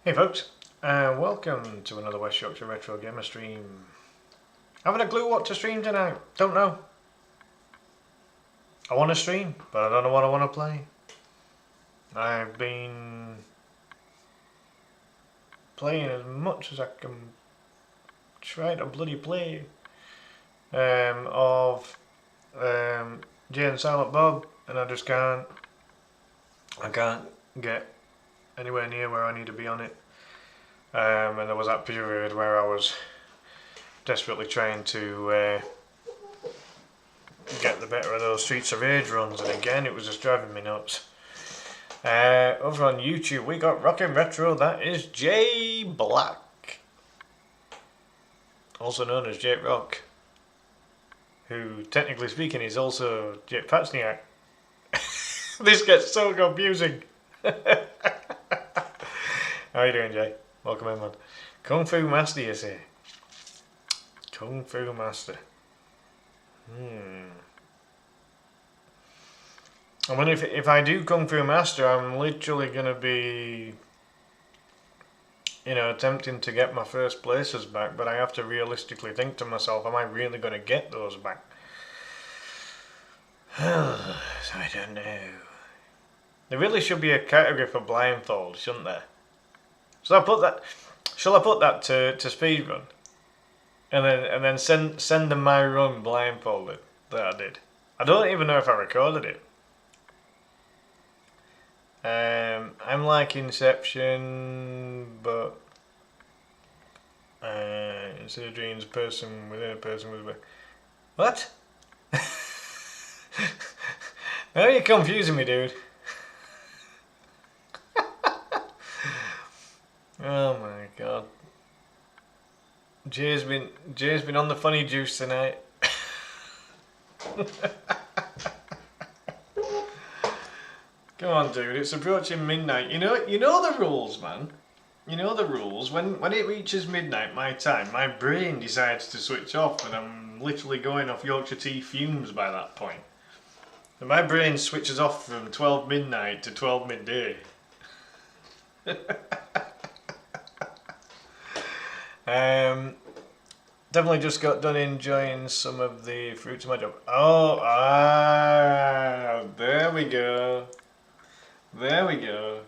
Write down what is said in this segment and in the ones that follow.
Hey folks, welcome to another West Yorkshire Retro Gamer stream. Haven't a clue what to stream tonight, don't know. I want to stream, but I don't know what I want to play. I've been playing as much as I can try to bloody play of Jay and Silent Bob, and I just can't. I can't get anywhere near where I need to be on it. And there was that period where I was desperately trying to get the better of those Streets of Rage runs, and again it was just driving me nuts. Over on YouTube we got Rockin' Retro, that is Jay Black, also known as Jake Rock, who technically speaking is also Jake Patsniak. This gets so confusing. How you doing, Jay? Welcome in, man. Kung Fu Master, you say? Kung Fu Master. I wonder if I do Kung Fu Master, I'm literally going to be, attempting to get my first places back, but I have to realistically think to myself, am I really going to get those back? So I don't know. There really should be a category for blindfold, shouldn't there? Shall I put that to speedrun? And then send them my run blindfolded that I did. I don't even know if I recorded it. I'm like Inception, but instead of dreams, a person within a person with a... What? Now you're confusing me, dude. Oh my god. Jay's been on the funny juice tonight. Come on, dude, it's approaching midnight. You know the rules, man. You know the rules. When it reaches midnight, my time, my brain decides to switch off, and I'm literally going off Yorkshire tea fumes by that point. And my brain switches off from 12 midnight to 12 midday. Definitely just got done enjoying some of the fruits of my job. There we go. There we go.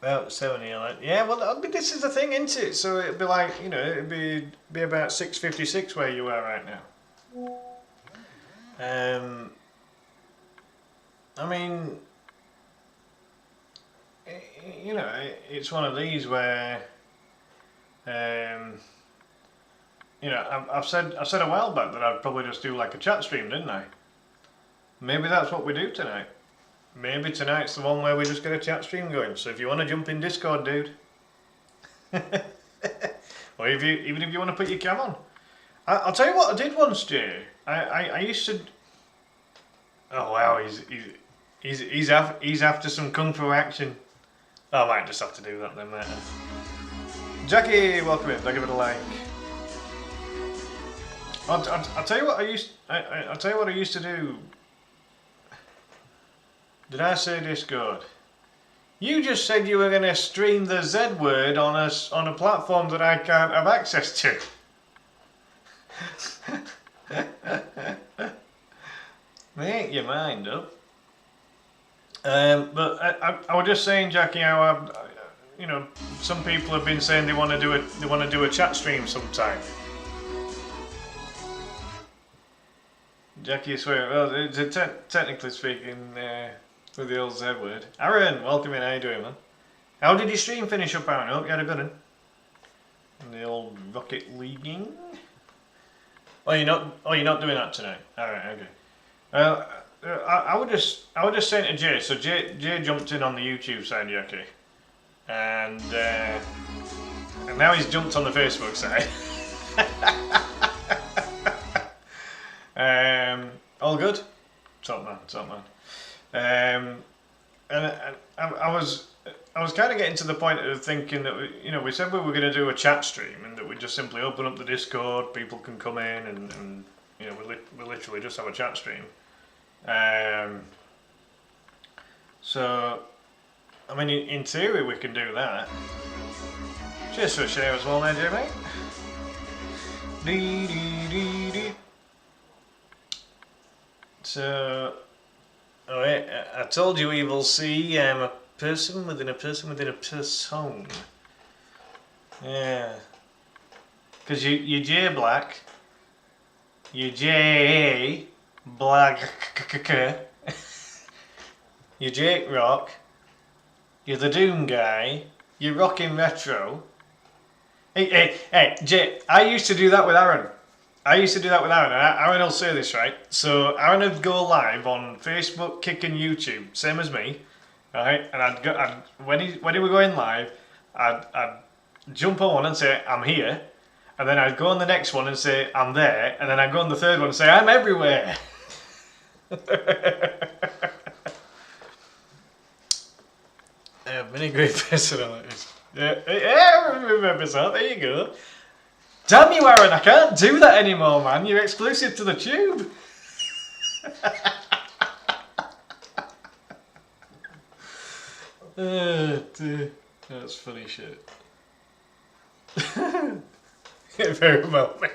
About 70. Yeah, well, this is the thing, isn't it? So it'd be like, it'd be about 6:56 where you are right now. I mean, it's one of these where, I've said a while back that I'd probably just do like a chat stream, didn't I? Maybe that's what we do tonight. Maybe tonight's the one where we just get a chat stream going. So if you want to jump in Discord, dude, or even if you want to put your cam on, I'll tell you what I did once, Jay. I used to. Oh wow, he's after some kung fu action. I might just have to do that then, mate. Jackie, welcome in. Thank you for the like. I'll tell you what I'll tell you what I used to do. Did I say Discord? You just said you were going to stream the Z word on a platform that I can't have access to. Make your mind up. But I was just saying, Jackie, how some people have been saying they want to do a chat stream sometime. Jackie, I swear, well, technically speaking, with the old Z word. Aaron, welcome in. How you doing, man? How did your stream finish up, Aaron? I hope you had a good one. And the old Rocket Leaguing. Oh, you're not doing that tonight. All right, okay. I was just saying to Jay. So Jay jumped in on the YouTube side, Jackie, and now he's jumped on the Facebook side. All good. Top man. And I was kind of getting to the point of thinking that we said we were going to do a chat stream, and that we just simply open up the Discord, people can come in, and we literally just have a chat stream. So I mean, in theory, we can do that. Cheers for a share as well, there, mate. Dee dee dee dee. So, oh yeah, I told you Evil C. I'm a person within a person within a person. Yeah. Because you're J Black. You're J Black. You're Jake Rock. You're the Doom guy. You're rocking retro. Hey, Jay, I used to do that with Aaron. And Aaron will say this, right? So Aaron would go live on Facebook, Kick and YouTube, same as me, right? And when he were going live, I'd jump on one and say, I'm here. And then I'd go on the next one and say, I'm there. And then I'd go on the third one and say, I'm everywhere. I have many great personalities. Yeah, I remember that. There you go. Damn you, Aaron! I can't do that anymore, man. You're exclusive to the tube. Dear. That's funny shit. Very well, maybe.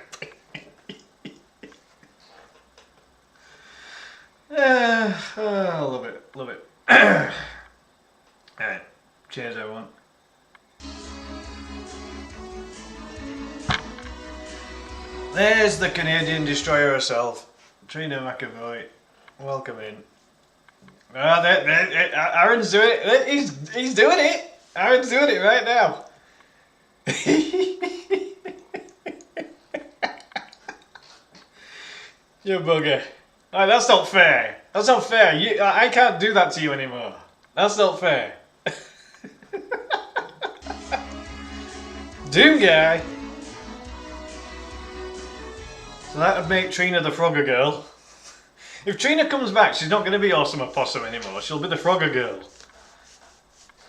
Love it. Alright, cheers everyone. There's the Canadian destroyer herself, Trina McAvoy. Welcome in. Aaron's doing it. He's doing it. Aaron's doing it right now. You bugger. Oh, that's not fair. That's not fair. I can't do that to you anymore. That's not fair. Doom guy. So that would make Trina the Frogger girl. If Trina comes back, she's not going to be Awesome Opossum anymore. She'll be the Frogger girl.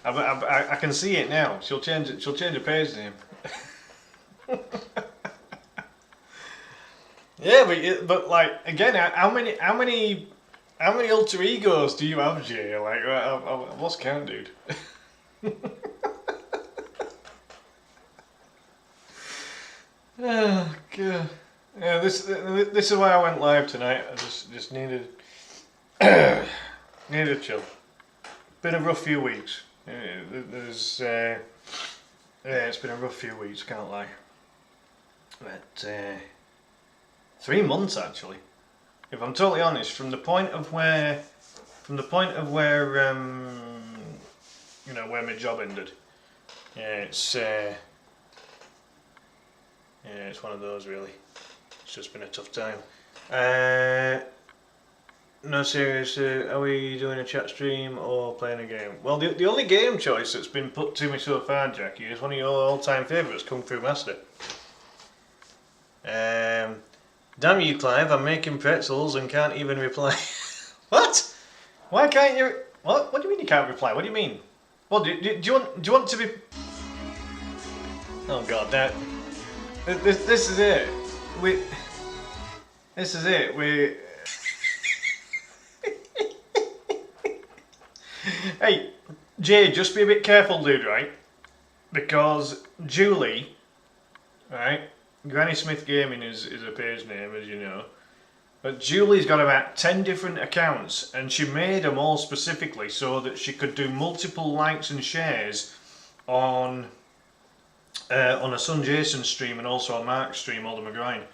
I can see it now. She'll change it. She'll change her page name. Yeah, but like again, how many alter egos do you have, Jay? Like, I've lost count, dude. Oh god. Yeah, this is why I went live tonight. I just needed needed a chill. Been a rough few weeks. It's been a rough few weeks. Can't lie. But 3 months actually. If I'm totally honest, from the point of where you know, where my job ended. Yeah, it's one of those really. It's just been a tough time. No, serious. Are we doing a chat stream or playing a game? Well, the only game choice that's been put to me so far, Jackie, is one of your all-time favourites, Kung Fu Master. Damn you, Clive! I'm making pretzels and can't even reply. What? Why can't you? What? What do you mean you can't reply? What do you mean? Well, do you want to be? Oh God, this is it. This is it. Hey, Jay, just be a bit careful, dude, right? Because Julie, right? Granny Smith Gaming is a page name, as you know. But Julie's got about 10 different accounts, and she made them all specifically so that she could do multiple likes and shares on a Son Jason stream and also on Mark's stream, Alder McGrine.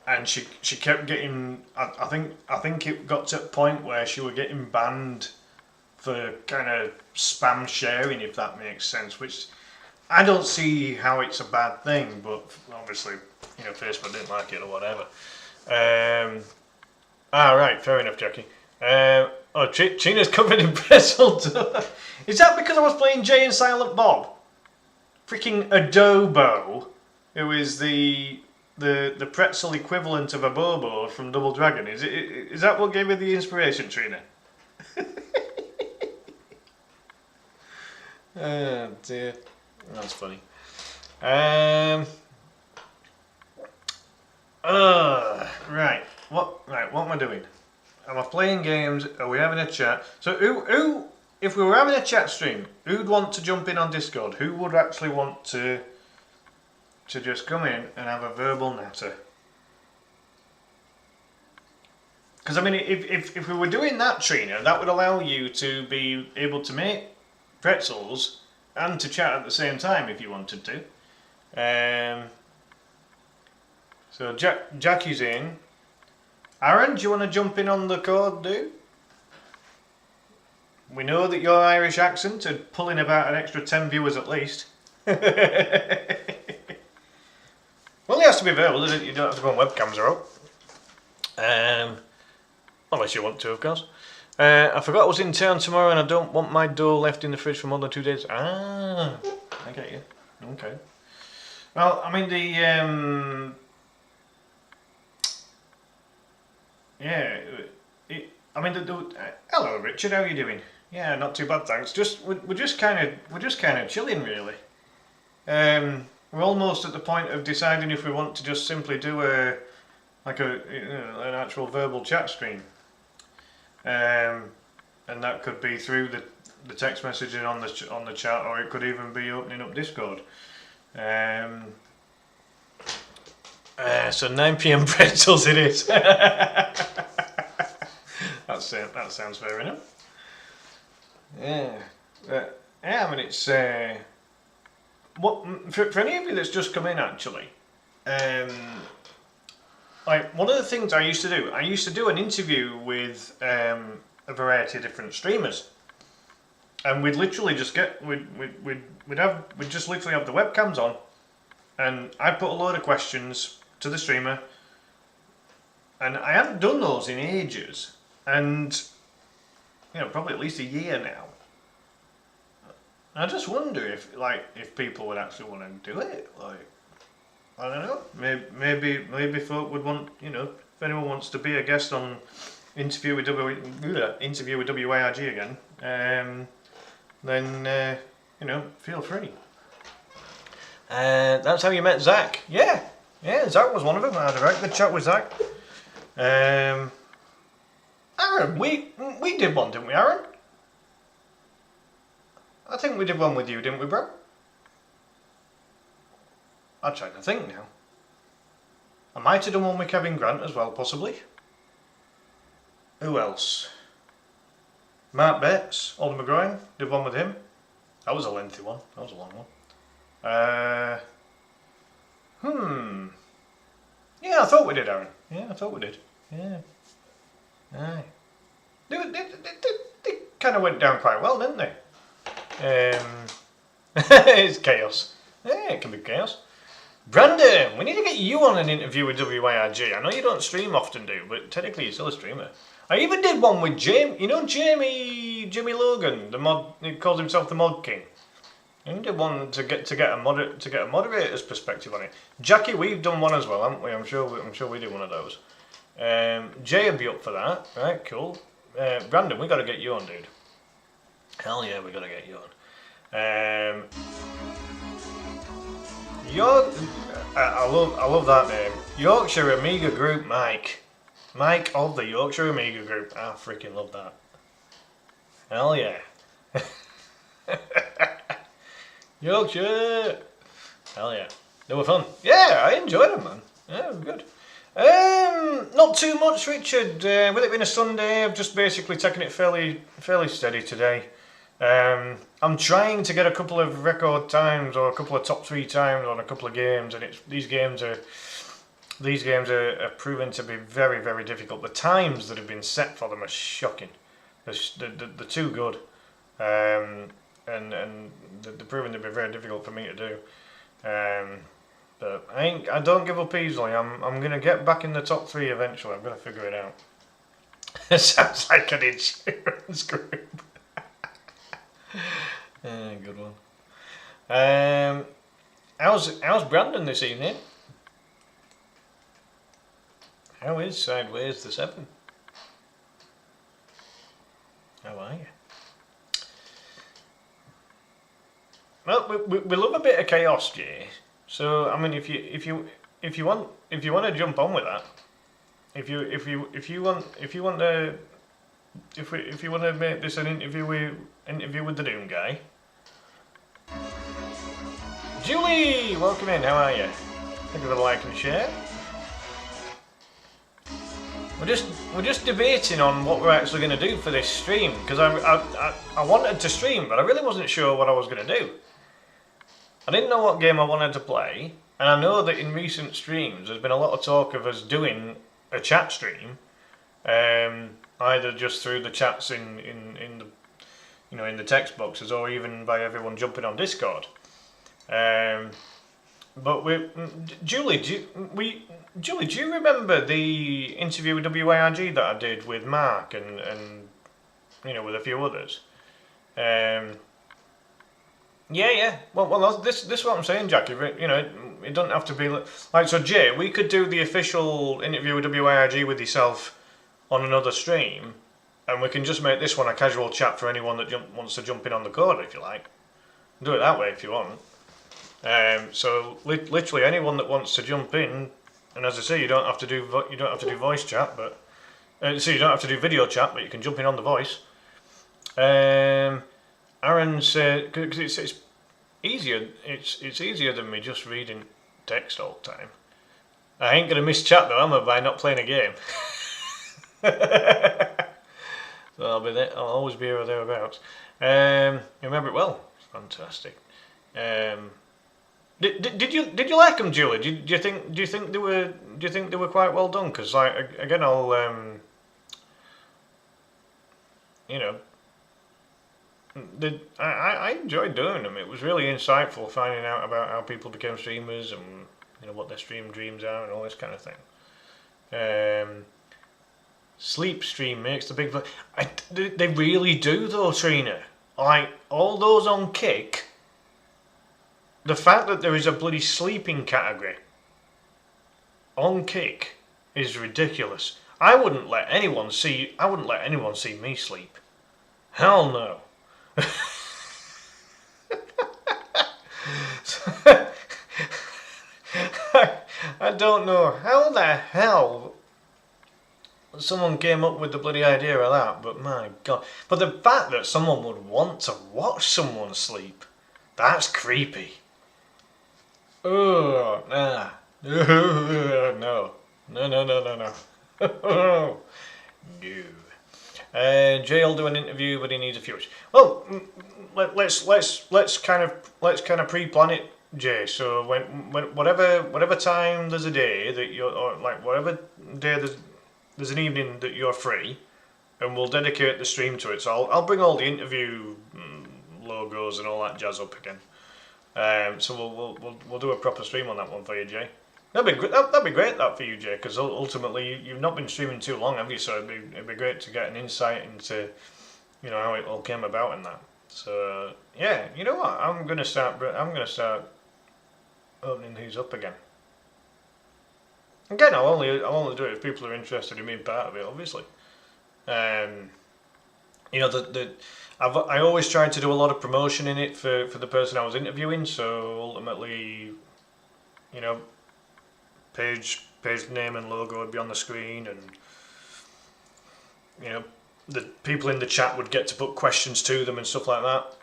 And she kept getting. I think it got to a point where she was getting banned for kind of spam sharing, if that makes sense. Which I don't see how it's a bad thing, but obviously, you know, Facebook didn't like it or whatever. Right, fair enough, Jackie. China's covered in pretzel dough. Is that because I was playing Jay and Silent Bob? Freaking Adobo, who is the pretzel equivalent of a Bobo from Double Dragon. Is that what gave you the inspiration, Trina? Oh dear, that's funny. Right. What am I doing? Am I playing games? Are we having a chat? So if we were having a chat stream, who'd want to jump in on Discord? Who would actually want to just come in and have a verbal natter? Because I mean, if we were doing that, Trina, that would allow you to be able to make pretzels and to chat at the same time if you wanted to. So Jackie's in. Aaron, do you want to jump in on the code, dude? We know that your Irish accent are pulling about an extra 10 viewers at least. Well, it has to be available, doesn't it? You don't have to go on webcams or out. Unless you want to, of course. I forgot I was in town tomorrow and I don't want my dough left in the fridge for more than 2 days. Ah, I get you. Okay. Well, I mean, hello Richard, how are you doing? Yeah, not too bad, thanks. We're just kind of chilling, really. We're almost at the point of deciding if we want to just simply do an actual verbal chat stream, and that could be through the text messaging on the chat, or it could even be opening up Discord. So 9 PM pretzels it is. That sounds fair enough. Yeah, I mean it's what for any of you that's just come in actually. Like one of the things I used to do an interview with a variety of different streamers, and we'd literally just we'd just literally have the webcams on, and I'd put a load of questions to the streamer, and I hadn't done those in ages, and probably at least a year now. I just wonder if people would actually want to do it. Like, I don't know. Maybe folk would want, if anyone wants to be a guest on interview with WIRG again, then feel free. That's how you met Zach. Yeah, Zach was one of them. I had a very good chat with Zach. Aaron, we did one, didn't we, Aaron? I think we did one with you, didn't we, bro? I'm trying to think now. I might have done one with Kevin Grant as well, possibly. Who else? Mark Bates, Alden McGroin, did one with him. That was a lengthy one. That was a long one. Yeah, I thought we did, Aaron. Yeah, I thought we did. Yeah. Aye. They kind of went down quite well, didn't they? It's chaos. Yeah, it can be chaos. Brandon, we need to get you on an interview with WIRG. I know you don't stream often, but technically you're still a streamer. I even did one with Jimmy Logan, the mod. He calls himself the Mod King. I did one to get a moderator's perspective on it. Jackie, we've done one as well, haven't we? I'm sure we did one of those. Jay would be up for that. Right, cool. Brandon, we got to get you on, dude. Hell yeah, we got to get you on. I love that name. Yorkshire Amiga Group Mike. Mike of the Yorkshire Amiga Group. I freaking love that. Hell yeah. Yorkshire. Hell yeah. They were fun. Yeah, I enjoyed them, man. Yeah, it was good. Not too much, Richard. With it being a Sunday, I've just basically taken it fairly steady today. I'm trying to get a couple of record times or a couple of top 3 times on a couple of games, and these games are proven to be very, very difficult. The times that have been set for them are shocking. They're too good, and they're proven to be very difficult for me to do. But I don't give up easily. I'm gonna get back in the top 3 eventually. I'm gonna figure it out. It sounds like an insurance group. Good one. How's Brandon this evening? How is Sideways the 7? How are you? Well, we love a bit of chaos, Jay. So I mean, if you want to jump on with that, if you want to if you want to make this an interview with the Doom guy. Julie, welcome in. How are you? Thank you for the like and share. We're just debating on what we're actually going to do for this stream, because I wanted to stream, but I really wasn't sure what I was going to do. I didn't know what game I wanted to play, and I know that in recent streams there's been a lot of talk of us doing a chat stream, either just through the chats in the in the text boxes, or even by everyone jumping on Discord. But Julie, do you remember the interview with WIRG that I did with Mark and with a few others? Yeah. Well, this is what I'm saying, Jackie. It doesn't have to be like so. Jay, we could do the official interview with WIRG with yourself on another stream, and we can just make this one a casual chat for anyone that wants to jump in on the code, if you like. Do it that way if you want. So literally anyone that wants to jump in, and as I say, you don't have to do voice chat, but so you don't have to do video chat, but you can jump in on the voice. Aaron said, because it's easier. It's easier than me just reading text all the time. I ain't gonna miss chat though, am I, by not playing a game? So I'll be there. I'll always be here or thereabouts. You remember it well. Fantastic. Did you like them, Julie? Do you think they were quite well done? Because again, I'll I enjoyed doing them. It was really insightful finding out about how people became streamers and what their stream dreams are and all this kind of thing. Sleep stream makes the big. They really do though, Trina. Like all those on Kick. The fact that there is a bloody sleeping category on Kick is ridiculous. I wouldn't let anyone see me sleep. Hell no. I don't know how the hell someone came up with the bloody idea of that, but my god. But the fact that someone would want to watch someone sleep, that's creepy. Oh, nah. No. No. Jay will do an interview, but he needs a few hours. Well, let's kind of pre-plan it, Jay. So when whatever time there's a day that you're, or like whatever day there's an evening that you're free, and we'll dedicate the stream to it. So I'll bring all the interview logos and all that jazz up again. So we'll do a proper stream on that one for you, Jay. That'd be great that for you, Jay, because ultimately you've not been streaming too long, have you? So it'd be great to get an insight into how it all came about and that. So yeah, you know what? I'm gonna start opening these up again. Again, I'll only do it if people are interested in being part of it, obviously. I always tried to do a lot of promotion in it for the person I was interviewing, so ultimately, page name and logo would be on the screen, and the people in the chat would get to put questions to them and stuff like that.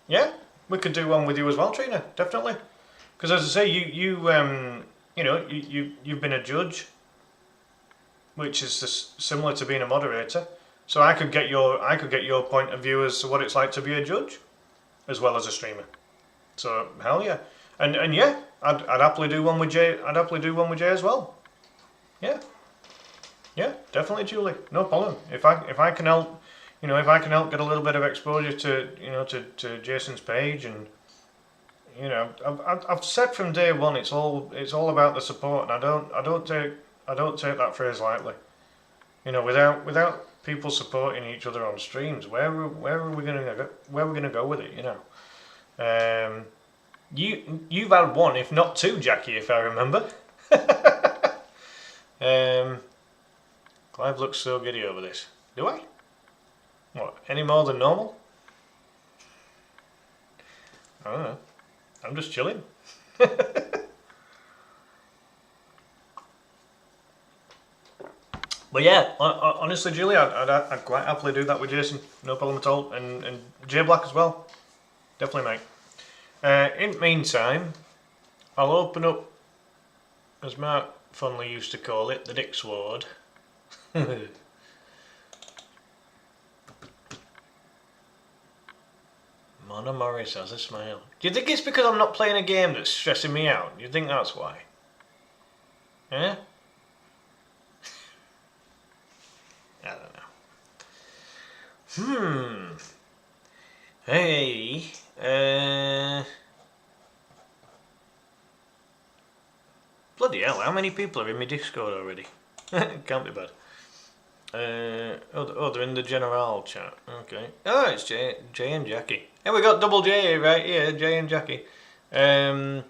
Yeah, we could do one with you as well, Trina, definitely. Because as I say, you've been a judge, which is similar to being a moderator. So I could get your point of view as to what it's like to be a judge, as well as a streamer. So hell yeah, and yeah, I'd happily do one with Jay. I'd happily do one with Jay as well. Yeah, definitely, Julie. No problem. If I can help, if I can help get a little bit of exposure to Jason's page, and I've said from day one, it's all about the support, and I don't take that phrase lightly. Without people supporting each other on streams, where are we gonna go with it? You've had one, if not two, Jackie, if I remember. Clive looks so giddy over this. Do I? What? Any more than normal? I don't know. I'm just chilling. But yeah, honestly, Julie, I'd quite happily do that with Jason. No problem at all. And J Black as well. Definitely, mate. In the meantime, I'll open up, as Mark fondly used to call it, the Dick Sword. Mona Morris has a smile. Do you think it's because I'm not playing a game that's stressing me out? Do you think that's why? Eh? I don't know. Hey. Bloody hell, how many people are in my Discord already? Can't be bad. They're in the general chat. Okay. Oh, it's Jay and Jackie. Hey, we got double J right here, Jay and Jackie. Aaron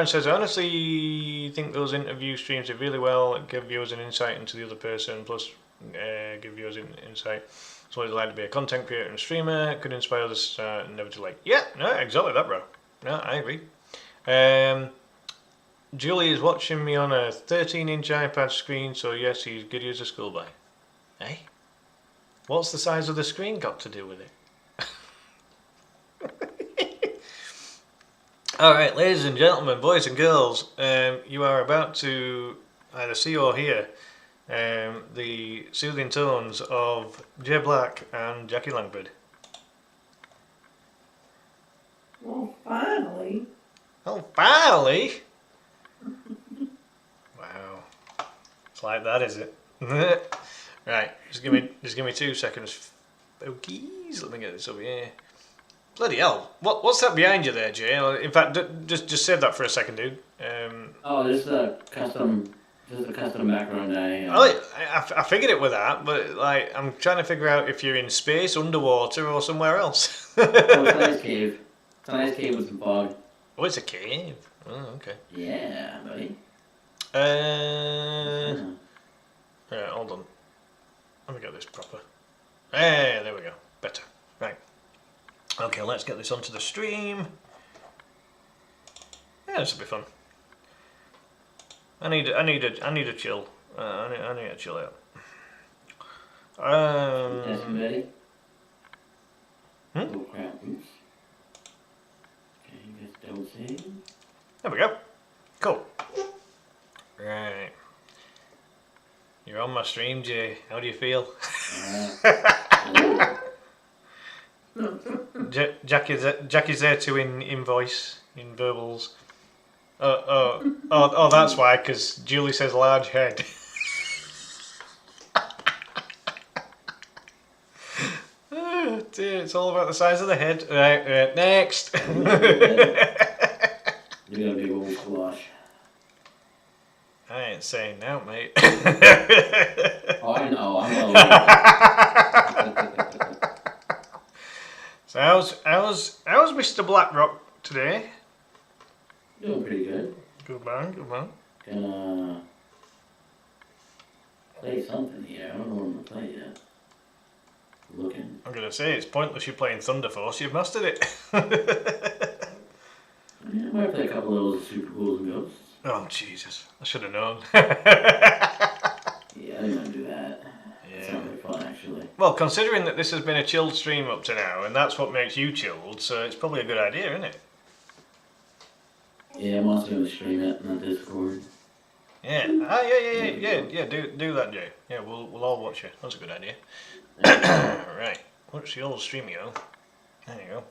says, I honestly think those interview streams did really well, give viewers an insight into the other person, plus give viewers insight. It's what it's like to be a content creator and streamer, could inspire others to start, never to like. Yeah, no, exactly that, bro. No, I agree. Julie is watching me on a 13-inch iPad screen, so yes, he's giddy as a schoolboy. Hey? What's the size of the screen got to do with it? Alright, ladies and gentlemen, boys and girls, you are about to either see or hear the soothing tones of J Black and Jackie Langford. Well, finally. Oh, finally! Wow. It's like that, is it? Right, just give me 2 seconds. Okies, let me get this over here. Bloody hell! What's that behind you there, Jay? In fact, just save that for a second, dude. Oh, this is a custom background I figured it with that, but like I'm trying to figure out if you're in space, underwater, or somewhere else. Oh, it's a nice cave. It's a nice cave with some fog. Oh, it's a cave. Oh, okay. Yeah, buddy. Right, hold on. Let me get this proper. Hey, there we go. Better. Right. Okay, let's get this onto the stream. Yeah, this will be fun. I need a chill. I need to chill out. Yes, you ready? Oh crap! Oops. Okay, you guys don't see. There we go. Cool. Right. You're on my stream, Jay. How do you feel? Jackie's there to invoice in verbals. Oh, that's why, because Julie says large head. Oh dear, it's all about the size of the head. Right, next. You got a big old squash. I ain't saying now, mate. Oh, I know, I'm So how's Mr. Blackrock today? doing pretty good. Good man, good man. Gonna play something here. I don't know what I'm gonna play yet. Looking. I'm gonna say it's pointless you playing Thunder Force. You've mastered it. Yeah, I might play a couple of those Super Ghouls and Ghosts. Oh Jesus! I should have known. Yeah, I'm gonna do that. Yeah. Sounds like fun, actually. Well, considering that this has been a chilled stream up to now, and that's what makes you chilled, so it's probably a good idea, isn't it? Yeah, I'm also gonna stream it on Discord. Yeah. Yeah. Do that, Jay. Yeah, we'll all watch it. That's a good idea. Right. What's the old stream go? There you go.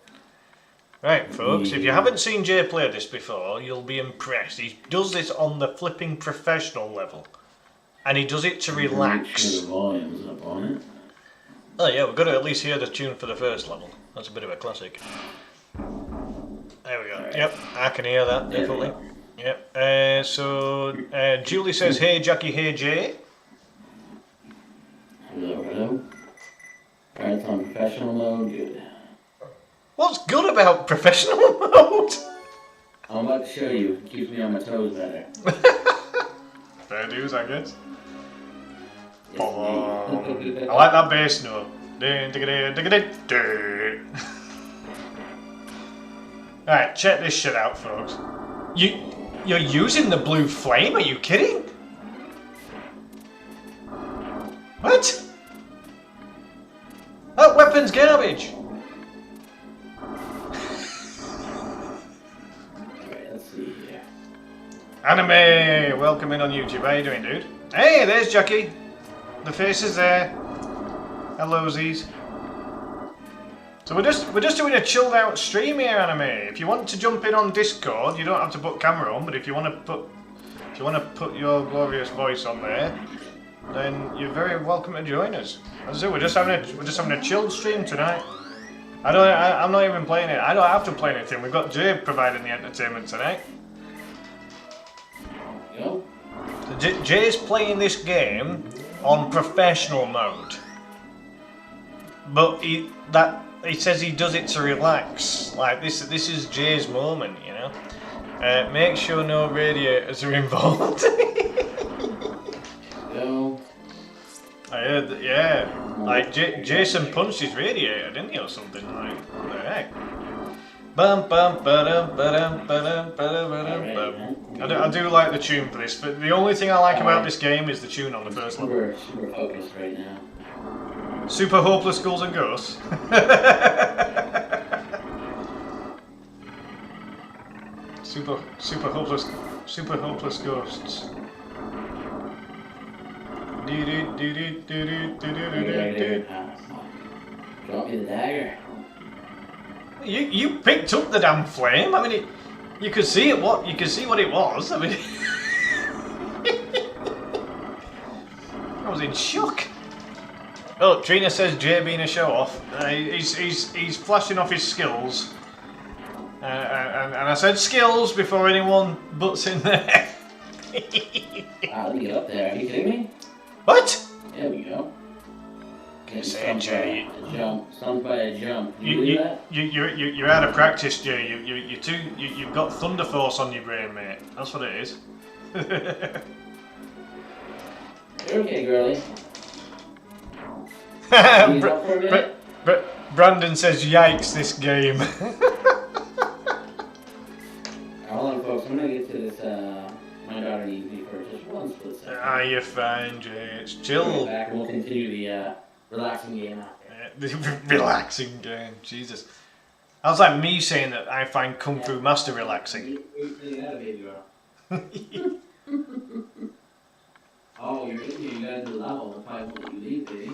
Right, folks, if you haven't seen Jay play this before, you'll be impressed. He does this on the flipping professional level. And he does it to relax. Make sure the volume's up on it. Oh yeah, we've got to at least hear the tune for the first level. That's a bit of a classic. There we go. Right. Yep, I can hear that, definitely. Yep. So Julie says, hey Jackie, hey Jay. Hello. Alright, it's on professional mode. Good. What's good about professional mode? I'm about to show you. It keeps me on my toes better. Fair dues, I guess. Yes, I like that bass note. Alright, check this shit out, folks. You're using the blue flame? Are you kidding? Aaron's garbage. Alright, let's see here. Anime, welcome in on YouTube. How you doing, dude? Hey, there's Jackie. The face is there. Hello, Z's. So we're just doing a chilled out stream here, Anime. If you want to jump in on Discord, you don't have to put camera on. But if you want to put your glorious voice on there, then you're very welcome to join us. As I say, we're just having a chilled stream tonight. I'm not even playing it. I don't have to play anything. We've got Jay providing the entertainment tonight. Go. Jay's playing this game on professional mode, but he says he does it to relax. Like this is Jay's moment, you know. Make sure no radiators are involved. Go. I heard that, yeah. Like Jason punched his radiator, didn't he, or something? Like, what the heck? Bum bum ba-dum ba-dum ba-dum ba-dum ba-dum bum. I do like the tune for this, but the only thing I like about this game is the tune on the first level. We're super focused right now. Super hopeless ghouls and ghosts. super hopeless ghosts. Drop me the dagger. You picked up the damn flame. I mean, you could see it. You could see what it was. I mean, I was in shock. Oh, Trina says Jay being a show off. He's flashing off his skills. And I said skills before anyone butts in there. Wow, let me get up there. Are you kidding me? What? There we go. Saying, Jay, Jump. Stunned by a jump. Can you believe that? You're out of practice, Jay. You've got Thunder Force on your brain, mate. That's what it is. You're okay, girlie. Can you up for a minute? Brandon says, "Yikes, this game." Hold on, folks. I'm gonna get to this. My daughter needs me for just one split second. Ah, you're fine, Jay. It's We'll chill. be back and we'll continue the relaxing game out there. The relaxing game. Jesus. That was like me saying that I find Kung Fu Master relaxing. You got a baby girl. Oh, you're in here. You gotta do the level. If I won't you leave, baby.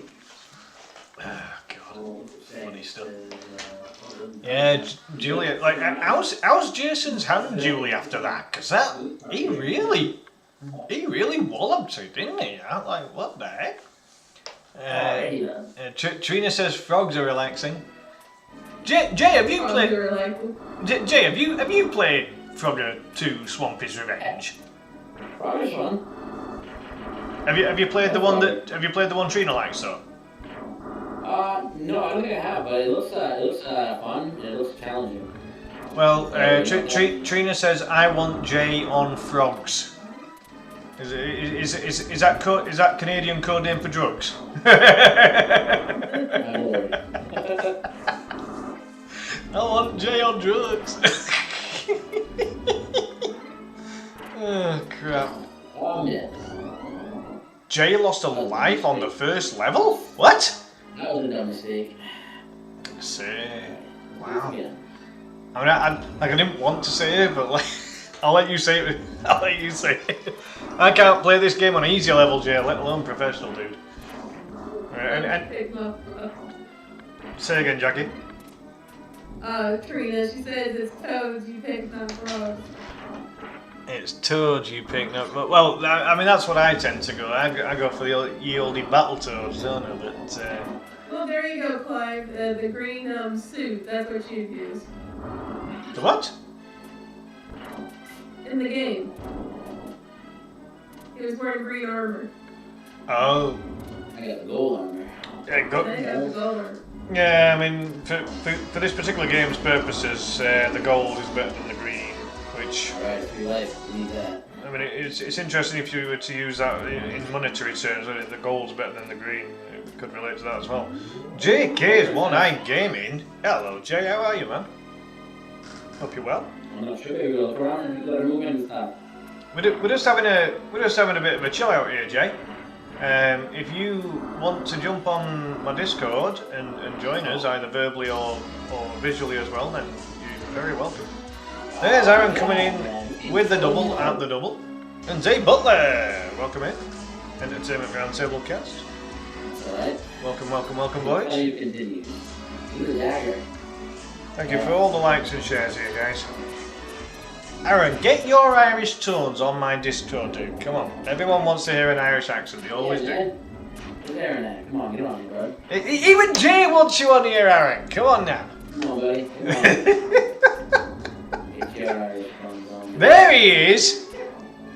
Oh, God. Funny stuff. Uh, Yeah, Julia. Like, how's Jason's hand, Julie, after that? Because he really walloped her, didn't he? Like, what the heck? Trina says frogs are relaxing. Jay, have you played? Jay, have you played Frogger 2: Swampy's Revenge? Frogger's fun. Have you played the one that? Have you played the one Trina likes? So. No, I don't think I have, but it looks fun and it looks challenging. Well, Trina says I want Jay on frogs. Is that Canadian code name for drugs? My lord. I want Jay on drugs. Oh crap! Oh yeah. Jay lost a life on the first level? What? That was a dumb mistake. Say, wow. Yeah. I mean, I didn't want to say it, but like, I'll let you say it. I'll let you say it. I can't play this game on easy level, Jay, let alone professional, dude. And say again, Jackie. Trina, she says it's toads you picked up frogs. It's toads you picked up. Well, I mean, that's what I tend to go. I go for the ye olde battle toads, don't I? But, Well, there you go, Clive. The green suit, that's what you'd use. the what? In the game. He was wearing green armor. Oh. I got the gold armor. Yeah, They have the gold armor. yeah, I mean, for this particular game's purposes, the gold is better than the green, which... Alright, free life. We need that. I mean, it's interesting if you were to use that in monetary terms, wouldn't it? The gold's better than the green. It could relate to that as well. JK's One Eye Gaming. Hello, Jay. How are you, man? Hope you're well. I'm not sure, baby. Look around. You gotta move in and stuff. We're just having a bit of a chill out here, Jay. If you want to jump on my Discord and join us, either verbally or visually as well, then you're very welcome. There's Aaron coming in with the double at the double. And Dave Butler, welcome in. Entertainment Roundtable Cast. Alright. Welcome, welcome, welcome, How boys. you continue? Look at Dagger. Thank you for all the likes and shares here, guys. Aaron, get your Irish tones on my Discord, dude. Come on. Everyone wants to hear an Irish accent. They always do. Where's Aaron at? Come on, get on, bro. Even Jay wants you on here, Aaron. Come on now. Come on, buddy. Come on. Get your Irish ones on. There he is.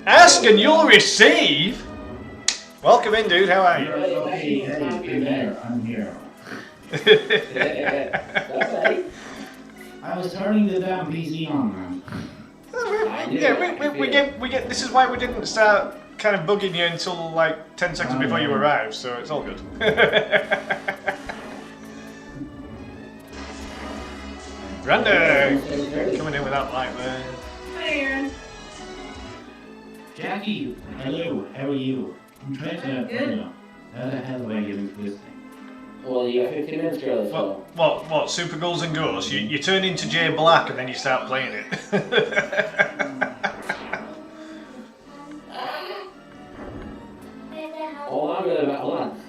Ask and you'll receive. Welcome in, dude. How are you? Hey, there, I'm here. Alright. I was turning the damn PC on, man. Yeah, we get. This is why we didn't start kind of bugging you until like 10 seconds before you arrived, so it's all good. Brandon coming in with that light there. Hi, Aaron. Jackie, hello, how are you? I'm trying to, Good. you know, how the hell do I get into this thing? Well, you got 15 minutes, girl, so. What? Super Ghouls and Ghosts? You turn into Jay Black and then you start playing it. Hold on, brother, hold on.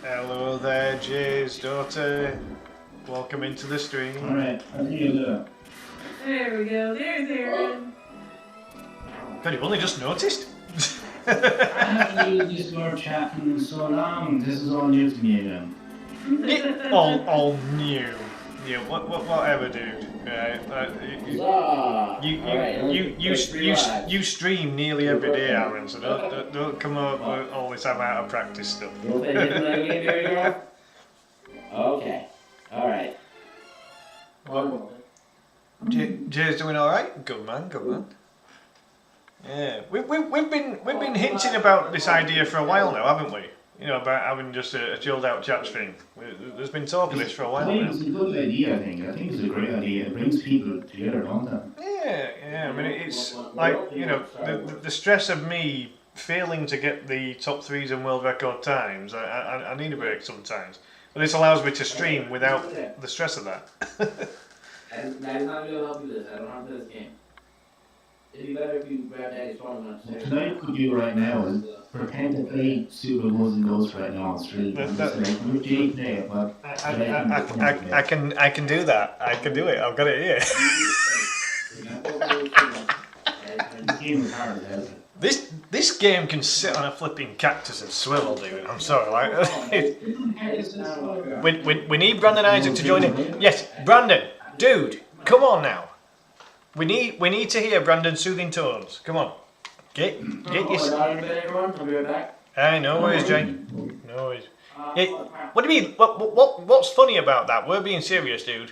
Hello there, Jay's daughter. Welcome into the stream. Alright, I'll see you later. There we go. There's Aaron. God, you've only just noticed? I haven't used Discord chat in so long. This is all new to me again. all new. Yeah, whatever, dude. Right? Huzzah! You stream nearly every day, Aaron. So don't come up with all this I'm out of practice stuff. You want to play a different game, baby girl? Okay. Alright. Jay's doing all right. Good man. Good man. Yeah, we've been hinting about this idea for a while now, haven't we? You know, about having just a chilled out chats thing. There's been talk of this for a I while think now. it's a good idea, I think. I think it's a great idea. It brings people together, don't it? Yeah. I mean, it's like, you know, the stress of me failing to get the top threes in world record times. I need a break sometimes. But this allows me to stream without the stress of that. And that is not going to help you with this. I don't have this game. It'd be better if you grab Daddy's phone and What tonight could do right now is pretend to play Super Ghouls and Ghosts right now on stream. That- I'm just like, we're Jake today, but I can do that. I can do it. I've got it here. the game is hard as hell. This game can sit on a flipping cactus and swivel, dude. I'm sorry, like we need Brandon Isaac to join in. Yes, Brandon, dude, come on now. We need to hear Brandon's soothing tones. Come on, get your. everyone. I'll be right back. Hey, no worries, Jay. No worries. Yeah, what do you mean? What's funny about that? We're being serious, dude.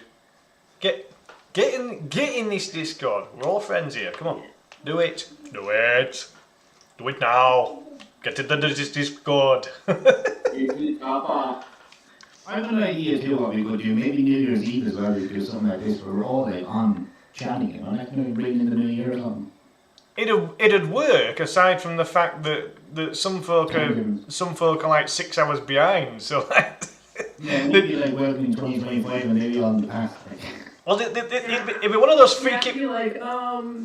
Get in this Discord. We're all friends here. Come on, do it. Do it now. Get into this Discord. I have an idea too what we could do. Maybe New Year's Eve as well. We could do something like this where we're all like on chatting, you know, like maybe bringing in the New Year or something. It'd work aside from the fact that some folk are like 6 hours behind. So like, Yeah, maybe like welcoming 2025 and maybe on the past. well, it'd be one of those Yeah, I freaky. feel like,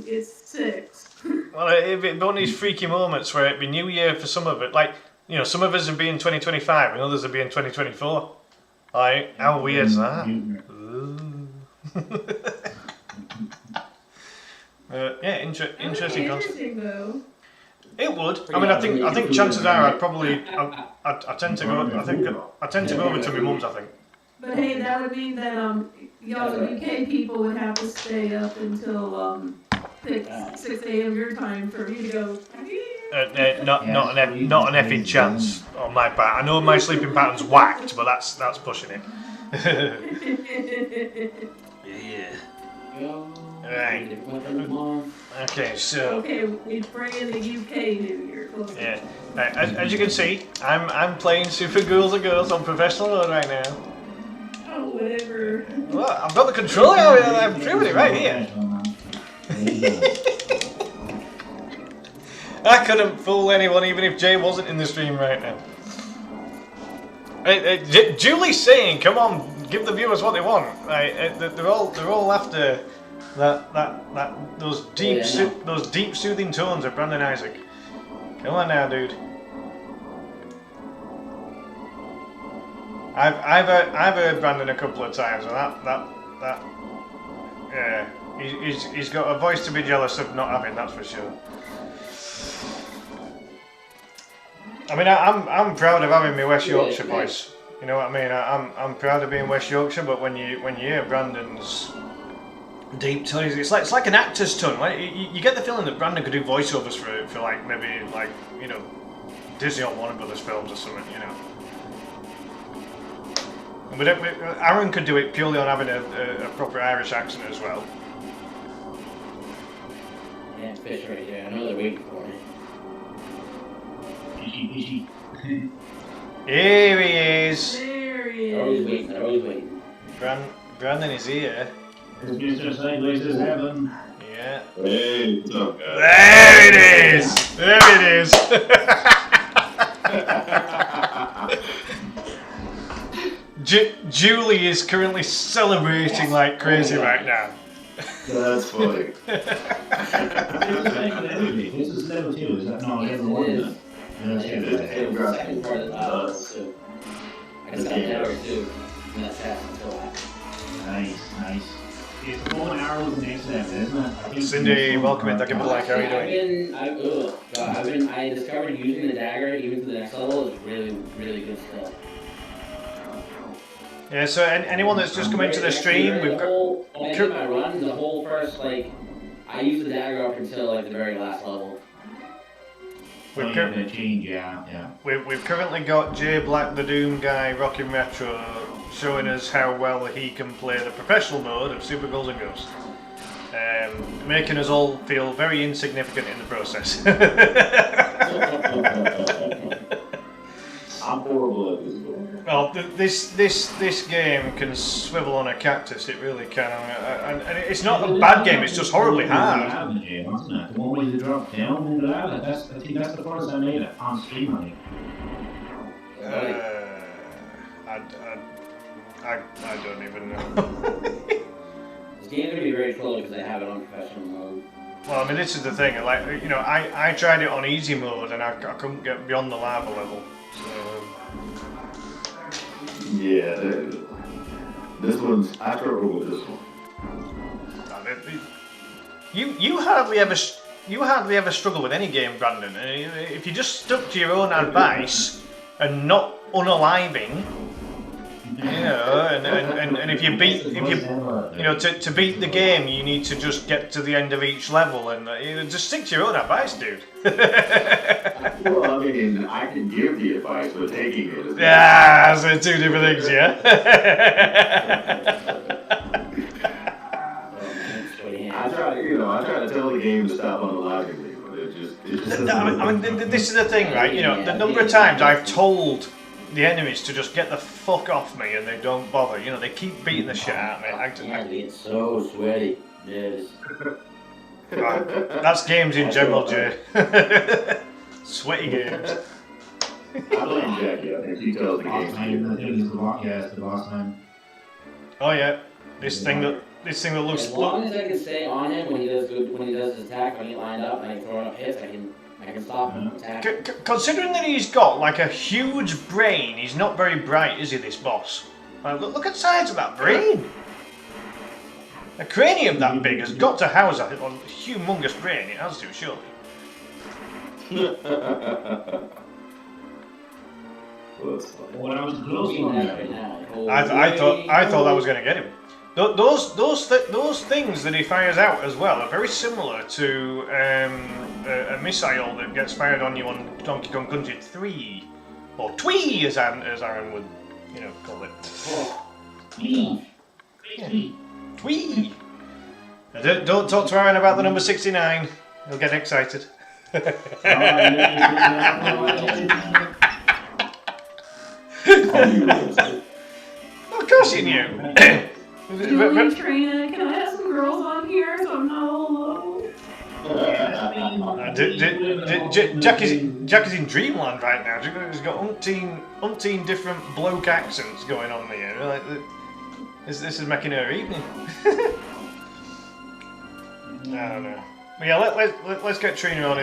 it's 6. Well, it'd be one of these freaky moments where it'd be New Year for some of it. Like, you know, some of us would be in 2025 and others would be in 2024. Like, how weird is that? Ooh. Yeah, interesting concept. Interesting though. It would. I mean, I think chances are I'd probably I tend to go. I tend to go over to my mum's. I think. But hey, that would mean that y'all the UK people would have to stay up until 6 a.m. your time for you to go. Not an effing chance on my part. I know my sleeping pattern's whacked, but that's pushing it. Yeah. Right. Okay, so Okay, we bring in the UK New Year. Close. yeah, as you can see, I'm playing Super Ghouls and Girls on professional mode right now. Oh, whatever. Well, I've got the controller out here. I'm proving it right here. I couldn't fool anyone even if Jay wasn't in the stream right now. Julie's saying, "Come on, give the viewers what they want." They're all after those deep soothing tones of Brandon Isaac. Come on now, dude. I've heard Brandon a couple of times, and yeah, he's got a voice to be jealous of not having. That's for sure. I mean, I'm proud of having my West Yorkshire voice. You know what I mean? I'm proud of being West Yorkshire, but when you hear Brandon's deep tone, it's like an actor's tone. Like, you get the feeling that Brandon could do voiceovers for like maybe like, you know, Disney or Warner Brothers films or something. You know. But Aaron could do it purely on having a proper Irish accent as well. Yeah, fish right here. I know they're waiting for me. Fishy. Here he is. There he They're always is. waiting. They're always waiting. Brandon is here. This Mr. Sideways is heaven. Yeah. Hey, what's up, guys? There it is. There it is. Julie is currently celebrating like crazy right now. That's funny. This is level 2, is that not level 1? It is. That's Second part of the too. I just got network too. And that's fast until that. Nice. It's the bow and arrows next level, isn't it? I think Cindy, welcome in. Give it a like. How are you doing? I discovered using the dagger even to the next level is really, really good still. Yeah. So anyone that's just come into the stream, we've got. When I did my run, the whole first I used the dagger up until like the very last level. We've currently got Jay Black, the Doom guy, Rocky Metro, showing us how well he can play the professional mode of Super Golden Ghost, making us all feel very insignificant in the process. I'm horrible at this game. Well, this game can swivel on a cactus. It really can, and it's not a bad game. It's just horribly hard. The one where you drop down into lava. I think that's the first I made it on stream. I don't even know. This game's gonna be very slow because I have it on professional mode. Well, I mean, this is the thing. Like, you know, I tried it on easy mode and I couldn't get beyond the lava level. So. Yeah, this one's. I struggle with this one. You hardly ever struggle with any game, Brandon. If you just stuck to your own advice and not unaliving, you know, and if you to beat the game, you need to just get to the end of each level and just stick to your own advice, dude. Well, I mean, I can give the advice, but taking it is. Yeah, so two different things, yeah. I try to tell the game to stop unaliving me, but it just. I mean, this is the thing, right? You know, the number of times I've told the enemies to just get the fuck off me and they don't bother. You know, they keep beating the shit out of me. Yeah, it's so sweaty. Yes. That's games in general, Jay. Sweaty games. I blame Jackie. I think he tells the game. It's the boss time. Oh yeah, this thing that looks. As long as I can stay on him when he does his attack, when he lined up and I can throw up hits, I can stop him from attacking. Considering that he's got like a huge brain, he's not very bright, is he? This boss. Like, look at the size of that brain. A cranium that big has got to house a humongous brain. It has to, surely. When I was close on that, I thought that was going to get him. Those things that he fires out as well are very similar to a missile that gets fired on you on Donkey Kong Country 3, or Twee as Aaron would, call it. Twee. Twee. Don't talk to Aaron about the number 69. He'll get excited. Of course you knew. Julie, Trina, can I have some girls on here so I'm not all alone? Jack is in dreamland right now. He's got umpteen different bloke accents going on here. Like, this is making her evening. I don't know. But yeah, let's get Trina on.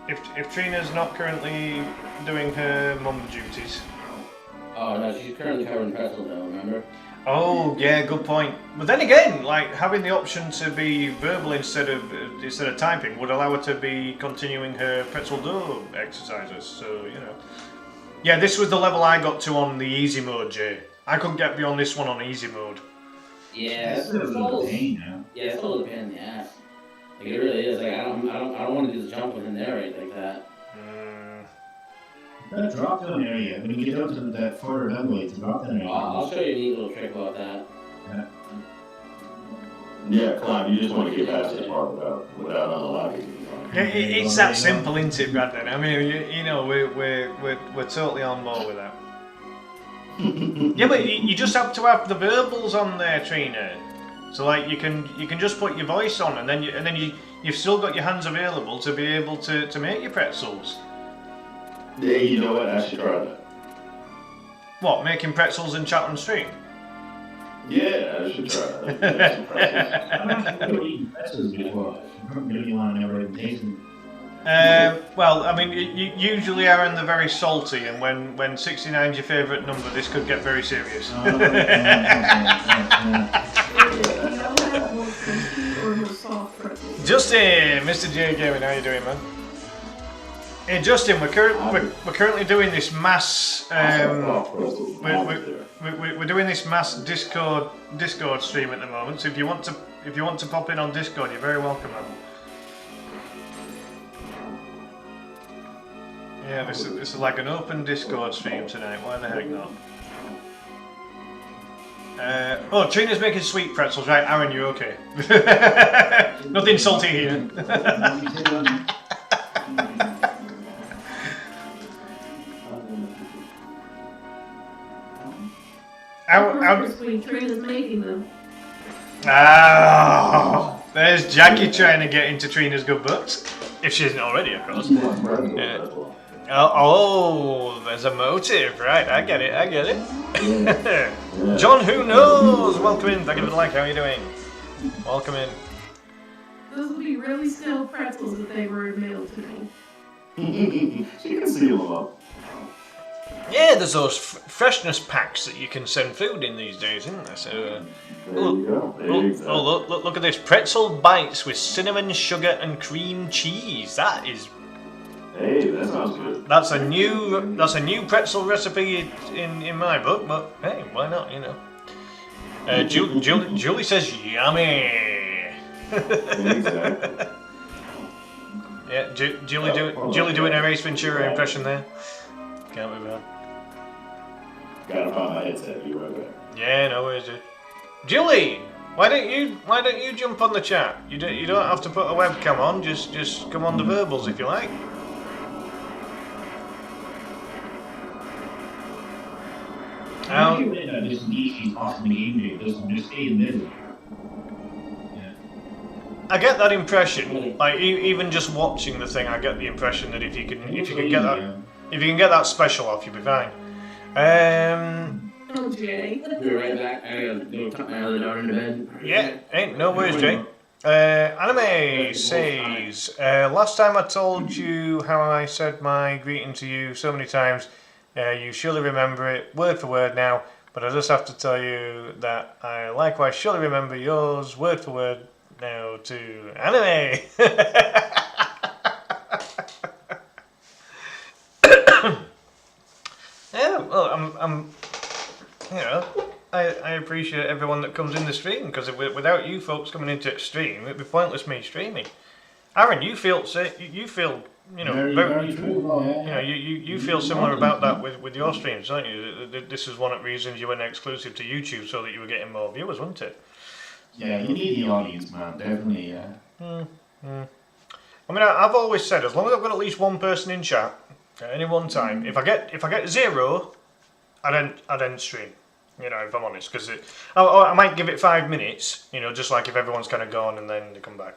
If Trina's not currently doing her mum duties. Oh no, she's currently covering pretzel dough, remember? Oh yeah, good point. But then again, like having the option to be verbal instead of typing would allow her to be continuing her pretzel dough exercises. So you know, yeah, this was the level I got to on the easy mode, Jay. I couldn't get beyond this one on easy mode. Yeah, That's a little pain, now. Yeah, it's a little pain in the ass. Like it really is. Like I don't want to do the jump within there right like that. That drop down area, when you get down to that further level, it's a drop down area. I'll show you a neat little trick about that. Yeah, Clive, you just want to get past this part without unlocking. It's that simple, isn't it, Brandon? I mean, you know, we're totally on board with that. Yeah, but you just have to have the verbals on there, Trina. So like you can just put your voice on, and then you've still got your hands available to be able to make your pretzels. Yeah, you know what? I should try that. What, making pretzels in chat on stream? Yeah, I should try that. I've never eaten pretzels before. Maybe one I've never even tasted. Well, I mean, usually Aaron, they're very salty, and when 69 is your favourite number, this could get very serious. You don't have more crunchy or more soft pretzels. Justin, Mr. J Gaming, how you doing, man? Hey, Justin, we're currently doing this mass. We're doing this mass Discord stream at the moment. So if you want to pop in on Discord, you're very welcome, man. Yeah, this is like an open Discord stream tonight. Why the heck not? Oh, Trina's making sweet pretzels, right? Aaron, you okay? Nothing salty here. How sweet Trina's making them. Ah, there's Jackie trying to get into Trina's good books. If she isn't already, of course. Yeah. Oh, there's a motive, right? I get it. John, who knows? Welcome in. Thank you for the like. How are you doing? Welcome in. Those would be really still pretzels if they were mailed to me. She can seal them up. Yeah, there's those freshness packs that you can send food in these days, isn't there? So, There you go. look at this pretzel bites with cinnamon, sugar, and cream cheese. That is. Hey, that sounds good. That's a new pretzel recipe in my book, but hey, why not? You know. Julie says yummy. Exactly. Yeah, Julie doing her Ace Ventura impression there. Can't be bad. Gotta find my headset. Be right back. Yeah, no worries, dude. Julie, why don't you jump on the chat? You don't have to put a webcam on. Just come on the verbals if you like. This niche off the game doesn't just stay in the middle. Yeah. I get that impression. Like even just watching the thing, I get the impression that if you can get that special off, you'll be fine. Oh, Jay. Be right back. I gotta go tuck my other daughter into bed. Yeah, ain't no worries, Jay. Anime says, last time I told you how I said my greeting to you so many times, you surely remember it word for word now, but I just have to tell you that I likewise surely remember yours word for word now to Anime. Yeah, well, I'm you know, I appreciate everyone that comes in the stream, because without you folks coming into the stream, it'd be pointless me streaming. Aaron, you feel you know, Very true. you feel similar about that with your streams, don't you? This is one of the reasons you went exclusive to YouTube, so that you were getting more viewers, wasn't it? Yeah, you need the audience, man. Definitely, yeah. I mean, I've always said, as long as I've got at least one person in chat at any one time, if I get 0, I'd end stream. You know, if I'm honest, because I might give it 5 minutes. You know, just like if everyone's kind of gone and then they come back.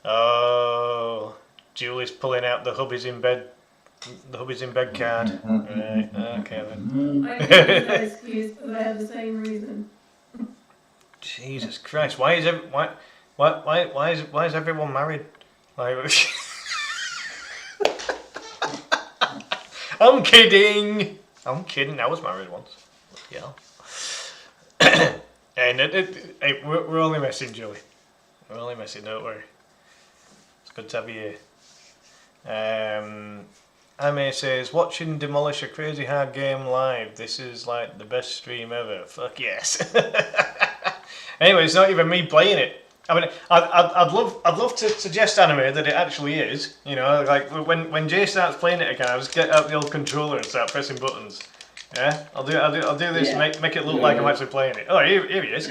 Oh, Julie's pulling out the hubby's in bed. The hubby's in bed card. Right. Okay then. I can use that excuse because I have the same reason. Jesus Christ! Why is everyone married? Like, I'm kidding. I'm kidding. I was married once. Yeah. And hey, we're only messing, Julie. We're only messing. Don't worry. It's good to have you here. Ame says, watching Demolish a Crazy Hard Game live. This is like the best stream ever. Fuck yes. Anyway, it's not even me playing it. I mean, I'd love to suggest, Anime, that it actually is. You know, like when Jay starts playing it again, I'll just get out the old controller and start pressing buttons. Yeah, I'll do this and make it look like I'm actually playing it. Oh, here he is.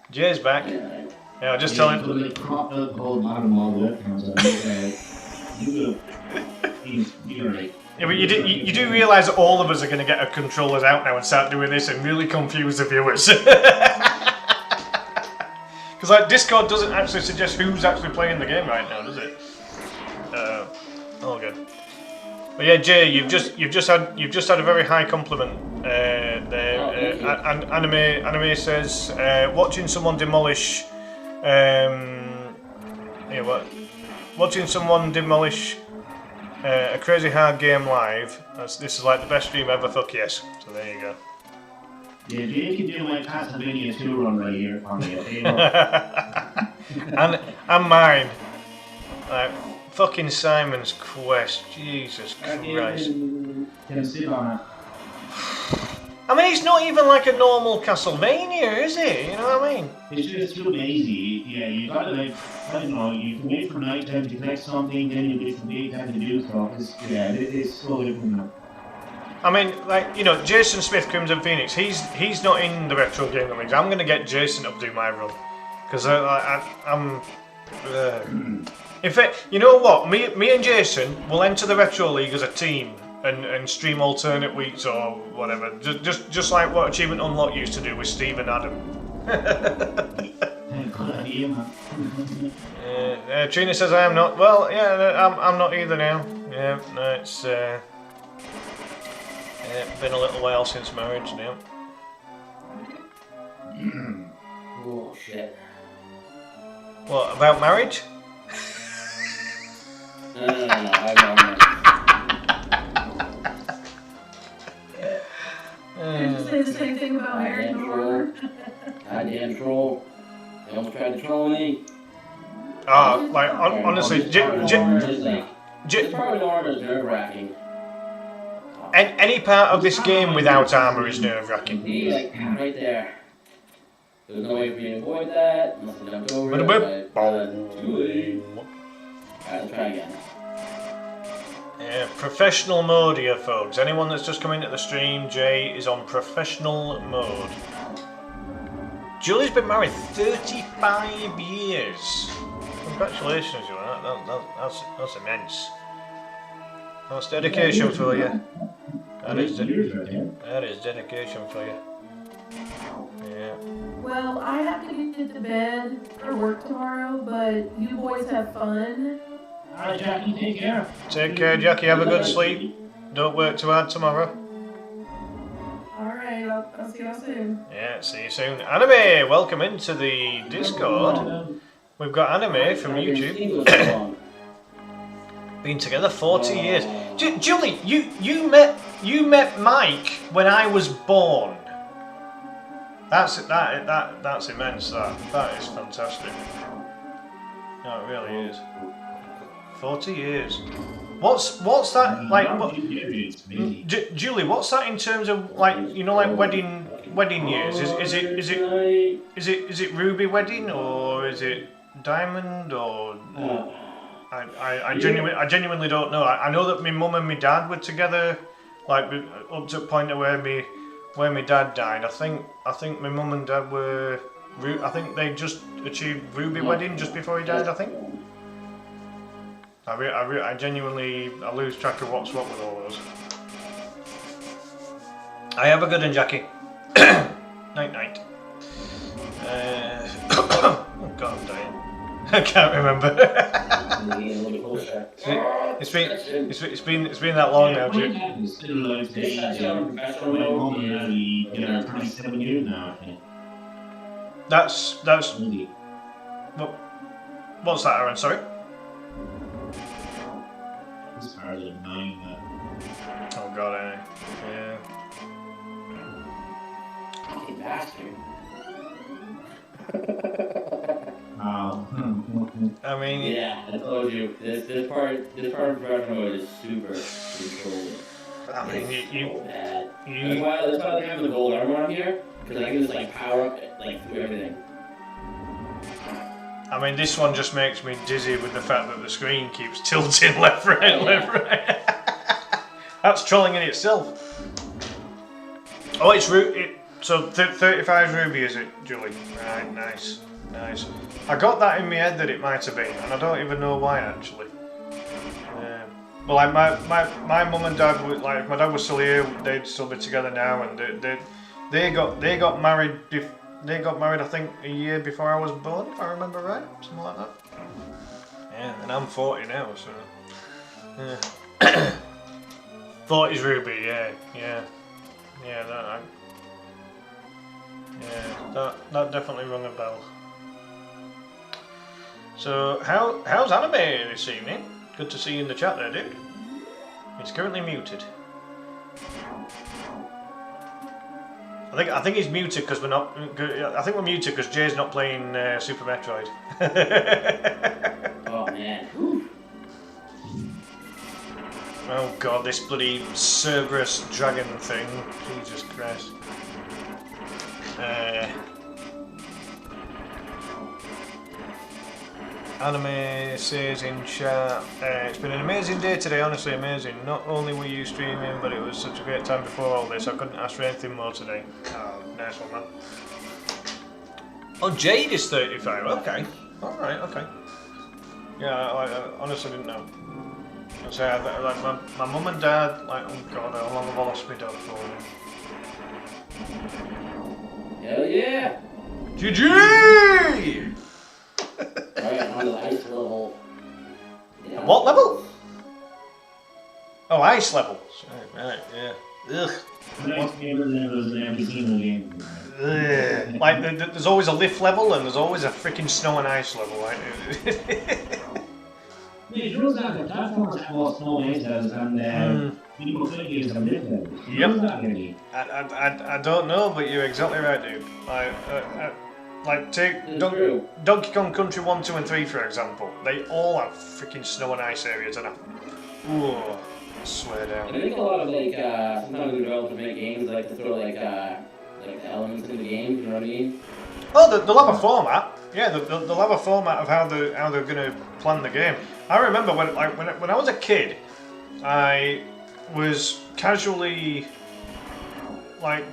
Jay's back. Yeah, I'll just tell him. Yeah, but you do realise that all of us are going to get our controllers out now and start doing this and really confuse the viewers. Because like Discord doesn't actually suggest who's actually playing the game right now, does it? All good. But yeah, Jay, you've just had a very high compliment there. Anime says watching someone demolish. Watching someone demolish a Crazy Hard Game live. This is like the best stream ever. Fuck yes. So there you go. Yeah, Jay can do my Castlevania 2 run right here for me. and mine. Fucking Simon's Quest. Jesus Christ. Can sit on it. I mean, it's not even like a normal Castlevania, is it? You know what I mean? It's just too lazy. Yeah, you gotta like, I don't know, you can wait for night time to collect something, then you wait for daytime to do stuff. It's so different. I mean, like, you know, Jason Smith, Crimson Phoenix, he's not in the Retro Gaming League. I'm going to get Jason to do my run. Because I'm... In fact, you know what? Me and Jason will enter the Retro League as a team and stream alternate weeks or whatever. Just like what Achievement Unlock used to do with Steve and Adam. Trina says I am not. Well, yeah, I'm not either now. Yeah, no, it's... been a little while since marriage now. Oh shit. What, about marriage? No, I don't Did you say the same thing about marriage before? Goddamn troll. They almost tried to troll me. Like, honestly, This part of the order is nerve-wracking. any part of this game without armor is nerve-wracking. See, like, right there. There's no way for me to avoid that, unless I jumped over it, too late. Alright, let's try again. Professional mode here, folks. Anyone that's just come into the stream, Jay is on professional mode. Julie's been married 35 years. Congratulations, you. That's immense. That's dedication for you. That is dedication for you. Yeah. Well, I have to get to bed for work tomorrow, but you boys have fun. Alright, Jackie, take care. Take care, Jackie. Have a good sleep. Don't work too hard tomorrow. Alright, I'll see y'all soon. Yeah, see you soon. Anime, welcome into the Discord. We've got Anime from YouTube. Been together 40 years. Julie, you met Mike when I was born. That's immense. That is fantastic. No, it really is. 40 years. What's that like? Julie, what's that in terms of like like wedding years? Is it ruby wedding or is it diamond or? I genuinely don't know. I know that my mum and my dad were together, like up to the point of where my dad died. I think my mum and dad were. I think they just achieved ruby wedding just before he died. I think. I genuinely lose track of what's what with all those. I have a good one, Jackie. Night night. Oh God, I'm dying. I can't remember. Maybe a little bit closer. It's been that long now, Jim. It's still like my mom and daddy together 27 years now, I think. That's Maybe. what's that, Aaron? Sorry. It's harder than mine. Oh God, yeah. Fucking bastard. Wow. I mean, Yeah, I told you. This part of Progression Mode is super controlled. I mean, So bad. That's you why they have the gold armor on here, because I can just like power up like through everything. I mean, this one just makes me dizzy with the fact that the screen keeps tilting left, right, left, right. That's trolling in itself. Oh, it's so 35 ruby, is it, Julie? Right, nice. I got that in my head that it might have been, and I don't even know why actually. Well, like my mum and dad were, like, my dad was still here, they'd still be together now, and they got married. They got married, I think, a year before I was born, if I remember right, something like that. Yeah, and I'm 40 now, so yeah. 40's Ruby, yeah. That definitely rung a bell. So how's Anime this evening? Good to see you in the chat there, dude. He's currently muted. I think he's muted because we're not. I think we're muted because Jay's not playing Super Metroid. Oh man. Whew. Oh God, this bloody Cerberus dragon thing! Jesus Christ. Anime says in chat, it's been an amazing day today, honestly amazing. Not only were you streaming, but it was such a great time before all this. I couldn't ask for anything more today. Oh, nice one, man. Oh, Jade is 35. Okay. Alright, okay. Yeah, I honestly didn't know. I say, like, my mum and dad, like, oh God, how long have I lost my dad for? Hell yeah! GG! Alright, on the ice level. Yeah. What level? Oh, ice level. Right, yeah. Ugh. Nice favorite levels in every single game. Ugh. Like, there's always a lift level and there's always a freaking snow and ice level, right? Yeah, it was like the platforms have all small angels and people think it's a lift level. Yep. I don't know, but you're exactly right, dude. Like, take Donkey Kong Country 1, 2 and 3 for example. They all have freaking snow and ice areas, and I swear down. I think a lot of like sometimes the developers make games like to throw like elements into the game. You know what I mean? Oh, the lava format. Yeah, the lava format of how they're gonna plan the game. I remember when I was a kid, I was casually like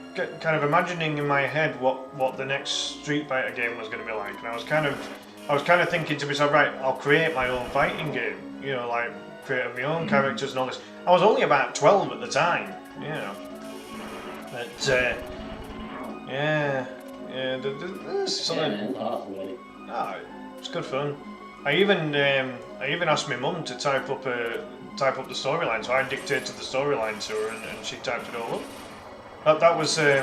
kind of imagining in my head what the next Street Fighter game was going to be like, and I was kind of thinking to myself, right, I'll create my own fighting game, you know, like create my own characters and all this. I was only about 12 at the time, you know, but there's something. Yeah, man, it's awesome, really. Oh, it's good fun. I even asked my mum to type up the storyline, so I dictated the storyline to her, and she typed it all up. That was I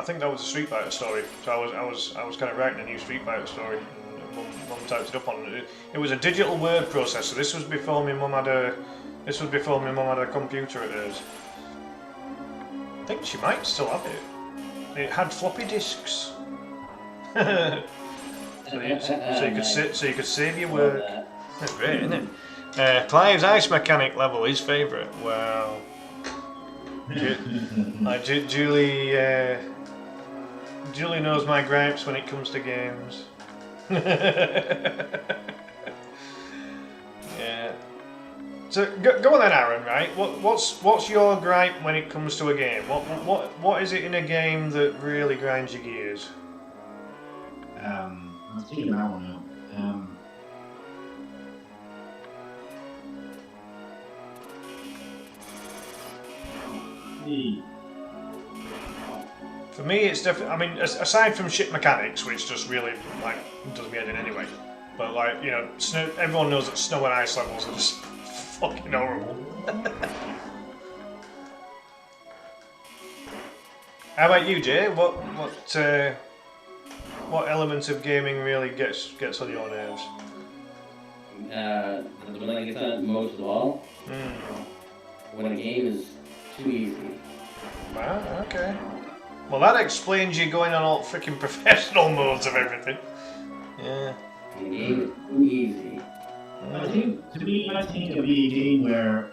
think that was a Street Fighter story. So I was kind of writing a new Street Fighter story, and mum typed it up on it. It was a digital word processor. This was before my mum had a computer at hers. I think she might still have it. It had floppy disks. So you could save your work. That's great, isn't it? Clive's ice mechanic level, his favourite. Wow. Julie knows my gripes when it comes to games. Yeah. So go on then, Aaron. Right? What's your gripe when it comes to a game? What is it in a game that really grinds your gears? Let's figure that one out. For me, it's definitely. I mean, aside from shit mechanics, which just really like does me head in anyway. But like, you know, snow, everyone knows that snow and ice levels are just fucking horrible. How about you, Jay? What elements of gaming really gets on your nerves? The one that gets on most of all, when a game is too easy. Wow, okay. Well, that explains you going on all freaking professional modes of everything. Yeah. The game is too easy. I think, to me, I think it'd be a game where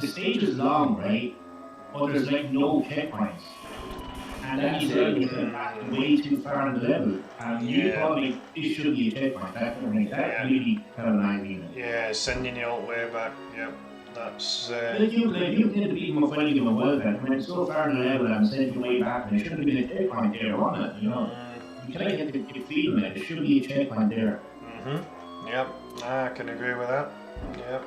the stage is long, right? But there's like no checkpoints. And then you say you get back way too far in the level. And you probably, this should be a checkpoint. That really kind of annoys me. Yeah, sending you all the way back. Yep, that's. But if you tend to beat them fighting them a while back, when it's so far in the level and send you way back, and there shouldn't have been a checkpoint there on it, you know? You kind of get the feeling that there should be a checkpoint there. Yep, I can agree with that. Yep.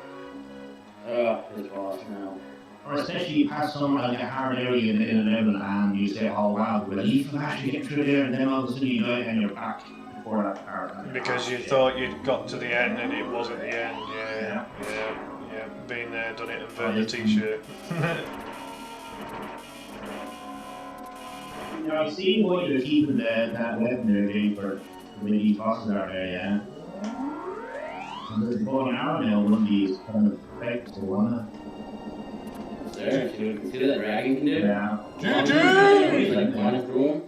This boss now. Or especially you pass some like a hard area in a level and you say, oh wow, well you can actually get through there, and then all of a sudden you die and you're back before that part. Because you thought you'd got to the end and it wasn't the end. Yeah. Been there, done it, and burned the t-shirt. You know, I see why you're keeping that weapon there, Dave, for when these bosses are there, yeah. And there's a bow and arrow now, one of these kind of effects or one. There, see what the dragon can do? Yeah. He's like going through him.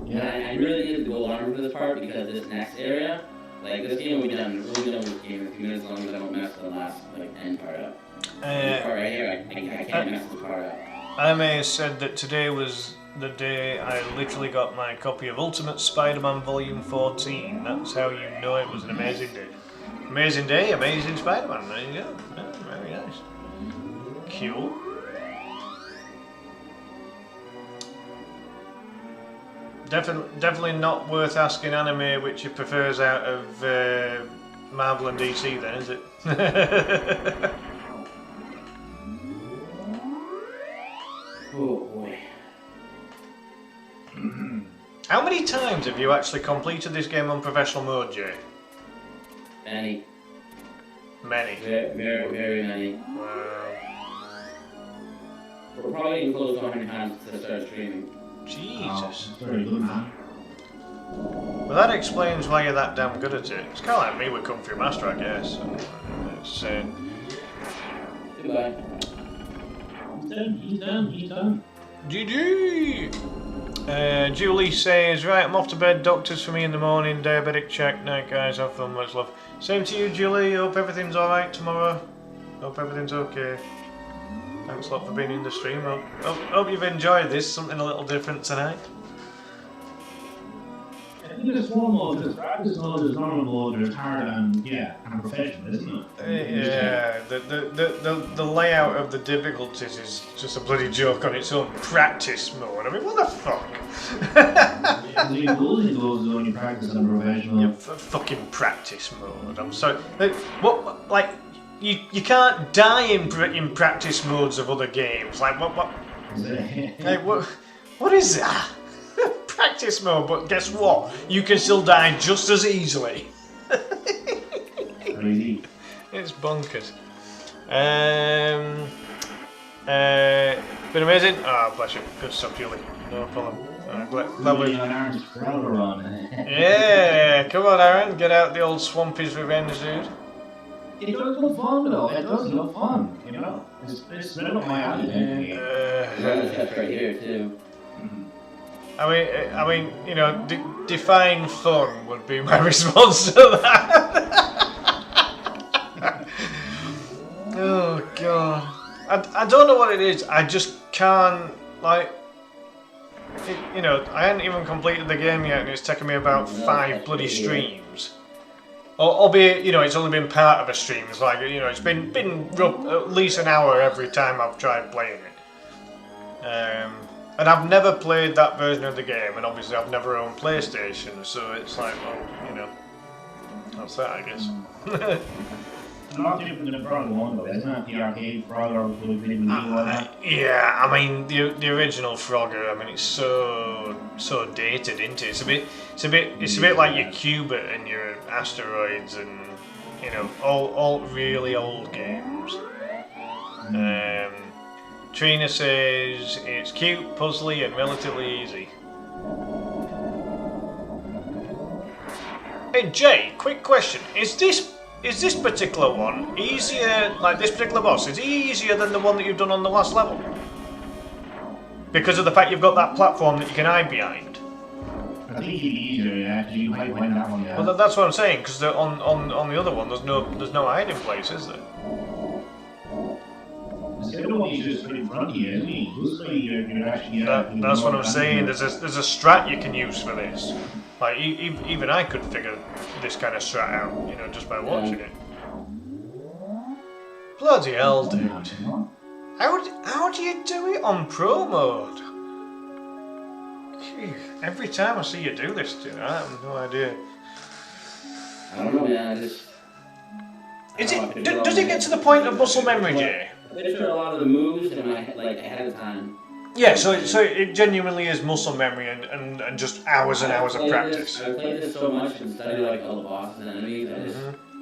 Yeah. I really need to go longer for this part because this next area, like this game we'll be done with this game in a few minutes as long as I don't mess the last like end part up. This part right here, I can't mess this part up. Anime said that today was the day I literally got my copy of Ultimate Spider-Man Volume 14. That's how you know it was an amazing day. Amazing day, amazing Spider-Man. There you go. Yeah, very nice. Cool. Definitely not worth asking Anime which he prefers out of Marvel and DC then, is it? Oh boy. How many times have you actually completed this game on professional mode, Jay? Many. Many. Very many. Wow. We're probably getting close to 100 times to start streaming. Jesus. Very good, man. Well, that explains why you're that damn good at it. It's kind of like me with Kung Fu Master, I guess. It's, Goodbye. He's done. GG! Julie says, right, I'm off to bed. Doctors for me in the morning. Diabetic check. Night, guys. Have fun. Much love. Same to you, Julie. Hope everything's alright tomorrow. Hope everything's okay. Thanks a lot for being in the stream. Hope you've enjoyed this. Something a little different tonight. I think there's one mode, there's practice mode, there's normal mode, there's hard and professional, isn't it? Yeah, the layout of the difficulties is just a bloody joke on its own. Practice mode. I mean, what the fuck? It goes when you practice on professional. Yeah, fucking practice mode. I'm sorry. What? Like, you can't die in practice modes of other games. Like what? Like what is that? Practice mode, but guess what? You can still die just as easily. Crazy. It's bonkers. Been amazing. Bless you. Good stuff, Julie. No problem. Glad we. Yeah, come on, Aaron. Get out the old Swampy's Revenge, dude. It does look fun though. It does look fun. You know, it's right up my alley. That's right here too. I mean, you know, define fun would be my response to that. Oh god, I don't know what it is. I just can't you know, I hadn't even completed the game yet, and it's taken me about 5 bloody streams. Albeit, you know, it's only been part of a stream. It's like, you know, it's been at least an hour every time I've tried playing it. And I've never played that version of the game, and obviously I've never owned PlayStation, so it's like, well, you know, that's that, I guess. a lot different than Frog 1 though, isn't it? The arcade Frogger with the that. Yeah, I mean the original Frogger. I mean it's so dated, isn't it? It's a bit like your Cubit and your Asteroids and you know all really old games. Trina says it's cute, puzzly, and relatively easy. Hey Jay, quick question: Is this particular one easier? Like this particular boss, is he easier than the one that you've done on the last level? Because of the fact you've got that platform that you can hide behind. I think it'd be easier, yeah, because you might win that one, yeah. Well, that's what I'm saying. Because on the other one, there's no hiding place, is there? The other one is just in front of you, isn't he? Looks like you're actually. That's what I'm saying. There's a strat you can use for this. Like even I could figure this kind of strat out, you know, just by watching it. Bloody hell, dude! How do you do it on pro mode? Gee, every time I see you do this, dude, I have no idea. I don't know, man. I just. Does it get to the point of muscle memory, Jay? I picture a lot of the moves in my head, like ahead of time. Yeah, so it genuinely is muscle memory and just hours and hours of practice. I've played this so much and studied like all the bosses and enemies.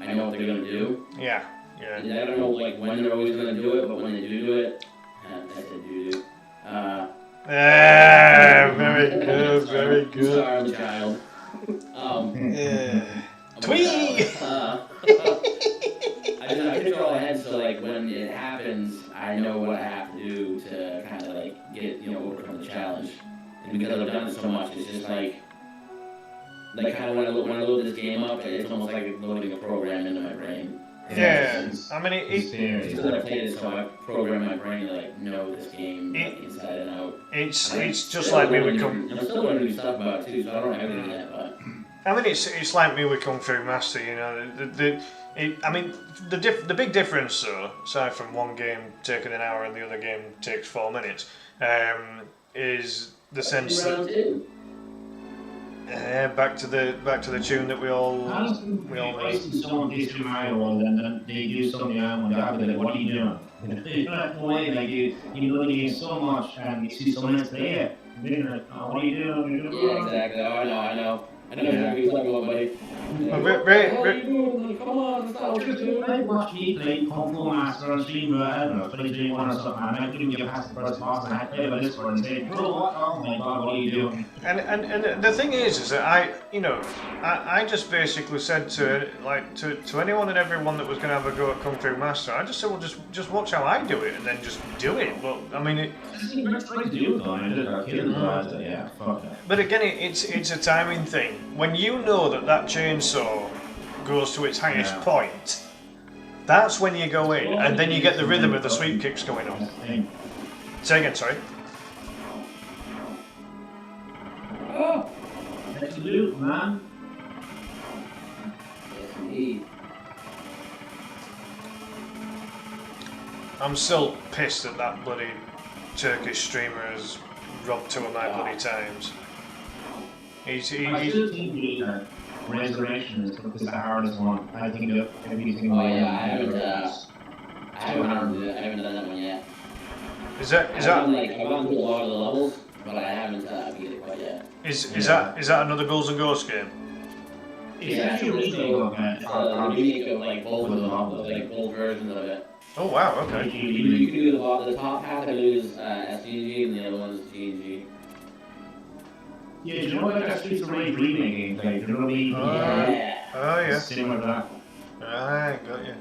I know what they're gonna do. Yeah. And I don't know like when they're always gonna do it, but when they do it, that's a do. Very good, very good. Sorry, child. Twee! I picture all ahead, so like when it happens, I know what I have to do to kind of like get, you know, overcome the challenge. And because I've done it so much, it's just like kind of when I load this game up, it's almost like loading a program into my brain. Yeah, I mean because I played it, so I programmed my brain to like know this game like, inside and out. It's just like me with Kung. I'm still learning new stuff about it too, so I don't know everything yet, but. I mean, it's like me with Kung Fu Master, you know. The big difference, though, aside from one game taking an hour and the other game takes 4 minutes, is the sense that back to the tune that we all know. Someone gets through Mario World and then they do something and they're like, what are you doing? You don't have to wait, like you know the game so much and you see someone else play it. And they're like, oh, what are you doing? Yeah, exactly. Oh, I know. I know exactly what you're talking about, buddy. What are you doing? Come on, that's not what you're doing. I watched me play Kung Fu Master on stream, I don't know, 2021 or something, and I couldn't get past the first boss, and I played by this one and said, bro, what? Oh my god, what are you doing? And the thing is that I just basically said to anyone and everyone that was going to have a go at Kung Fu Master, I just said, well, just watch how I do it and then just do it. But I mean, but again, it's a timing thing. When you know that chainsaw goes to its highest point, that's when you go in, and then you get the rhythm of the sweep kicks going on. Say again, sorry. Oh, that's loot, man. Yes, indeed. I'm still pissed that that bloody Turkish streamer has robbed 2 of my bloody times. I still think Resurrection is the hardest one. I think of every single one. Oh yeah, I haven't done that one yet. Is that I've gone through a lot of the levels, but I haven't beat it quite yet. is that another Ghouls and Ghosts game? It's actually the remake of like both of them, like both versions of it. Oh wow, okay. You can do the top half, I believe, is SGG, and the other one is GNG. Yeah, do you know like that Streets of Rage remake game? Like, you know what I mean? Oh yeah. Similar to that. Right, got you.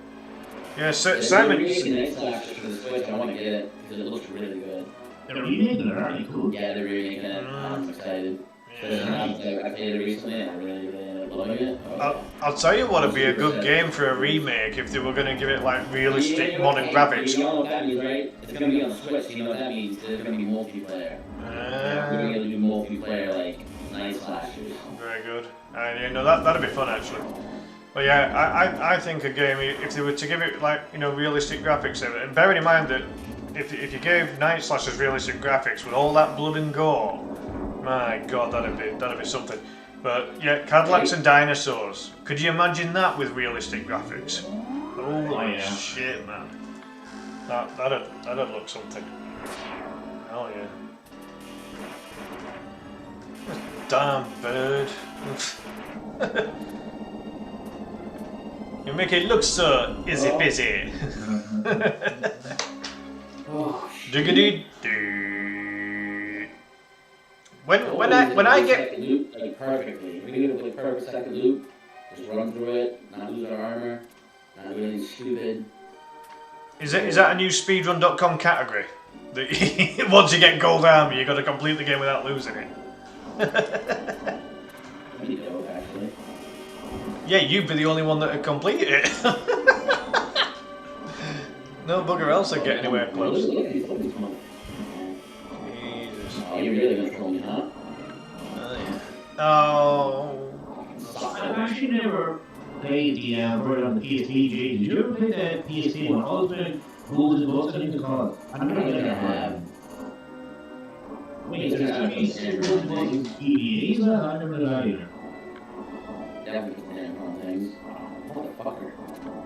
Yeah, Simon. Simon. They're remaking the Xbox for the Switch. I want to get it because it looks really good. They're remaking it, aren't they? Cool. Yeah, they're remaking it. I'm excited. I played it recently and I really ended up loving it. I'll tell you what would be a good game for a remake if they were going to give it like realistic modern graphics. You know what that means, right? It's going to be on the Switch. You know what that means? There's going to be multiplayer. We're going to do multiplayer, like, night slashers. Very good. That'd be fun actually. But yeah, I think a game, if they were to give it like, realistic graphics, and bearing in mind that if you gave Night Slashers realistic graphics with all that blood and gore, my god, that'd be something. But yeah, Cadillacs and dinosaurs. Could you imagine that with realistic graphics? Holy Oh, yeah. shit, man. That'd look something. Hell yeah. Damn bird. You make it look so easy busy. Oh, Diggity doo. When I get second loop like perfectly. If we get it with a perfect second loop, just run through it, not lose our armor, not do anything stupid. is that a new speedrun.com category? That once you get gold armor, you got to complete the game without losing it. Pretty dope, actually. Yeah, you'd be the only one that had completed it. No bugger else would get anywhere close. Look at these things. Jesus. Oh, you're really gonna troll me, huh? Oh, yeah. Oh. I've actually never played the version on the PSP. Did you ever play the PSP one? All the rules and books, I think it's called. I'm not I'm gonna gonna have. have. Wait, there's actually rules and books and EVAs? I never knew that either. Definitely contain wrong things. Motherfucker.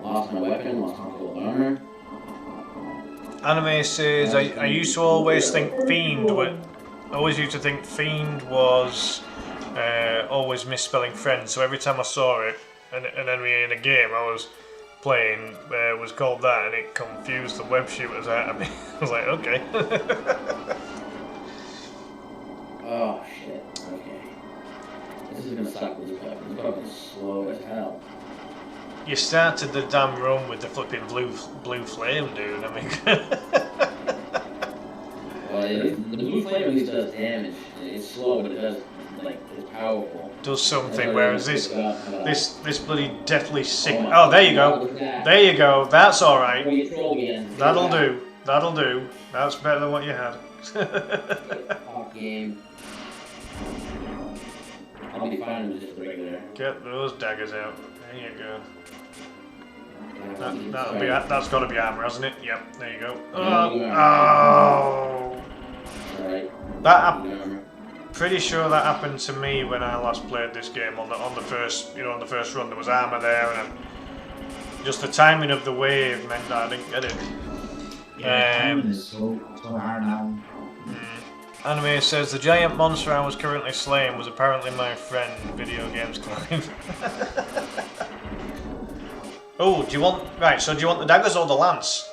Lost my weapon, lost my gold armor. Anime says I used to always think Fiend was always misspelling friend. So every time I saw it, an enemy in a game I was playing was called that, and it confused the web shooters out of me. I was like, okay. Oh shit. Okay. This is gonna suck with this weapon. This weapon is slow as hell. You started the damn run with the flipping blue flame, dude. I mean, Well, the blue flame at least does damage. It's slow, but it does, like, it's powerful. does something. Whereas this bloody deathly sick. my Oh, there you God, go. look at that. There you go. That's all Oh, right. you trolled again. That'll do. That'll do. That's better than what you had. Hot game. I'll be fine with just regular. Get those daggers out. There you go. Sorry. That's got to be armor, hasn't it? Yep. There you go. Yeah, Oh. Alright. That pretty sure that happened to me when I last played this game on the first run. There was armor there, and just the timing of the wave meant that I didn't get it. Yeah, timing is so hard now. Anime says the giant monster I was currently slaying was apparently my friend. Video games Clive. Oh, do you want the daggers or the lance?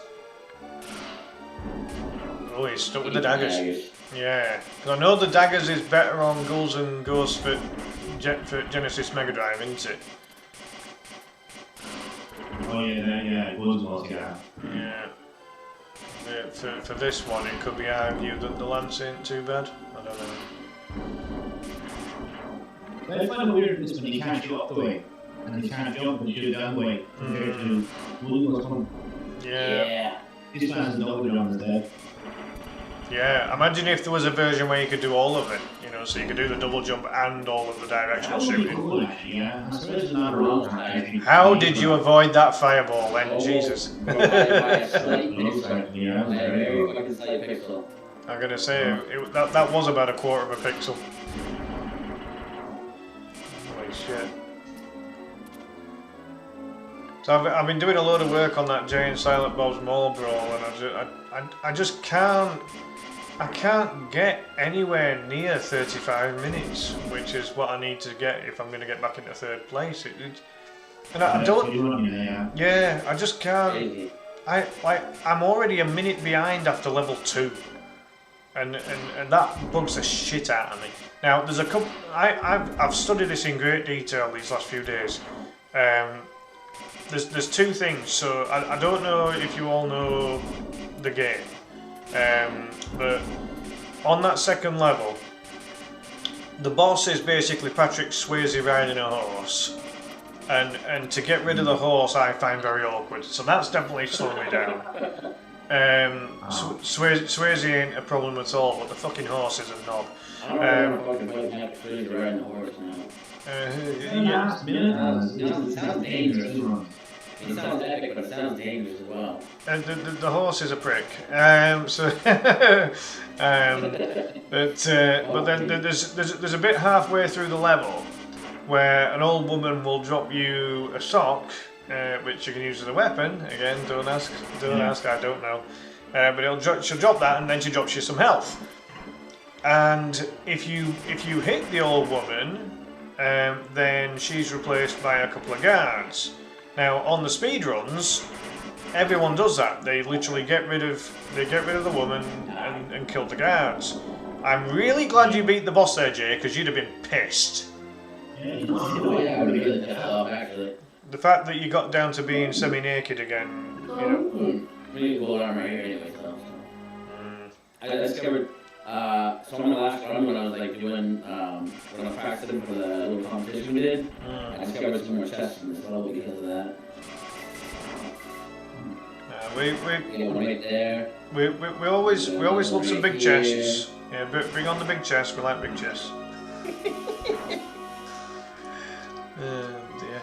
Oh, he's stuck with the daggers. Yeah, 'cause I know the daggers is better on Ghouls and Ghosts for Genesis Mega Drive, isn't it? Oh yeah, it was, yeah. Yeah. For this one, it could be argued that the lance ain't too bad. I don't know. I find it weird this when you can't shoot up the way, and you can't jump and shoot down the way, compared to Wolver's one. Yeah. This man's double jump instead. Yeah. Imagine if there was a version where you could do all of it. You know, so you could do the double jump and all of the directional That would be shooting. cool, actually, yeah. I suppose it's not a wrong time. How did you avoid that fireball then? Oh, Jesus. By a slight pixel. Yeah, By a very fucking slight pixel. I'm gonna say that was about a quarter of a pixel. Holy shit. So I've been doing a load of work on that Jay and Silent Bob's Mall Brawl, and I just can't get anywhere near 35 minutes, which is what I need to get if I'm going to get back into third place. And I don't. Yeah, I just can't. Crazy. I'm already a minute behind after level 2, and that bugs the shit out of me. Now there's a couple. I've studied this in great detail these last few days. There's two things. So I don't know if you all know the game, but on that second level, the boss is basically Patrick Swayze riding a horse. And to get rid of the horse, I find very awkward. So that's definitely slowing me down. Swayze ain't a problem at all, but the fucking horse is a knob. I don't know if I can play Patrick Swayze riding a horse now. Yeah. It sounds dangerous. It sounds epic, but it sounds dangerous as well. And the horse is a prick. But then there's a bit halfway through the level where an old woman will drop you a sock which you can use as a weapon. Again, don't ask, I don't know. But she'll drop that, and then she drops you some health. And if you hit the old woman, then she's replaced by a couple of guards. Now on the speed runs, everyone does that. They literally get rid of the woman and kill the guards. I'm really glad you beat the boss there, Jay, because you'd have been pissed. Yeah, you Oh, yeah, I would really pissed off, actually. The fact that you got down to being semi-naked again, you know. Really cool armor here anyway, so. I discovered, so on my last run when I was like doing, when I was practicing for the little competition we did, I discovered some more chests as well because of that. We One right there. we always love some big chests. Yeah, bring on the big chests. We like big chests. Oh dear.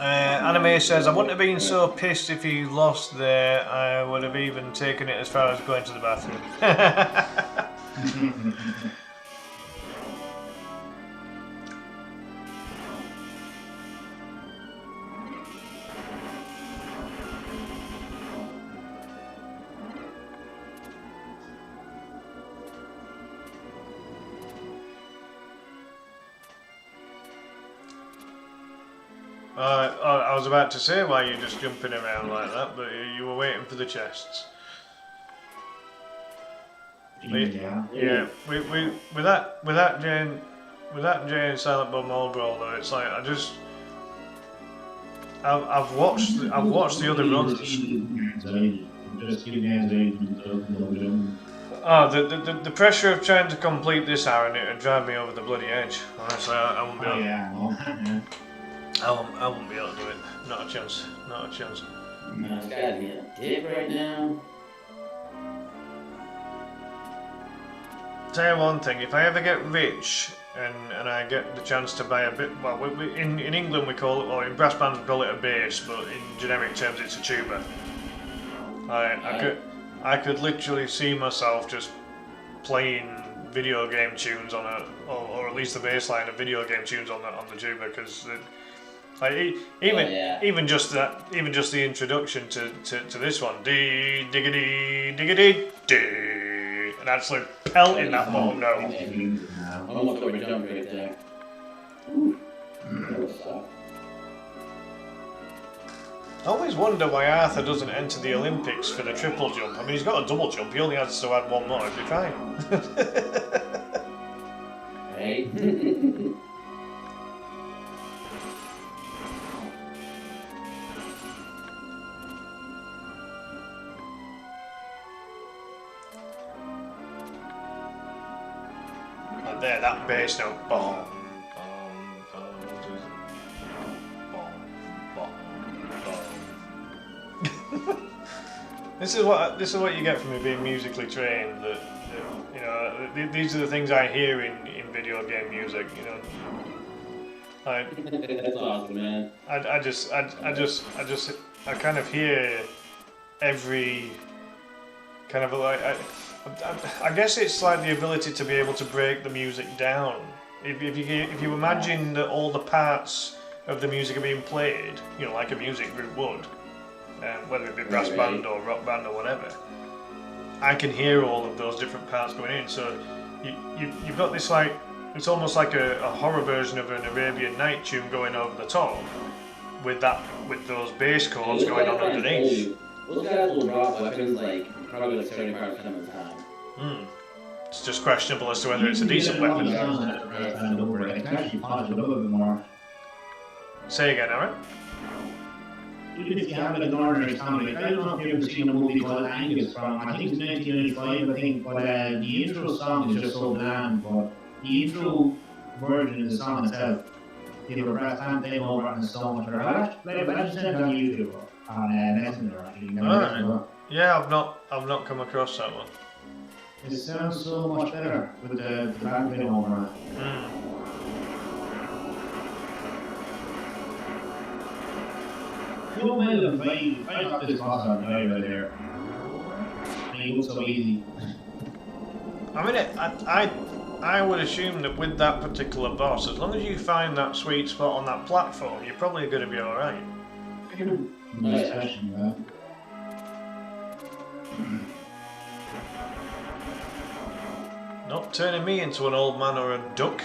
Anime says, I wouldn't have been so pissed if he lost there. I would have even taken it as far as going to the bathroom. I was about to say why you're just jumping around like that, but you were waiting for the chests. Yeah. Yeah, with that Jay and Silent Bob Marlboro though, it's like I've watched the other runs. Just give me anxiety. Oh, the pressure of trying to complete this Aaron, it would drive me over the bloody edge. Honestly, I won't be able. Yeah. I won't be able to do it. Not a chance. Not a chance. This guy's being a dick right now. Tell you one thing, if I ever get rich and I get the chance to buy a bit, well, in England we call it, or in brass bands we call it a bass, but in generic terms it's a tuba. I could literally see myself just playing video game tunes on or at least the bass line of video game tunes on the tuba, because even just the introduction to this one, dee diggity diggity dee, and actually pelting that ball note. Almost over jump right there. Ooh. That was soft. I always wonder why Arthur doesn't enter the Olympics for the triple jump. I mean, he's got a double jump. He only has to add one more. It'd be fine. Right? And there, that bass note. Boom. This is what you get from me being musically trained. That you know, these are the things I hear in video game music. You know, That's awesome, man. I kind of hear every kind of like I guess it's like the ability to be able to break the music down. If you imagine that all the parts of the music are being played, you know, like a music group would. Whether it be brass band or rock band or whatever, I can hear all of those different parts going in. So you've got this like, it's almost like a horror version of an Arabian Night tune going over the top, with those bass chords going on underneath. Those guys will drop weapons like probably like 75% of the time. It's just questionable as to whether it's a decent weapon. It's actually positive a little bit more. Say again, Aaron. Even if you have like an ordinary sound, like, I don't know if you've ever seen a movie called Angus from, I think it's 1995, I think, but the intro song is just so bland, but the intro version of the song itself, they were brass band playing over on the so much better. I just sent it on YouTube, on Messenger, actually. Alright. Yeah, I've not come across that one. It sounds so much better with the band playing over it. No way to play. I got this boss on right there. And it was so easy. I mean, I would assume that with that particular boss, as long as you find that sweet spot on that platform, you're probably going to be alright. Nice question, yeah. Not turning me into an old man or a duck.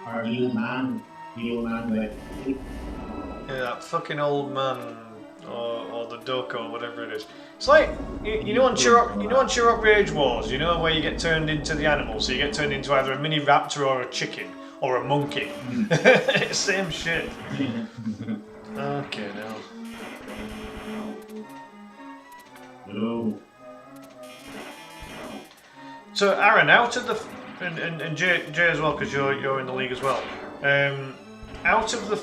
Or the old man, like, Yeah, that fucking old man, or the duck, or whatever it is. It's like you know on Turok Rage Wars, you know where you get turned into the animal, so you get turned into either a mini raptor or a chicken or a monkey. Same shit. Okay, now. hello. So Aaron, out of the and Jay as well, because you're in the league as well. Out of the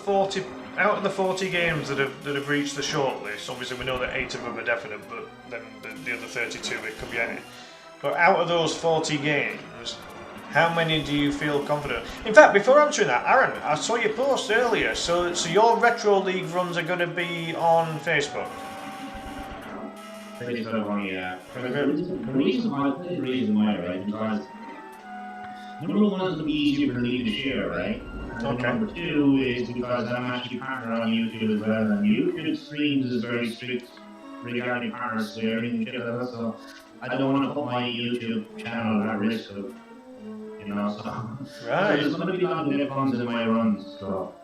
40 games that have reached the shortlist, obviously we know that 8 of them are definite, but then the other 32 it could be any. But out of those 40 games, how many do you feel confident? In fact, before answering that, Aaron, I saw your post earlier. So your Retro League runs are going to be on Facebook. Pretty sort of on, yeah. The reason why, right? Because number one is going to be easier for me to share, right? And Okay. number two is because I'm actually partner on YouTube as well, and YouTube streams is very strict regarding partner swearing and shit like that, so I don't want to put my YouTube channel at risk of, so. Right. There's going to be a lot of F1s in my runs, so.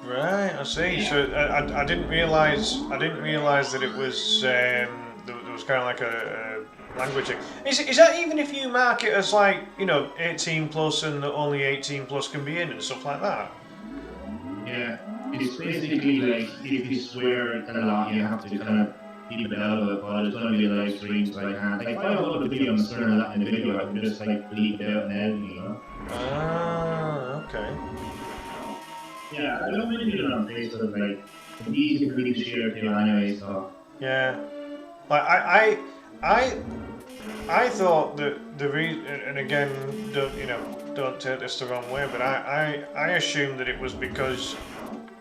Right, I see. So I didn't realise that it was there was kind of like a language thing. Is that even if you mark it as like 18 plus and that only 18 plus can be in and stuff like that? Yeah, it's basically like if you swear a lot, you have to kind of keep it out of it, but it's going to be a live stream, so I can't. Like, if I upload a video and swear a lot in the video, I can just like bleep it out and editing, Ah, okay. Yeah, I don't really do it on Facebook, like, it's easy for me to share to you anyway, so. Yeah. Like I thought that the reason, and again, don't take this the wrong way, but I assumed that it was because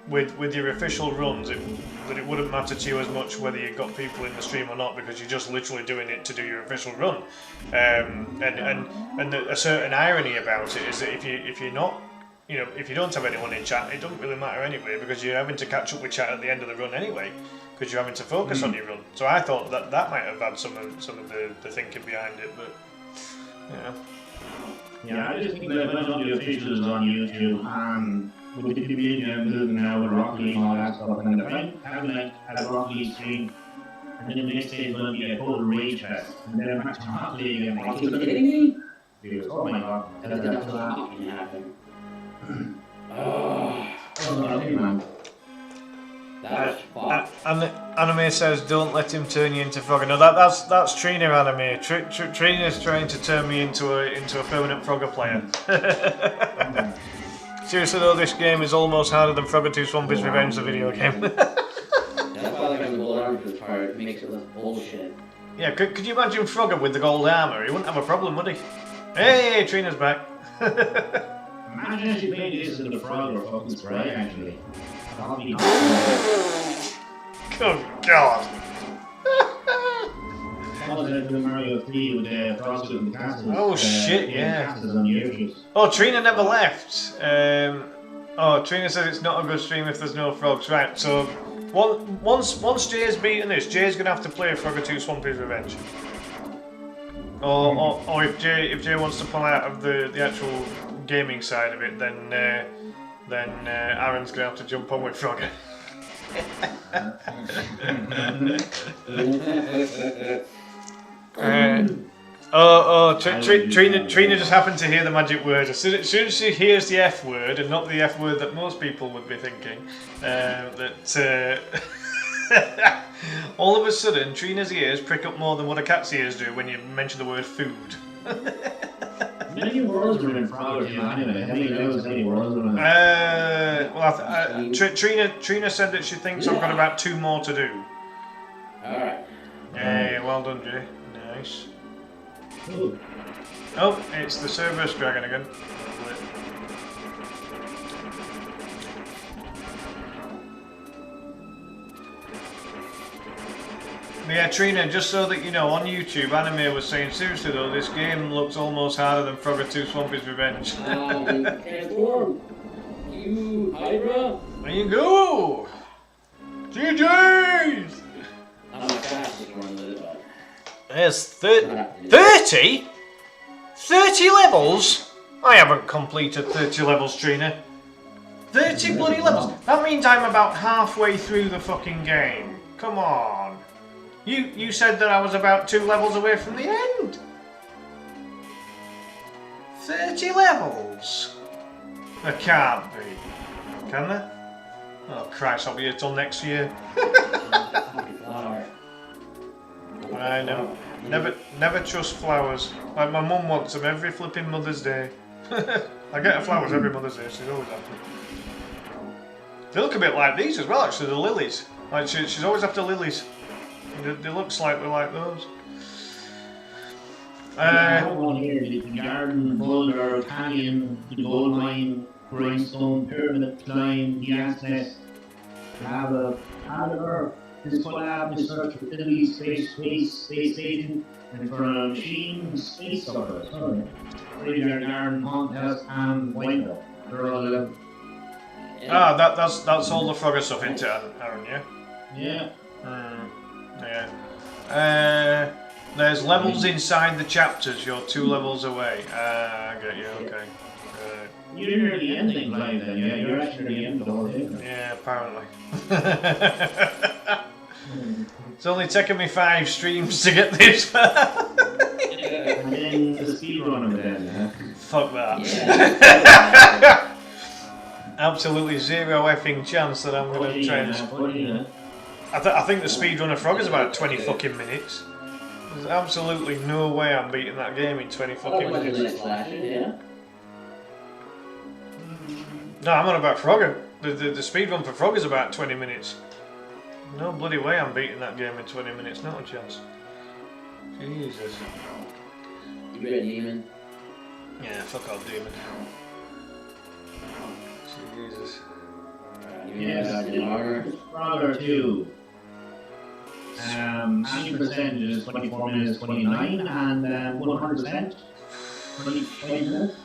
with your official runs, that it wouldn't matter to you as much whether you got people in the stream or not, because you're just literally doing it to do your official run. And a certain irony about it is that if you're not, if you don't have anyone in chat, it doesn't really matter anyway, because you're having to catch up with chat at the end of the run anyway, because you're having to focus on your run. So I thought that might have had some of the thinking behind it, but Yeah, I just think that when all the officials on YouTube, with the community I'm building now with Rocket League and all that stuff, and if I have like a Rocket League stream, and then the next day is going to be a total rage fest, and then I'm back to Rocket League, and I'm like, are you kidding me? Because, oh my god, that's That can happen. Oh, man. that was fucked. Anime says, "Don't let him turn you into Frogger." No, that's Trina Anime. Trina's trying to turn me into a permanent Frogger player. Seriously though, this game is almost harder than Frogger 2 Swampy's Revenge, the video game. That's why like the gold armor for this part makes it look bullshit. Yeah, could you imagine Frogger with the gold armor? He wouldn't have a problem, would he? Hey, Trina's back. Imagine if you made this in the frog or fucking spray, actually. That'll be Good God. That was like the Mario 3 with the Frosted and the Castles. Oh, shit, yeah. Castles on the edges. Oh, Trina never left. Trina said it's not a good stream if there's no frogs. Right, so once Jay's beaten this, Jay's gonna have to play Frogger 2 Swampy's Revenge. Or if Jay wants to pull out of the actual gaming side of it, then Aaron's gonna have to jump on with Frogger. Trina just happened to hear the magic word. As soon as she hears the F word, and not the F word that most people would be thinking, all of a sudden Trina's ears prick up more than what a cat's ears do when you mention the word food. Many worlds are in Frogger 2 anyway. How many knows how many worlds are in Trina said that she thinks I've got about 2 more to do. Alright. Yeah, well done, Jay. Nice. Ooh. Oh, it's the Cerberus Dragon again. The Yeah, Trina, just so that you know, on YouTube, Anime was saying, seriously though, this game looks almost harder than Frogger 2 Swampy's Revenge. Transform! You, Hydra! There you go! GG's! I'm not fastest one with it, but... There's 30? 30 levels? I haven't completed 30 levels, Trina. 30 bloody levels? That means I'm about halfway through the fucking game. Come on. You said that I was about 2 levels away from the end. 30 levels? There can't be. Can there? Oh Christ, I'll be here till next year. I know. Never trust flowers. Like my mum wants them every flipping Mother's Day. I get her flowers every Mother's Day, she's always happy. They look a bit like these as well, actually, the lilies. Like she's always after lilies. They look slightly like those. I have one here, the garden, boulder, Italian, the gold mine, grindstone, pyramid climb, the ants nest, lava, Oliver, this collab is search for Italy, space station, and for a machine, space suckers, graveyard garden, contest, and wind-up. They're all 11. Ah, that's all the Frogger stuff, isn't it, Aaron, yeah? Yeah. Yeah. There's levels inside the chapters, you're 2 levels away. I get you, okay. You're near the ending line then, yeah, you're actually near the end of the whole thing. Yeah, apparently. It's only taken me 5 streams to get this far. And then the speedrunner then, huh? Fuck that. Yeah. Absolutely zero effing chance that I'm going to try and... I think the speedrunner frog is about 20 fucking minutes. There's absolutely no way I'm beating that game in 20 fucking minutes. Yeah. No, I'm on about Frogger. The speedrun for Frog is about 20 minutes. No bloody way I'm beating that game in 20 minutes, not a chance. Jesus. You be a demon. Yeah, fuck off, demon. Jesus. Yes, Frogger 2. 90% is 24 minutes 29 and 100% 25 minutes.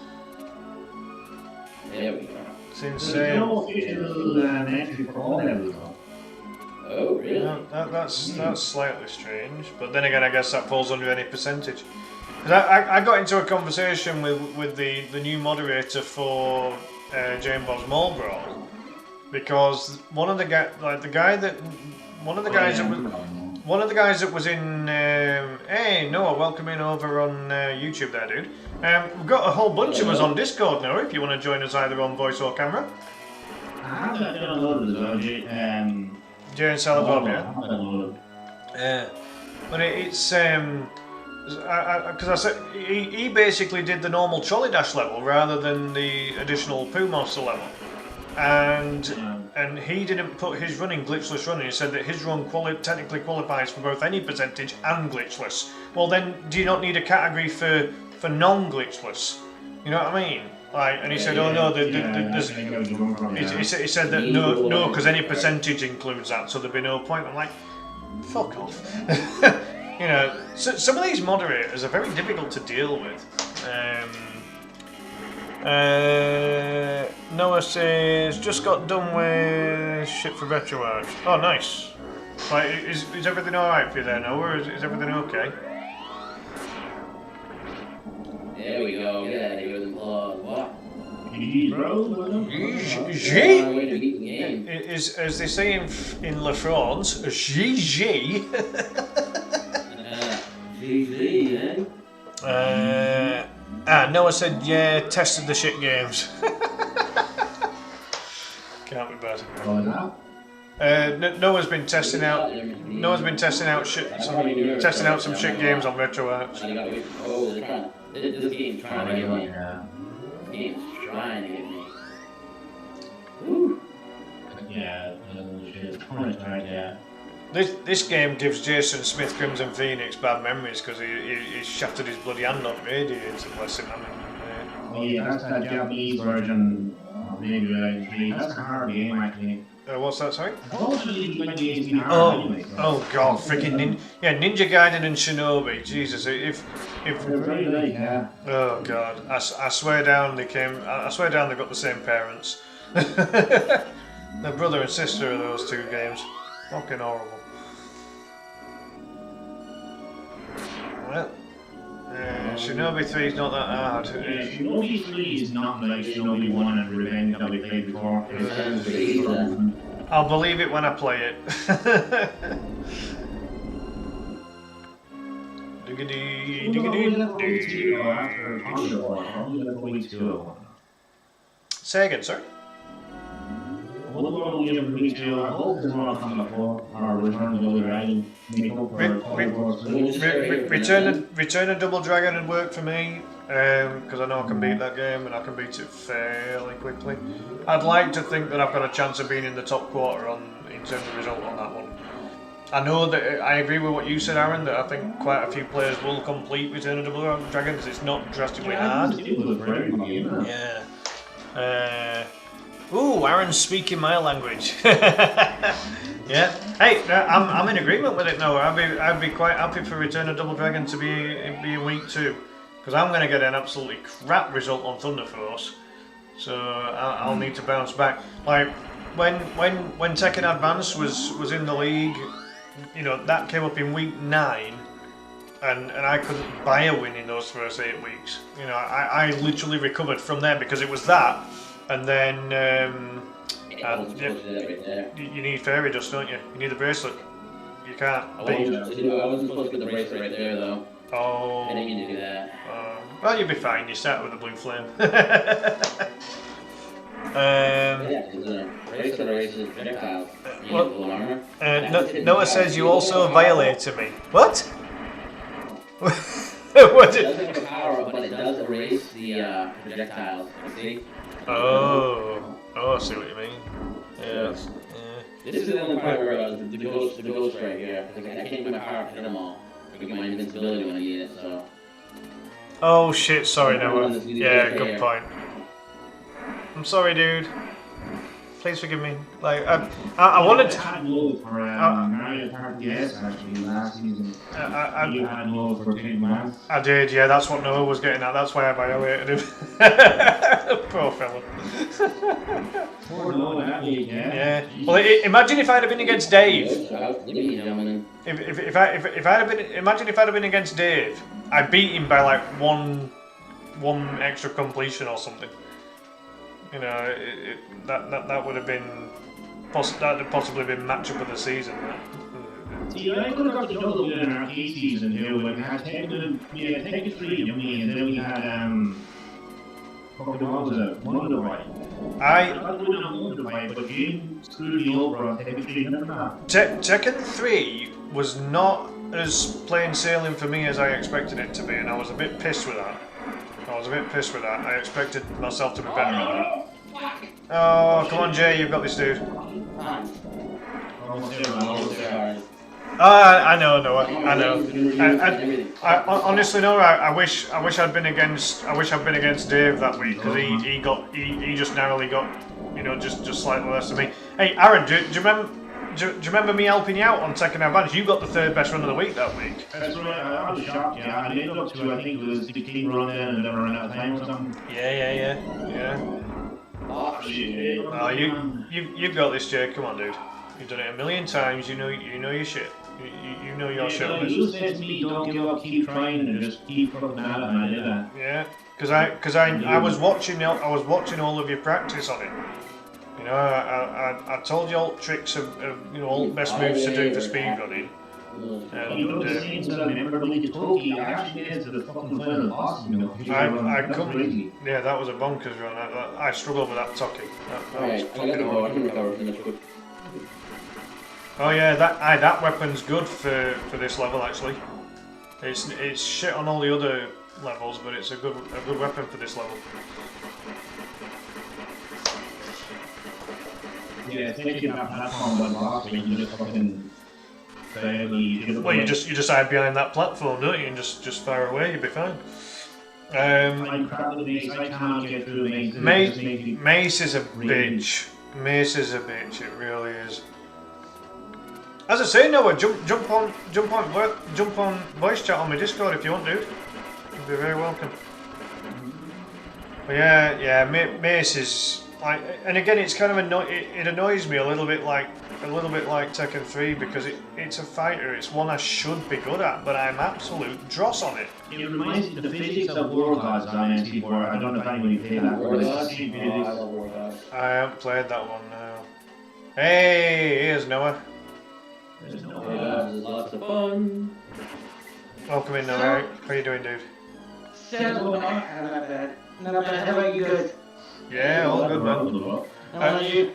There we go. It's There's insane. no official entry for all levels though. Oh, really? No, that's slightly strange, but then again, I guess that falls under any percentage. 'Cause I got into a conversation with the new moderator for Jane Bob's Mall Brawl because one of the guys that was in hey Noah, welcome in over on YouTube there, dude. We've got a whole bunch of us on Discord now. If you want to join us either on voice or camera. I have that downloaded as well, Jay and Salad Bob, yeah. I have that downloaded. But it's because I said he basically did the normal trolley dash level rather than the additional Poo Monster level, and he didn't put his running glitchless running. He said that his run technically qualifies for both any percentage and glitchless. Well, then do you not need a category for non-glitchless? You know what I mean? Like, and he said, oh no, there's. He said that no, because any percentage includes that, so there'd be no point. I'm like, fuck off. You know, so, some of these moderators are very difficult to deal with. Noah says, just got done with shit for RetroArch. Oh, nice. Like, is everything alright for you there, Noah? Is everything okay? There we go. Get out of here with the vlog. What? Is as they say in La France, GG. GG, eh? Noah said, yeah, tested the shit games. Can't be bad. Noah's been testing out. Testing out some shit games on RetroArch. Oh, they're trying. This game's trying to get me. This game's trying to get me. Woo. Yeah, yeah. This game gives Jason Smith Crimson Phoenix bad memories because he shattered his bloody hand on radiator, bless him. Oh yeah, that's that Japanese version of maybe that's a hard game actually. What's that, sorry? Unfortunately, like the 18 hours Oh, anyway. So oh god, freaking Ninja Gaiden and Shinobi. Jesus, if they're very late, yeah. oh god, I swear down they came. I swear down they got the same parents. They're brother and sister of those two games. Fucking horrible. Well, Shinobi 3 is not that hard. Shinobi 3 is not like Shinobi 1 and Revenge that we played before. I'll believe it when I play it. Diggity, diggity. Say again, sir. Return of Double Dragon would work for me, because I know I can beat that game and I can beat it fairly quickly. I'd like to think that I've got a chance of being in the top quarter in terms of result on that one. I know that I agree with what you said, Aaron, that I think quite a few players will complete Return of Double Dragon because it's not drastically hard. Yeah. Ooh, Aaron's speaking my language. Yeah. Hey, I'm in agreement with it now. I'd be quite happy for Return of Double Dragon to be in week 2, because I'm going to get an absolutely crap result on Thunder Force, so I'll need to bounce back. Like when Tekken Advance was in the league, you know, that came up in week 9. And I couldn't buy a win in those first 8 weeks. You know, I literally recovered from there because it was that, and then you need fairy dust, don't you? You need the bracelet. You can't. I wasn't supposed to get the bracelet right there, though. Oh. I didn't mean to do that. Well, you'll be fine. You start with the blue flame. Yeah, because the bracelet erases projectiles. You Well, need full armor. Noah says you also violated me. What? What It did? doesn't have a power, but it does erase the projectiles. See? Oh, I see what you mean. Yeah. This is the only part where the ghost right here. Because I can't get my power to hit them all. I get my invincibility when I need it, so. Oh shit! Sorry, Noah. Yeah, good point. I'm sorry, dude. Please forgive me. Like I wanted to. had low for Mario Kart DS actually last season. You had low for King Man. I did, yeah, that's what Noah was getting at, that's why I violated him. Poor fella. Poor Noah that week, Yeah. Well, imagine if I'd have been against Dave. If I'd have been, imagine if I'd have been against Dave, I beat him by like one extra completion or something. You know, that would have been that would possibly been matchup of the season. See, I could have got the double in our arcade season too. When we had Tekken 3, didn't we? And then we had what was it? Wonder Boy. I got the win on Wonder Boy, but you screwed me over on Tekken 3. Remember that? Tekken 3 was not as plain sailing for me as I expected it to be, and I was a bit pissed with that. I expected myself to be better at that. Oh, come on, Jay, you've got this, dude. I know, Noah. I know. I honestly, no. I wish I'd been against Dave that week because he just narrowly got, you know, just slightly less than me. Hey, Aaron, do you remember me helping you out on Tekken Advance? You got the 3rd best run of the week that week. That's right. I was shocked. Yeah, I ended up to I think it was 16 run in and never ran out of time or something. Yeah. Oh, shit. Oh, you've got this, Jay. Come on, dude. You've done it a million times. You know your shit. You know your shit. You said to me, don't give up, keep trying, and just keep fucking at it, and I did that. Yeah, because I was watching all of your practice on it. You know, I told you all tricks of you know, all the best moves to do for speedrunning. And you know the scenes that I remember going to Tokyo, I actually made it to the fucking final boss, you know. I couldn't. Yeah, that was a bonkers run. I struggled with that Toki. That was fucking horrible. Oh yeah, that weapon's good for this level actually. It's shit on all the other levels, but it's a good weapon for this level. Yeah, taking that platform by the boss, you just fucking. Well, you just hide behind that platform, don't you, and just fire away. You'll be fine. I can't get through Mace. Mace is a bitch. Mace is a bitch, it really is. As I say, Noah, jump on voice chat on my Discord if you want, dude. You'll be very welcome. But yeah, Mace is like, and again, it's kind of it annoys me a little bit like Tekken 3 because it's a fighter. It's one I should be good at, but I'm absolute dross on it. It reminds me of the physics of War Gods on NT4. I don't know if anybody played that. War But it's Gods? the same Oh, I physics. love War Gods. I haven't played that one now. Hey, here's Noah. There's no War Gods is lots of fun. Welcome in, Noah. How you doing, dude? So, not bad. Not bad. How about you guys? Yeah, all good, man. How about you?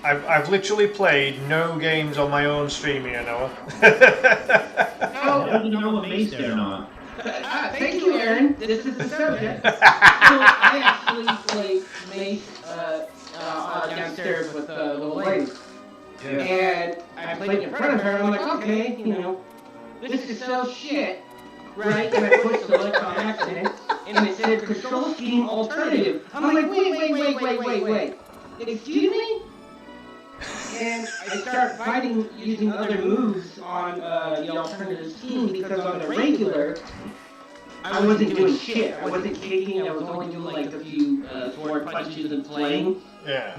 I've literally played no games on my own stream here, Noah. I don't know what Mace there or not. Thank you, Aaron. This is the subject. So I actually played Mace downstairs with the little lady. And I played in front of her, and I'm like, okay, you know, this is so shit. Right? And I pushed select on accident, and it said control scheme alternative. I'm like, wait. Excuse me? And I started fighting using other moves on the alternative scheme because on the regular, I wasn't doing shit. I wasn't kicking, I was only doing like a few sword punches and playing. Yeah.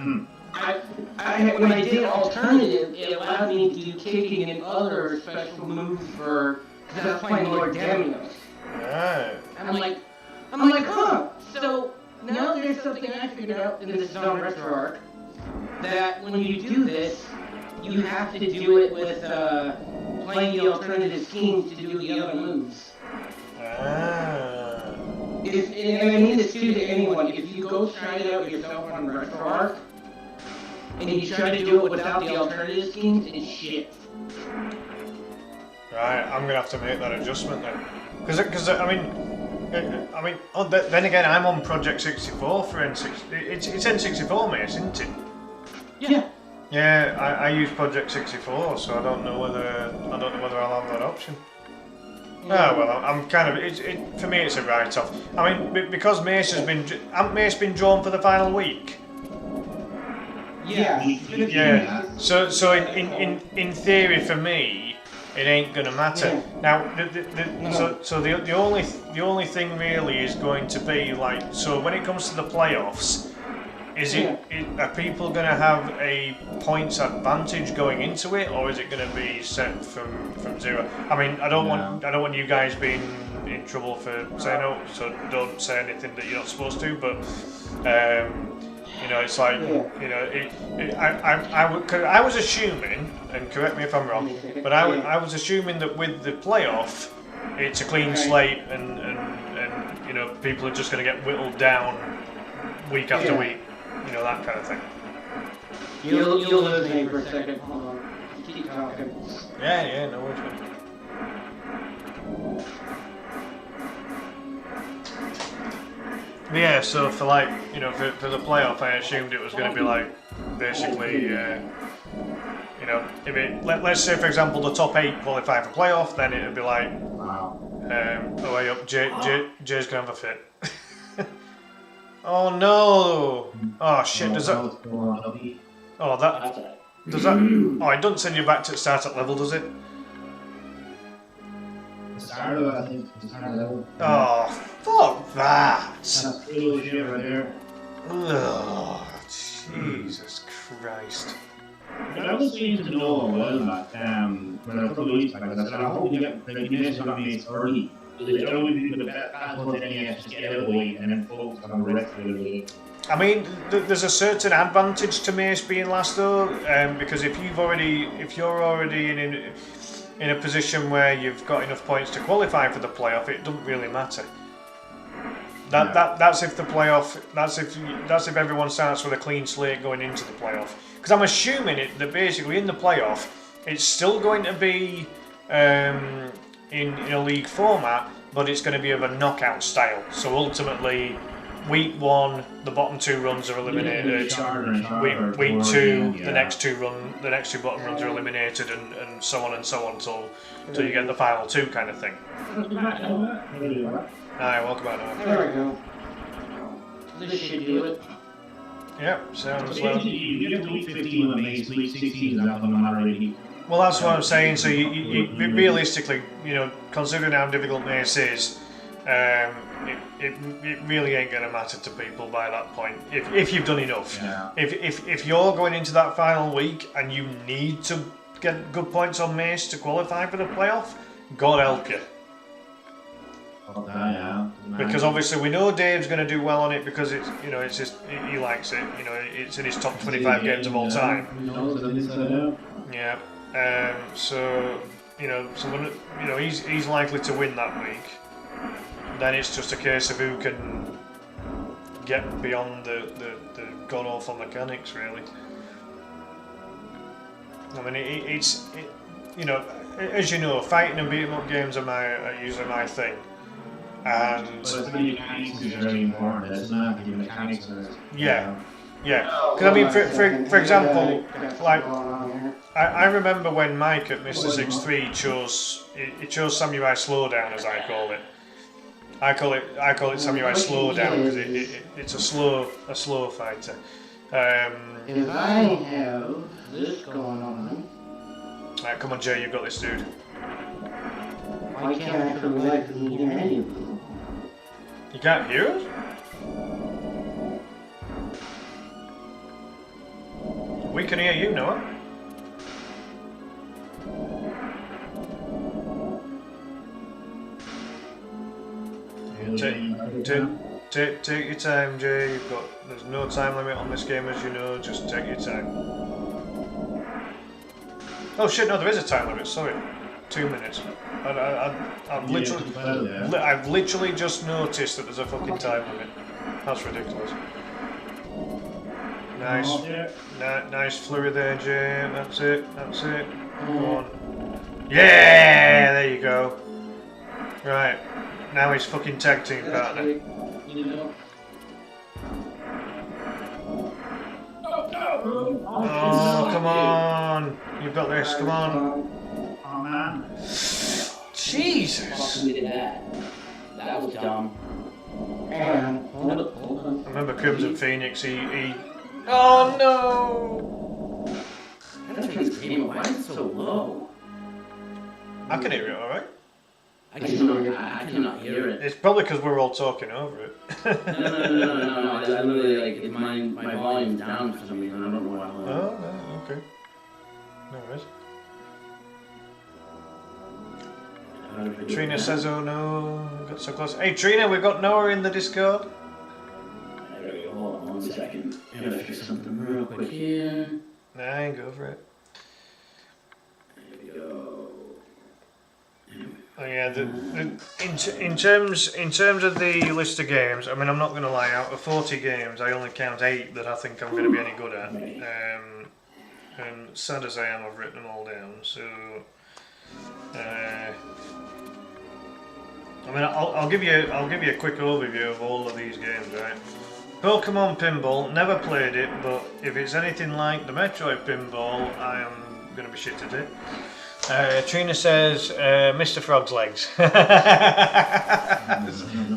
When I did alternative, it allowed me to do kicking and other special moves for, because I was playing Lord Damios. Right. I'm like, huh. So now there's something I figured out in this Zone Retro arc, that when you do this, you have to do it with playing the alternative schemes to do the other moves. Ah. And I mean this too to anyone, if you go try it out yourself on Retro arc, and you try to do it without the alternative schemes, it's shit. Right, I'm gonna have to make that adjustment then. Because then again, I'm on Project 64 for N6. It's N64, mate, isn't it? Yeah. Yeah, I use Project 64, so I don't know whether I'll have that option. Oh well, I'm kind of for me it's a write-off. I mean, because Mace hasn't Mace been drawn for the final week? Yeah. Yeah. So in theory for me, it ain't gonna matter. Now, so the only thing really is going to be like, so when it comes to the playoffs, are people gonna have a points advantage going into it, or is it gonna be set from zero? I mean, I don't want you guys being in trouble for saying no, so don't say anything that you're not supposed to. But you know, it's like, you know, I was assuming, and correct me if I'm wrong, but I was assuming that with the playoff, it's a clean slate, and you know, people are just going to get whittled down week after week, you know, that kind of thing. You'll lose me for a second. Hold on. Keep talking. Yeah, no worries, man. Yeah, so for like, you know, for the playoff, I assumed it was going to be like, basically, you know, if let's say for example the top 8 qualify for playoff, then it would be like, oh way up, Jay's going to have a fit. Oh no! Oh shit, does that? Oh, that does that? Oh, it doesn't send you back to start at level, does it? Oh, fuck that! Oh, Jesus Christ. I was saying to Noah a while back, when a couple of weeks back, I said, I hope you get the Mace got Mace early. That would be the best one thing, just get out of the way and then focus on the rest of the way. I mean, there's a certain advantage to Mace being last though, because if you're already in a position where you've got enough points to qualify for the playoff, it doesn't really matter. That's if the playoff. That's if everyone starts with a clean slate going into the playoff. Because I'm assuming that basically in the playoff, it's still going to be in a league format, but it's going to be of a knockout style. So ultimately, week 1, the bottom 2 runs are eliminated. Week 2, the next two bottom runs are eliminated, and so on till you get the final 2 kind of thing. Alright, welcome back. There we go. This should do it. Yep, sounds So well. basically, you get to week 15 with Mace, week 16 is not going to matter really. Well, that's what I'm saying. So you realistically, you know, considering how difficult Mace is, it really ain't going to matter to people by that point. If you've done enough. Yeah. If you're going into that final week and you need to get good points on Mace to qualify for the playoff, God help you. Yeah. Because obviously we know Dave's going to do well on it because it's, you know, it's just he likes it. You know, it's in his top 25 games of all time. Yeah. So you know, when, you know, he's likely to win that week. Then it's just a case of who can get beyond the god awful mechanics, really. I mean, you know, as you know, fighting and beating up games are usually my thing. And But the mechanics is very important, isn't it? The mechanics are... yeah. Because I mean, for example, like I remember when Mike at Mr. 6-3 chose Samurai Slowdown, as I call it. I call it Samurai Slowdown because it's a slow fighter. If I have this going on, Right, come on, Jay, you've got this, dude. why can't I collect and hear any of them? You can't hear us? We can hear you, Noah. Take your time, Jay. There's no time limit on this game, as you know. Just take your time. Oh shit! No, there is a time limit. Sorry, 2 minutes. I've literally just noticed that there's a fucking time limit. That's ridiculous. Nice, nice flurry there, Jay. That's it. Come on. Yeah, there you go. Right. Now he's fucking tag team partner. Oh, come on. You've got this, come on. Oh man. Jesus. That was dumb. And I remember Crimson Phoenix, he... Oh no! I don't think this game, why is it so low? I can hear it alright. I cannot hear it. It's probably because we're all talking over it. No. I literally, like, my volume's down for some reason. I don't know why. Oh, no, okay. No worries. Trina says, oh no, got so close. Hey Trina, we've got Noah in the Discord. There we go, hold on 1 second. I'm gonna fix something real quick here. Nah, go for it. There we go. Oh yeah, in terms of the list of games, I mean, I'm not going to lie, out of 40 games, I only count 8 that I think I'm going to be any good at. And sad as I am, I've written them all down. So, I mean, I'll give you a quick overview of all of these games, right? Pokemon Pinball, never played it, but if it's anything like the Metroid Pinball, I am going to be shit at it. Trina says, Mr. Frog's legs.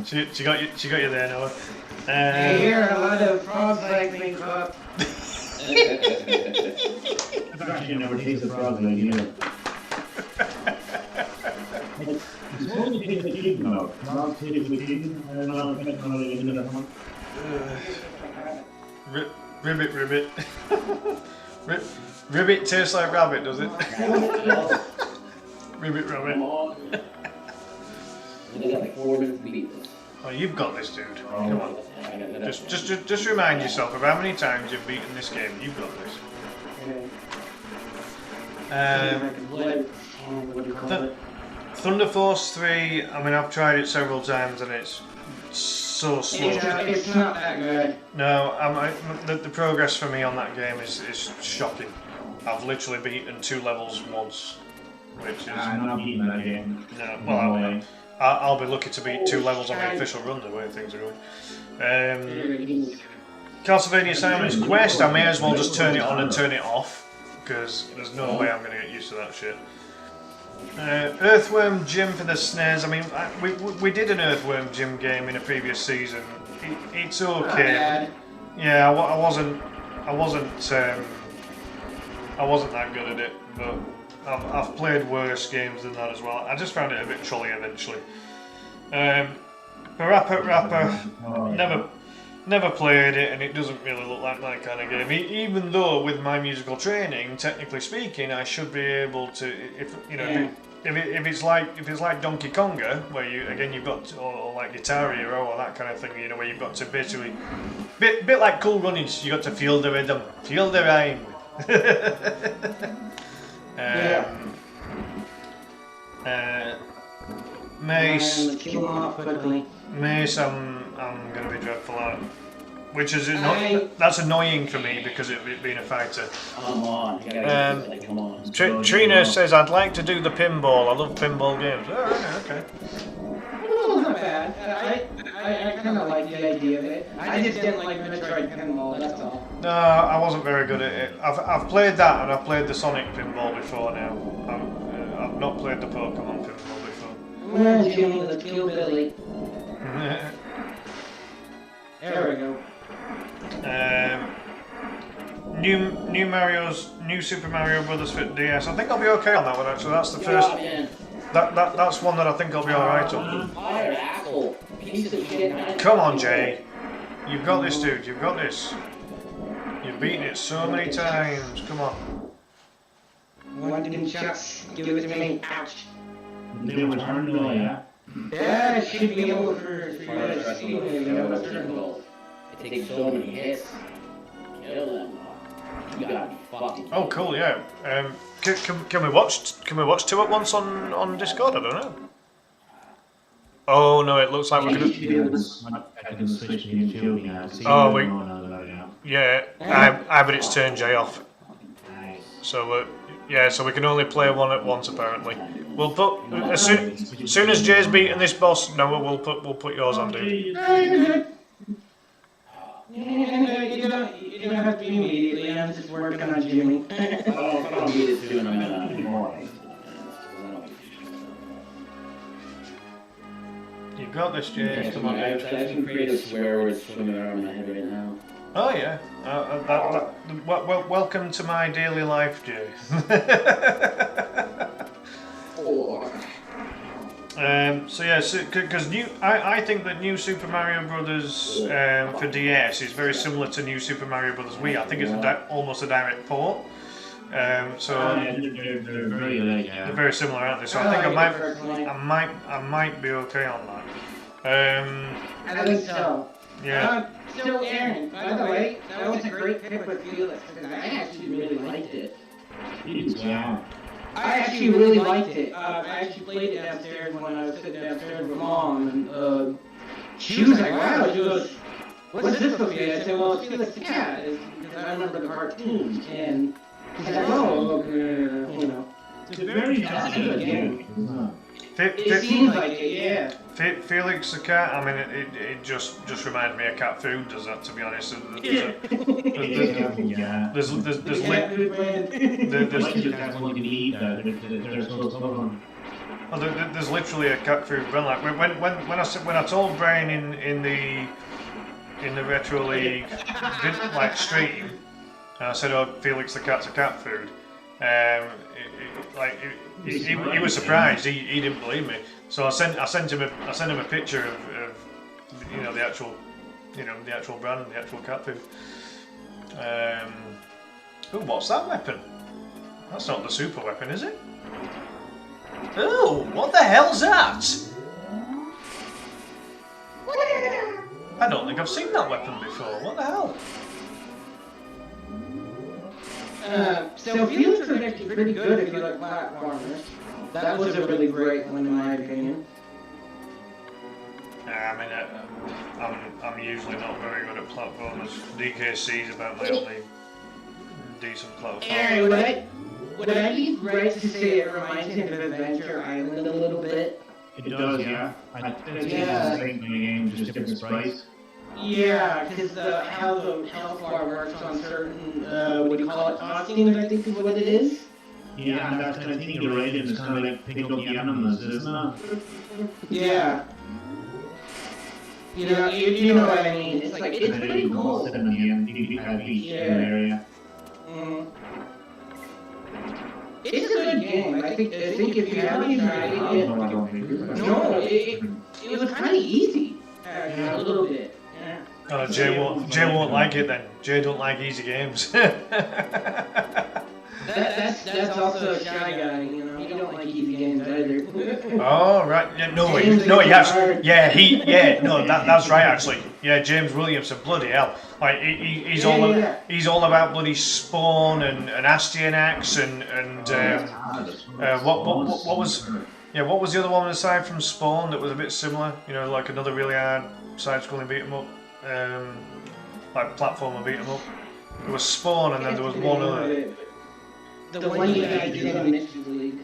she got you there, Noah. I hear a lot of frogs like me up. I've actually never tasted frog leg either. It's supposed to taste like chicken though. Frog tastes like chicken. I don't know if it's really into that one. Ribbit. Ribbit tastes like rabbit, does it? Ribbit rabbit. We got like 4 minutes to beat this. Oh, you've got this, dude. Come on. Just remind yourself of how many times you've beaten this game. You've got this. Thunder Force 3. I mean, I've tried it several times and it's so slow. It's not that good. No, the progress for me on that game is shocking. I've literally beaten 2 levels once, which is... I'm not beating that game. No, well, I'll be lucky to beat 2 levels on the official run, the way things are going. Castlevania Simon's Quest, I may as well just turn it on and turn it off, because there's no way I'm going to get used to that shit. Earthworm Jim for the SNES, I mean, we did an Earthworm Jim game in a previous season. It's okay. Yeah, I wasn't that good at it, but I've played worse games than that as well. I just found it a bit trolly eventually. Rapper, never played it, and it doesn't really look like my kind of game. Even though with my musical training, technically speaking, I should be able to, if you know, Yeah. if it's like Donkey Konga, where you've got to, or like Guitar Hero or that kind of thing, you know, where you've got to basically bit like Cool Runnings, you got to feel the rhythm, feel the rhyme. Mace, Kill him off quickly. Mace, I'm gonna be dreadful at, which is I- that's annoying for me because it being a fighter. Come on, you gotta like, come on. Trina says I'd like to do the pinball. I love pinball games. Oh, okay. Well, not bad. I kind of like the idea of it. I just didn't like Metroid Pinball, that's all. No, I wasn't very good at it. I've played that and I've played the Sonic pinball before now. I've not played the Pokemon pinball before. Well, Jimmy, let's kill Billy. There we go. New Super Mario Brothers for DS. I think I'll be okay on that one actually. That's the first. That's one that I think I'll be alright on. Fire, asshole. Piece of shit. Come on, Jay. You've got this, dude. You've got this. You've beaten it so many times. Come on. One didn't shots. Give it to me. Ouch. They were turned though, yeah. Yeah, it should be over for Fire, you to see asshole. me. You know, what's turn. It takes so many hits. Kill them. You gotta be fucking. Oh, cool. Yeah. Can we watch two at once on Discord? I don't know. Oh no, it looks like we're gonna. I can switch to YouTube, yeah. Oh, we- Yeah. Yeah, I but it's turned Jay off. Nice. So yeah, so we can only play one at once apparently. We'll put as soon as Jay's beaten this boss, Noah, we'll put yours on, dude. You don't have to be immediately. I'm just working on Jimmy. I'll beat it soon. I'm gonna. You got this, Jay. Come on. I can create a swear word swimming around my head right now. Oh yeah. Welcome to my daily life, Jay. So yeah, because I think that New Super Mario Brothers for DS is very similar to New Super Mario Brothers Wii. I think it's almost a direct port. So They're very like, they're very similar, aren't they? So I think I might be okay on that. I think so. Yeah. So Aaron, by the way, that was a great pick with Felix because I actually really liked it. yeah. I actually really liked it. I actually played it downstairs when I was sitting downstairs with Mom, and she was like, "Wow," she goes, "What's this supposed to be?" I said, "Well, it's Felix the Cat," because I remember the cartoons, and she's like, "Oh, okay, you know." It's a very good game, isn't it? It seems like it, yeah. Felix the cat. I mean, it just reminds me of cat food. Does that? To be honest, Yeah. there's Yeah, good brand. That's what you need. They're so stubborn. well, there's literally a cat food brand. Like when I told Brian in the Retro League stream, and I said, "Oh, Felix the cat's a cat food." He was surprised. He didn't believe me. So I sent him a picture of the actual brand, the actual cat food. Oh, what's that weapon? That's not the super weapon, is it? Oh, what the hell's that? I don't think I've seen that weapon before. What the hell? So Felix was actually pretty good if you like platformers. That was a really great one in my opinion. I mean, I'm usually not very good at platformers. DKC is about my only decent platformer. Aaron, would I be right to say it reminds me of Adventure Island a little bit? It does, yeah. It's the same game, just different sprites. Yeah, because how the health bar works on certain, what do you call it, costumes, I think is what it is. Yeah, and that's I think you're right. It's kind of like picking up the animals, isn't it? Yeah. You know what I mean? It's like, it's And then pretty you can cool. sit in the end, you can have each area. Mm. It's a good game. I think if you haven't tried it, no, it was kind of easy. A little bit. Yeah. Oh, Jay won't like it then. Jay don't like easy games. That's also a shy guy, you know. He don't like easy games either. Oh right, yeah, no, James he is actually, hard. that's right actually. Yeah, James Williamson, bloody hell, like he's all about bloody Spawn and Astyanax and what was the other one aside from Spawn that was a bit similar? You know, like another really hard side-scrolling beat 'em up, like platformer beat 'em up. There was Spawn and then there was one other. The one you guys did in Mystery League.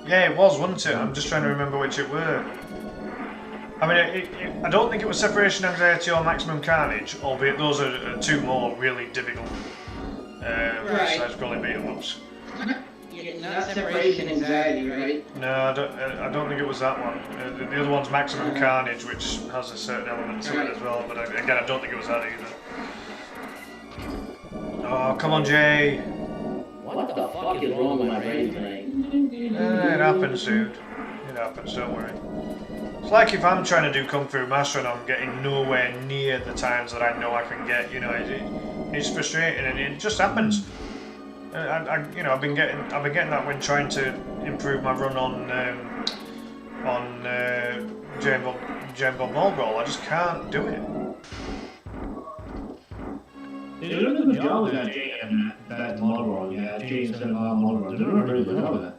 Yeah, it was, wasn't it? I'm just trying to remember which it were. I mean, I don't think it was Separation Anxiety or Maximum Carnage, albeit those are two more really difficult side-scrolling beat-em-ups. Not Separation Anxiety, right? No, I don't think it was that one. The other one's Maximum Carnage, which has a certain element to it as well, but again, I don't think it was that either. Oh, come on, Jay. What the fuck is wrong with my brain tonight? It happens, dude. It happens, don't worry. It's like if I'm trying to do Kung Fu Master and I'm getting nowhere near the times that I know I can get, you know, it's frustrating and it just happens. I've been getting that when trying to improve my run on Jane Bob Mulgroll. I just can't do it. They did a good job with that Jay and that Mulroy, James and Mulroy. They did a really good job with that.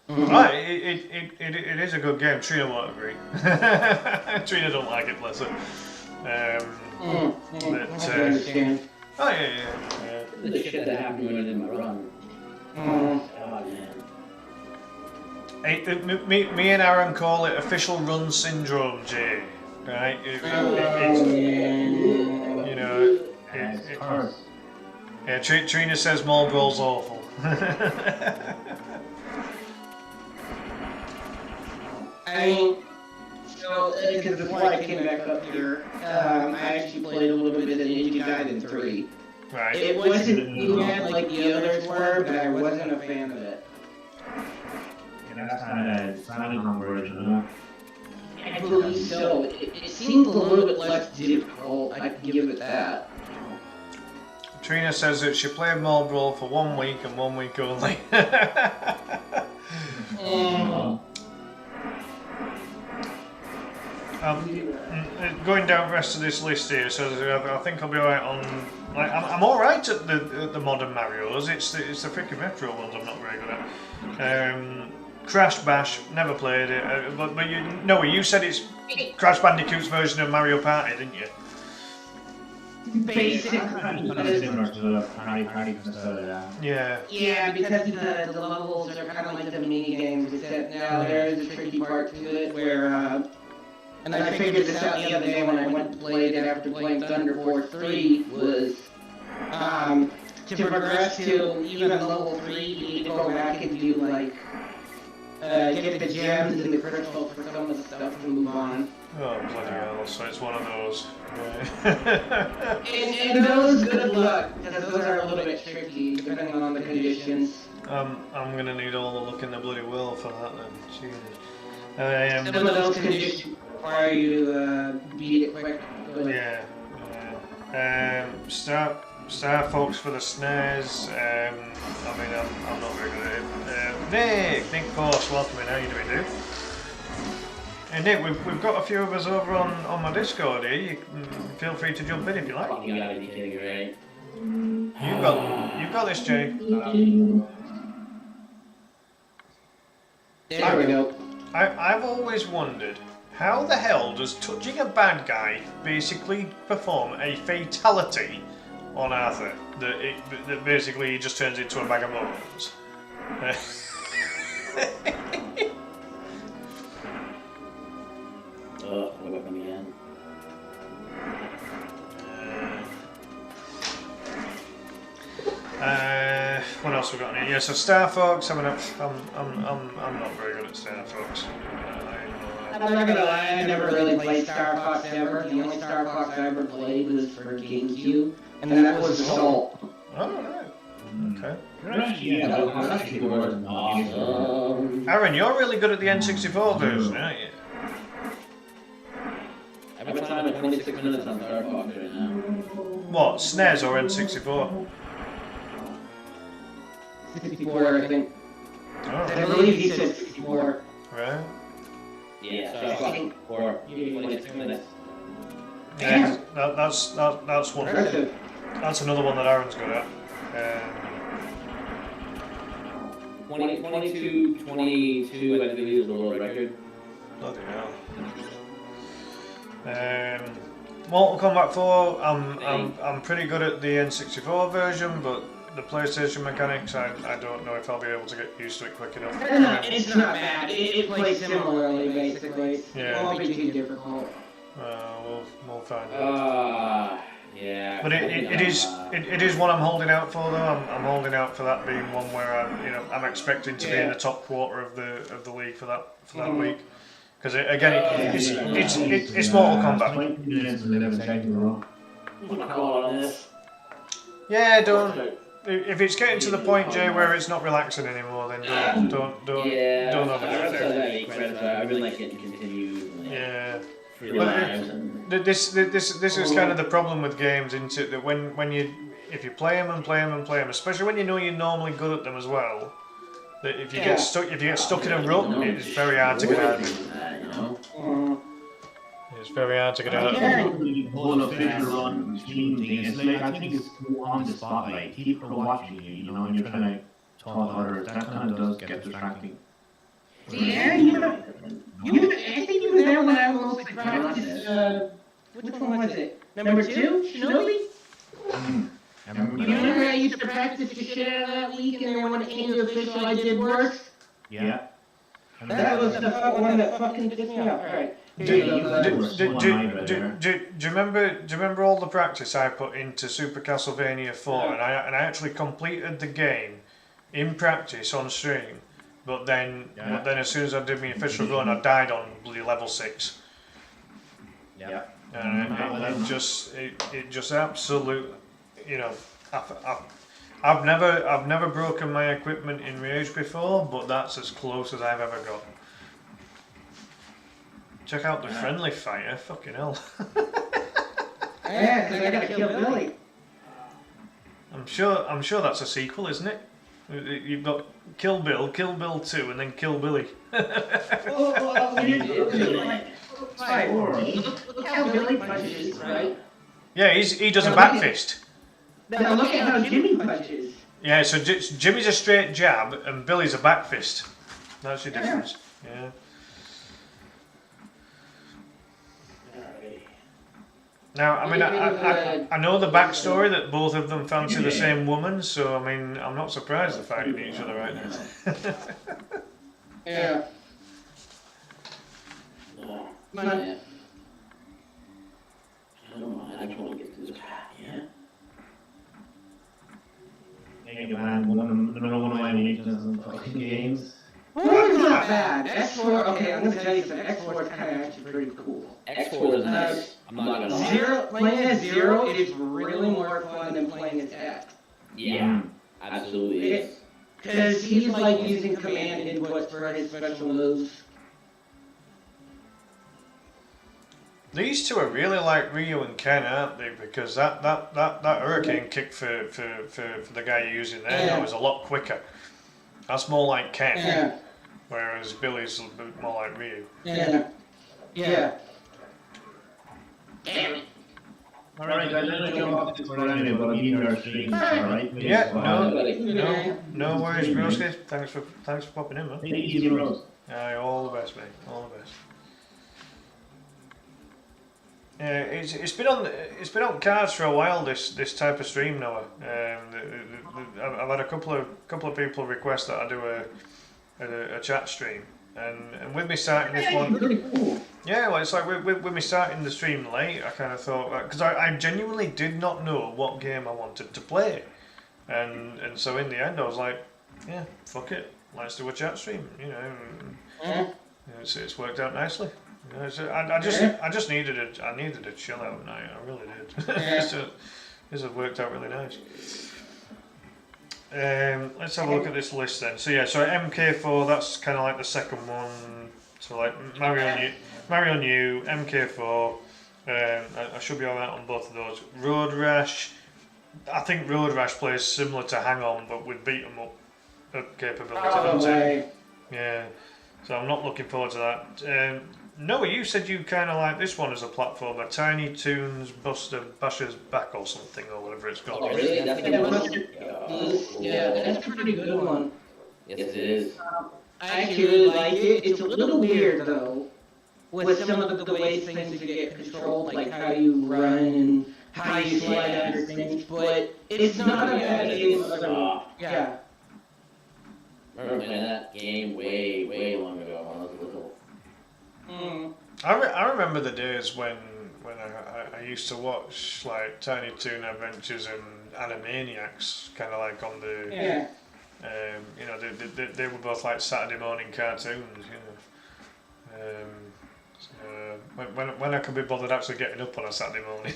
Right, it is a good game. Trina won't agree. Trina don't like it, bless her. Oh yeah. The shit that happened when I did my run. God, man. Me and Aaron call it official run syndrome, Jay. Right? You know. Yeah, Trina says Mulgroll's awful. I mean, so, because before I came back up here, I actually played a little bit of Ninja Gaiden 3. Right. It wasn't too bad like the others were, but I wasn't a fan of it. Yeah, that's not a Famicom version, huh? I believe so. It seemed a little bit less difficult, I can give it that. Trina says that she played Mulgroll for 1 week and 1 week only. Going down the rest of this list here, so I think I'll be alright on. Like, I'm alright at the modern Mario's. It's the freaking retro ones I'm not very good at. Crash Bash, never played it. But you said it's Crash Bandicoot's version of Mario Party, didn't you? Basically, Similar to the Party Yeah. yeah, because the levels are kind of like the mini games, except now there is a tricky part to it where, and I figured this out the other day when I went to play it after playing Thunder Force 3, was, to progress to even level 3, you need to go back and do, like, get the gems and the crystals for some of the stuff to move on. Oh, bloody hell, so it's one of those. And those, good luck, because those are a little bit tricky, depending on the conditions. I'm gonna need all the luck in the bloody world for that then. Jesus. Some of those conditions require you to beat it quick. Yeah. Star Fox for the SNES. I'm not very good at it. Nick Force, welcome in. How you doing, dude? And Nick, we've got a few of us over on my Discord here. You can feel free to jump in if you like. You gotta be kidding me, right? You've got this, Jay. There we go. I've always wondered, how the hell does touching a bad guy basically perform a fatality on Arthur? That basically he just turns into a bag of bones. What weapon again? What else we got in here? Yeah, so Star Fox. I'm not very good at Star Fox. How I'm not gonna lie, I never really played Star Fox ever. The only Star Fox I ever played was for GameCube, and that was Assault. Oh, right. Okay. Yeah, that's actually more awesome. Aaron, you're really good at the N64 version, aren't you? I've been playing about 26 minutes on Star Fox right now. What, SNES or N64? 64, I think. Oh, I believe he said 64. right. Yeah, Star Fox 4, 26 minutes. Yeah, that's one. Impressive. That's another one that Aaron's good at. 22, I believe is the world record. Bloody hell. Mortal Kombat 4, I'm pretty good at the N64 version, but the PlayStation mechanics, I don't know if I'll be able to get used to it quick enough. It's not bad. It plays similarly, basically. Yeah. It won't be too difficult. We'll find out. Yeah. But it is one I'm holding out for though. I'm holding out for that being one where I'm expecting to be in the top quarter of the league for that week. Because it's Mortal Kombat. 20 minutes and 11 seconds wrong. Yeah, don't. If it's getting to the point, Jay, where it's not relaxing anymore, then don't overdo it. I really like it to continue. Yeah. But This is kind of the problem with games, isn't it? That if you play them, especially when you know you're normally good at them as well, that if you get stuck in a rut, it's very hard to get out of. It's very hard to get out of. The whole official run stream thing, it's like, I think it's on the spotlight. People are watching you, and you're trying to talk to others. That kind of does get distracting. Yeah, I think you were there when I was mostly practiced, which one was it? Number 2? Shinobi? I remember You remember I used to practice the shit out of that week, and then when it came to official I did worse? Yeah. That was the one that fucking pissed me off. Alright. Do you remember all the practice I put into Super Castlevania 4, and I actually completed the game in practice on stream, but then as soon as I did my official run, I died on bloody level 6. Yeah. And it just absolute, I've never broken my equipment in Rage before, but that's as close as I've ever got. Check out the friendly fire, fucking hell. Yeah, because I gotta kill Billy. I'm sure that's a sequel, isn't it? You've got Kill Bill 2, and then Kill Billy. Look how Billy punches, right? Yeah, he does a back fist. Now look at how Jimmy punches. Yeah, so Jimmy's a straight jab, and Billy's a back fist. That's the difference. Yeah. Now, I mean, I know the backstory that both of them fancy the same woman, so I mean, I'm not surprised they're fighting each other right now. Yeah. I don't know. I just want to get to this path, yeah? Thank you, man. One of my weaknesses in fucking games. X4 is not bad. X4, okay, I'm gonna tell you something. X4 is kind of actually pretty cool. X4 is nice. I'm not gonna lie. Playing as Zero is really more fun than playing as X. Yeah, absolutely is. Because he's like using command inputs for his special moves. These two are really like Ryu and Ken, aren't they? Because that hurricane kick for the guy you're using there now is a lot quicker. That's more like Ken, whereas Billy's a bit more like Ryu. Yeah. Alright, guys, I'm gonna jump off this for a minute, but I'll be in our stream, alright? Yeah, no worries, broski. Thanks for popping in, man. Take it easy, bros. Aye, all the best, mate. All the best. Yeah, it's been on cards for a while. This type of stream, Noah. I've had a couple of people request that I do a chat stream, and with me starting this one, yeah, well, it's like with me starting the stream late, I kind of thought because I genuinely did not know what game I wanted to play, and so in the end I was like, yeah, fuck it, let's do a chat stream, It's worked out nicely. I just needed a chill out night. I really did. So, this has worked out really nice. Let's have a look at this list then. So yeah, so MK4, that's kind of like the second one. So like Mario New, MK4. I should be alright on both of those. Road Rash. I think Road Rash plays similar to Hang On, but with beat 'em up capability. Probably. Yeah. So I'm not looking forward to that. Noah, you said you kind of like this one as a platformer. Tiny Toons Buster Basher's Back or something, or whatever it's called. Oh, really? That's a Yeah, good Buster- one. Yeah, that's a pretty good one. Yes, it is. I actually really like it. It's a little weird though, with some of the ways things get controlled, like how you run and how you slide under things. But it's not a bad game. Yeah. I remember playing that game way, way long ago when I was little. Mm. I remember the days when I used to watch like Tiny Toon Adventures and Animaniacs, kind of like on the Yeah. you know they were both like Saturday morning cartoons, you know. So when I could be bothered actually getting up on a Saturday morning,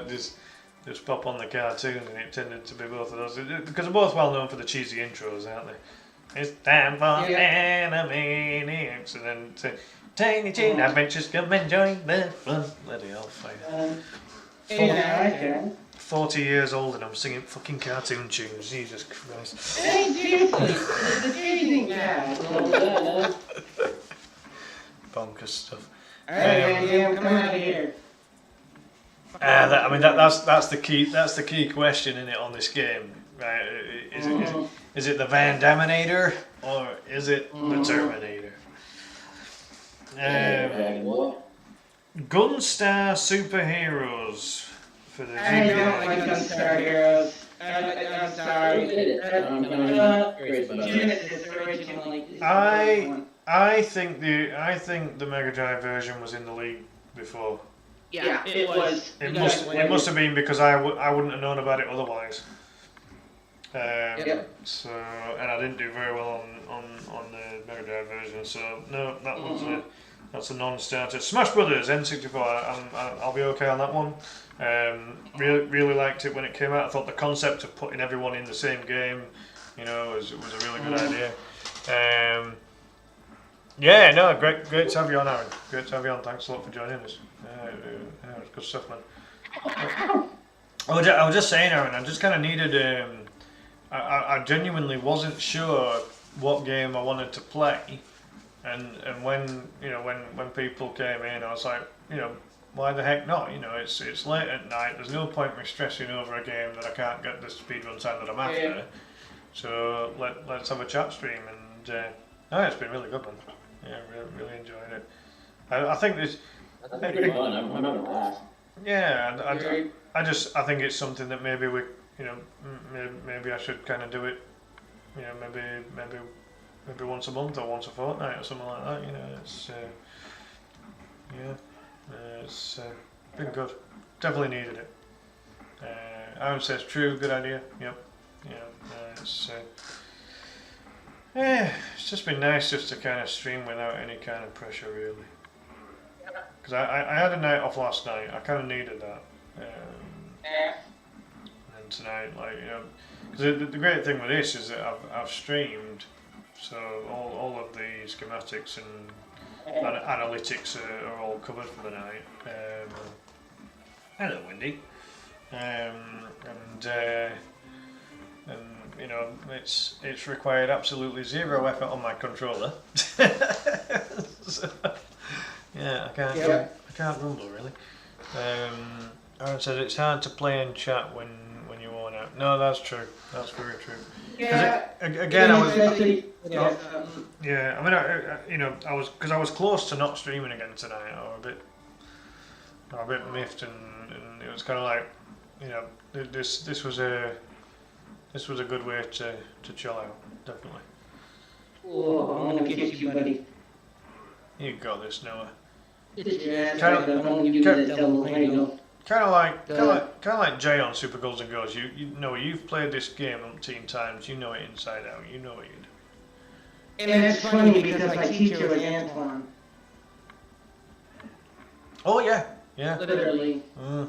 just pop on the cartoon, and it tended to be both of those because they're both well known for the cheesy intros, aren't they? It's time for Animaniacs, and then Tiny Toon Adventures, come and join the fun. Bloody hell, fine. Yeah, 40 years old and I'm singing fucking cartoon tunes. Jesus Christ. Hey, seriously, it's anything bad. Bonkers stuff. Alright, man, come out of here. That's the key. That's the key question in it on this game, right? Is it the Van Daminator or is it the Terminator? Gunstar Superheroes for the I don't GBA. like Gunstar Heroes. I'm sorry. Genesis originally. I think the Mega Drive version was in the league before. Yeah, it was. It must have been because I wouldn't have known about it otherwise. So and I didn't do very well on the Mega Drive version. So no, that's a non-starter. Smash Brothers N64. I'll be okay on that one. Really liked it when it came out. I thought the concept of putting everyone in the same game, you know, was a really good idea. Yeah, no, great to have you on, Aaron. Great to have you on. Thanks a lot for joining us. It's good stuff, man. I was just saying, Aaron, I just kind of needed. I genuinely wasn't sure what game I wanted to play, and when when people came in, I was like, why the heck not? It's late at night. There's no point me stressing over a game that I can't get the speedrun time that I'm after. Yeah. So let's have a chat stream, and it's been really good, man. Yeah, really enjoyed it. I think this. That's pretty fun. I remember last. Yeah, I think it's something that maybe we, maybe I should kind of do it. Maybe once a month or once a fortnight or something like that. It's been good. Definitely needed it. Aaron says true, good idea. Yep. It's just been nice just to kind of stream without any kind of pressure, really. Because I had a night off last night. I kind of needed that. And tonight, because the great thing with this is that I've streamed, so all of the schematics and analytics are all covered for the night. Hello, Wendy. It's required absolutely zero effort on my controller. So, yeah, I can't rumble really. Aaron says it's hard to play and chat when you're worn out. No, that's true. That's very true. Yeah. Again, I was. Yeah. I was close to not streaming again tonight. I was a bit miffed, and it was kind of like, this was a good way to chill out, definitely. Oh, I'm gonna kiss you, buddy. You got this, Noah. Yeah, that's right. I'm gonna give you that double. There you go. Kind of like Jay on Super Golden Goals. You've played this game umpteen times. You know it inside out. You know what you do. And it's funny because my teacher was Antoine, Oh yeah, yeah. literally. Yeah.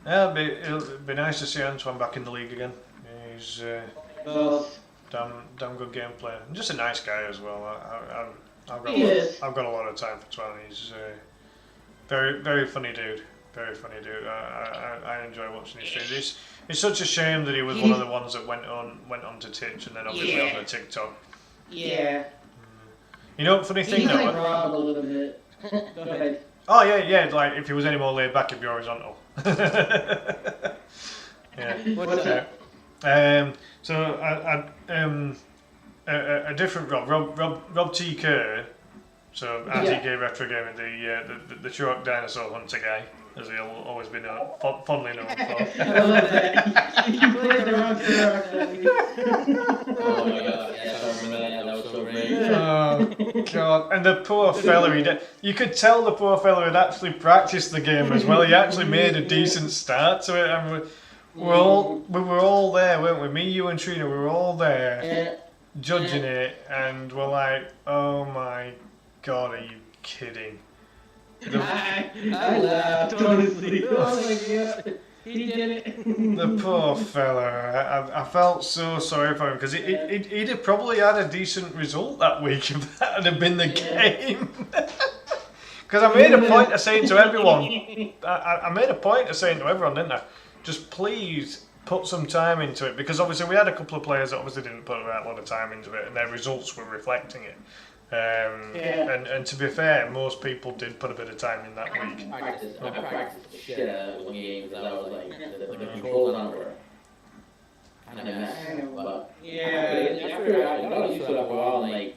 Yeah, it'll be nice to see Antoine back in the league again. He's Both. damn good gameplay. And just a nice guy as well. He is. I've got a lot of time for Twan. He's very funny dude. Very funny dude. I enjoy watching his streams. It's such a shame that he was one of the ones that went on to Twitch and then obviously Yeah. on the TikTok. Yeah. You know, funny thing He's like though. Rob a little bit. Go ahead. Oh yeah. Like if he was any more laid back, he'd be horizontal. Yeah. What's that? So a different Rob T. Kerr, so RTK Retro Gaming, the short dinosaur hunter guy, as he'll always be known, fondly known for. I love that. You played the wrong character. Oh my god, yes, I remember that. That was so great. Oh god! And the poor fella, you could tell the poor fella had actually practiced the game as well. He actually made a decent start to it, and we were all there, weren't we? Me, you, and Trina, we were all there judging it, and we're like, oh my god, are you kidding? I laughed, honestly. Oh my god. He did it. The poor fella. I felt so sorry for him because he'd have probably had a decent result that week if that had been the game. Because I made a point of saying to everyone, I made a point of saying to everyone, didn't I? Just please put some time into it, because obviously we had a couple of players that obviously didn't put a lot of time into it, and their results were reflecting it. And to be fair, most people did put a bit of time in that week. I practiced the shit out of that one game because I was like, the controls on were kind of a mess. But after I got used to it after a while, like,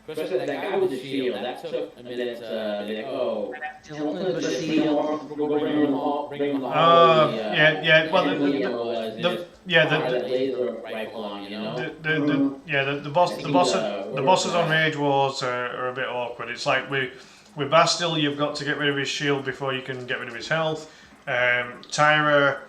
especially that guy with the shield, that took a minute to be like, oh, Don't let the seal. we'll bring them all. Yeah. Well, the laser rifle on, you know. the bosses on Rage Wars are a bit awkward. It's like with Bastille, you've got to get rid of his shield before you can get rid of his health. Tyra,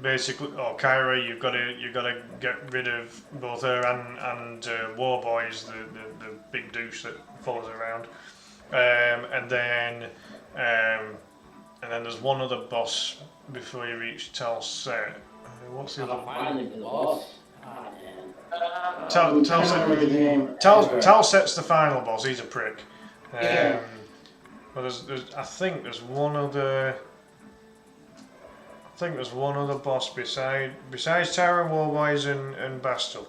basically, or Kyra, you've got to get rid of both her and Warboys, the big douche that follows around. And then there's one other boss before you reach Talset. What's the other? Finally, the boss. Ah, man. Talset's the final boss. He's a prick. Yeah. But I think there's one other. I think there's one other boss besides Tyra, Warboys, and Bastille.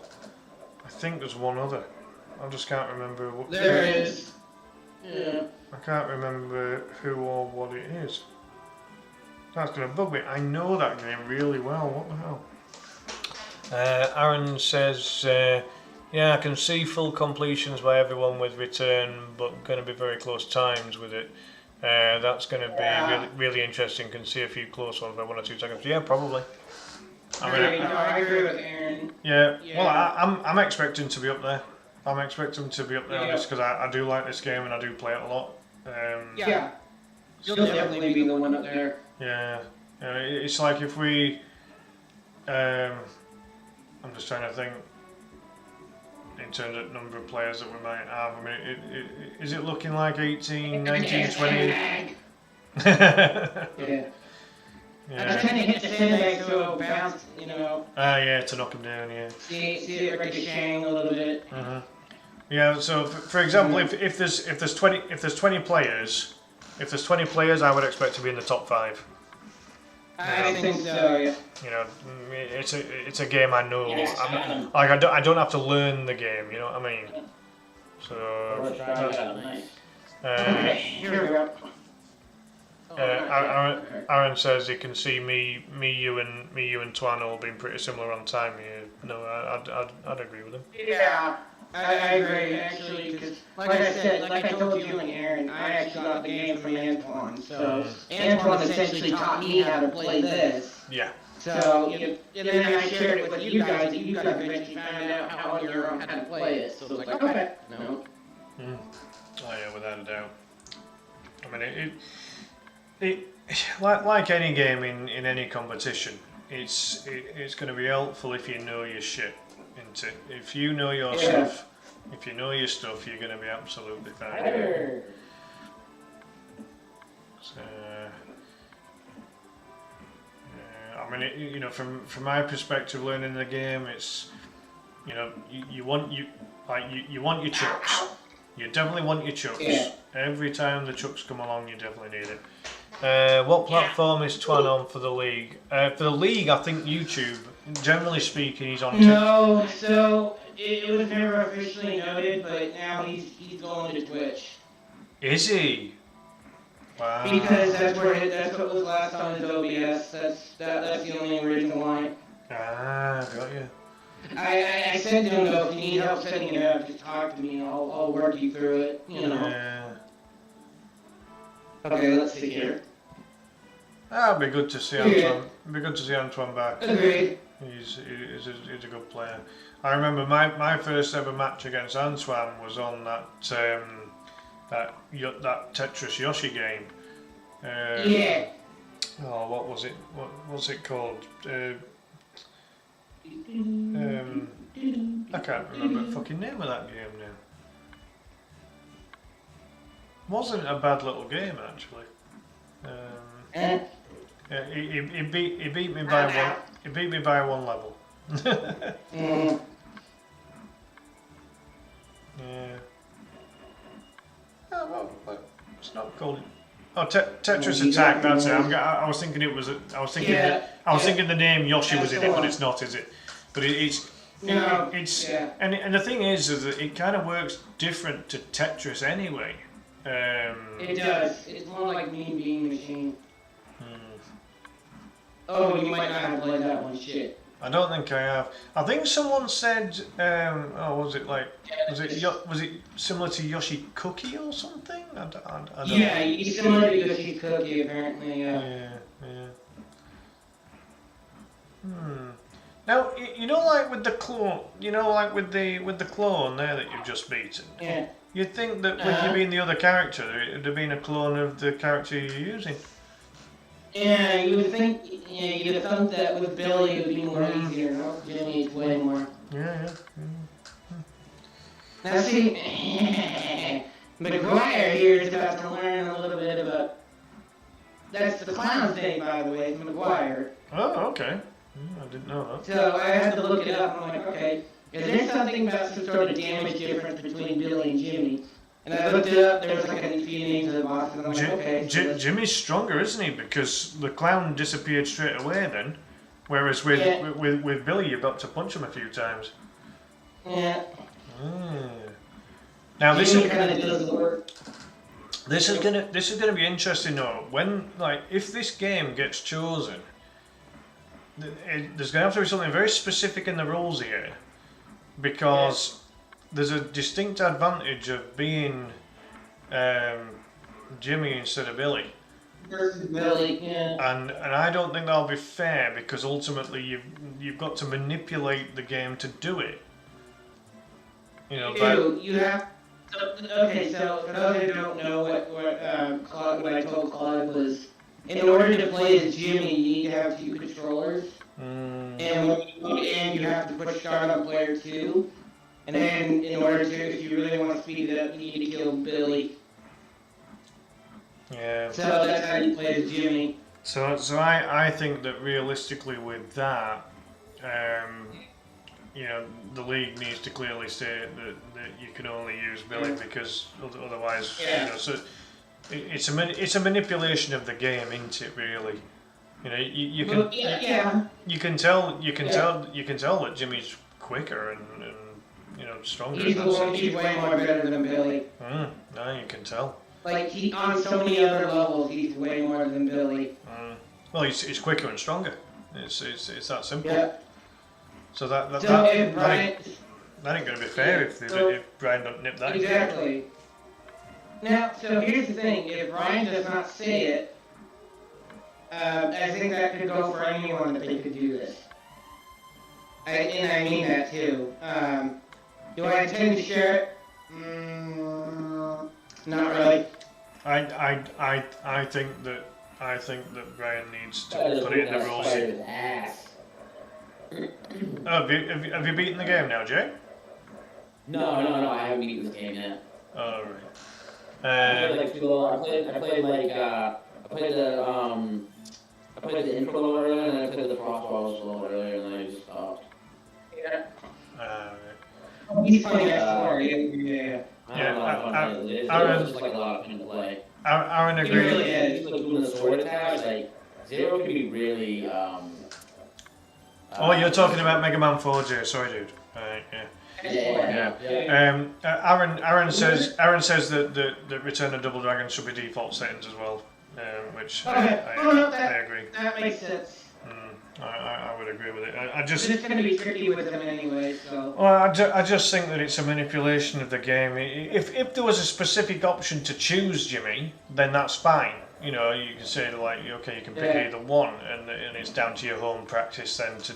I think there's one other. I just can't remember. There is. Yeah. I can't remember who or what it is. That's gonna bug me. I know that game really well. What the hell? Aaron says, yeah, I can see full completions by everyone with Return, but going to be very close times with it. That's going to be really interesting. Can see a few close ones by 1 or 2 seconds. Yeah, probably. I agree with Aaron. Yeah. Well, I'm expecting to be up there. I'm expecting to be up there on this because I do like this game and I do play it a lot. You'll definitely be the one up there. Yeah. It's like if we. I'm just trying to think. In terms of number of players that we might have, I mean, is it looking like 18, 19, 20? Yeah. Yeah. I tend to hit the sandbag so it bounce, you know. Yeah, to knock him down, yeah. See it ricocheting a little bit. Yeah, so for example, if there's 20 players, I would expect to be in the top 5. I think so, yeah. You know, it's a game I know. I don't have to learn the game. You know what I mean? So. Okay, here we go. Aaron says he can see me, you, and Twan all being pretty similar on time here. No, I'd agree with him. Yeah, I agree actually, because like I said, like I told you and Aaron, I actually got the game from Antoine. So Antoine essentially taught me how to play this. Yeah. So and then I shared it with you guys, and you guys eventually found out how on your own how to play it. So it's like, okay, no. Oh yeah, without a doubt. I mean, it like any game in any competition, it's going to be helpful if you know your shit. Isn't it? If you know your Yeah. stuff, if you know your stuff, you're going to be absolutely fine. Spider. So, I mean, you know, from my perspective, learning the game, it's, you know, you want you want your chucks. You definitely want your chucks. Yeah. Every time the chucks come along, you definitely need it. What platform is Twan on for the league? For the league, I think YouTube. Generally speaking, he's on. No, so it was never officially noted, but now he's going to Twitch. Is he? Wow. Because that's what was last on his OBS. That's the only original line. Ah, got you. I said to him though, if you need help setting it up, just talk to me. I'll work you through it. You know. Yeah. Okay, let's see here. That'd be good to see Yeah. Antoine. It'd be good to see Antoine back. Agreed. He's a good player. I remember my first ever match against Antoine was on that Tetris Yoshi game. Yeah. Oh, what was it? What's it called? I can't remember the fucking name of that game now. Wasn't a bad little game actually. Yeah, he beat me by one. He beat me by one level. Mm. Yeah. Oh, well, it's not called. Oh, Tetris Attack. That's it. I was thinking it was. I was thinking. Yeah. I was thinking the name Yoshi That's was in the it, but one. it's not, is it? But it's. No. It's. Yeah. And the thing is that it kind of works different to Tetris anyway. It does. It's more like Mean Bean Machine. hmm. Oh, you might not have played that one. Shit. I don't think I have. I think someone said. Was it like? Was it similar to Yoshi Cookie or something? I don't Yeah, know. he's similar to Yoshi Cookie apparently. Yeah. Now you know, like with the clone, like with the clone there that you've just beaten. Yeah. You'd think that with you being the other character, it would have been a clone of the character you're using. Yeah, you would think. Yeah, you'd have thought that with Billy it would be more easier. No, Jimmy it's way more. Yeah. Now see, McGuire here is about to learn a little bit about. That's the clown's name, by the way, McGuire. Oh, okay. I didn't know that. So I had to look it up, and I'm like, okay, is there something about some sort of damage difference between Billy and Jimmy? And I looked it up, there was like a few names of the bosses, and I'm like, okay. So Jimmy's stronger, isn't he? Because the clown disappeared straight away then, whereas with Yeah. with Billy you've got to punch him a few times. yeah, Now this Jimmy is kind of does the work. this is gonna be interesting though. When if this game gets chosen, there's gonna have to be something very specific in the rules here, because there's a distinct advantage of being Jimmy instead of Billy. Versus Billy, yeah. And I don't think that'll be fair, because ultimately you've got to manipulate the game to do it. You have. Okay, so for those who don't know what I told Claude was, in order to play as Jimmy, you need to have 2 controllers, and you have to push start on player 2. And then, in order to, if you really want to speed it up, you need to kill Billy. Yeah. So that's how you play as Jimmy. So I think that realistically with that, the league needs to clearly state that you can only use Billy, because otherwise, Yeah. so it's a manipulation of the game, isn't it? Really, you can Well, yeah. you can tell that Jimmy's quicker and stronger. He's in that sense. way more better than Billy. No, you can tell. Like, he, on so many other levels, he's way more than Billy. Well, he's quicker and stronger. It's that simple. Yeah. So that So if that Brian... ain't gonna be fair if Brian don't nip that. Exactly. Now, so here's the thing. If Ryan does not say it, I think that could go for anyone if they could do this. And I mean that too. Do I intend to share it? Not really. I think that I think that Brian needs to That is put it in the that rules. spider's ass. Oh, have you beaten the game now, Jay? No, I haven't beaten this game yet. Oh, I right. played like I played the intro a little earlier, and then I played the Frost Walls a little earlier, and then I just stopped. Yeah. Right. He's playing that for yeah. I don't know how fun it is. It's Aaron- just like a lot of fun to play. Aaron It agreed. really is. Just like doing the sword attacks, like Zero can be really. Oh, you're talking about Mega Man 4, Jay. Sorry, dude. Right, yeah. Yeah. Aaron says that Return of Double Dragon should be default settings as well, which Okay. I Oh, no, agree. That makes sense. I would agree with it. I But just it's going to be tricky with them anyway, so. well, I just think that it's a manipulation of the game. If there was a specific option to choose, Jimmy, then that's fine. You know, you can say like, okay, you can pick Yeah. either one, and it's down to your home practice then to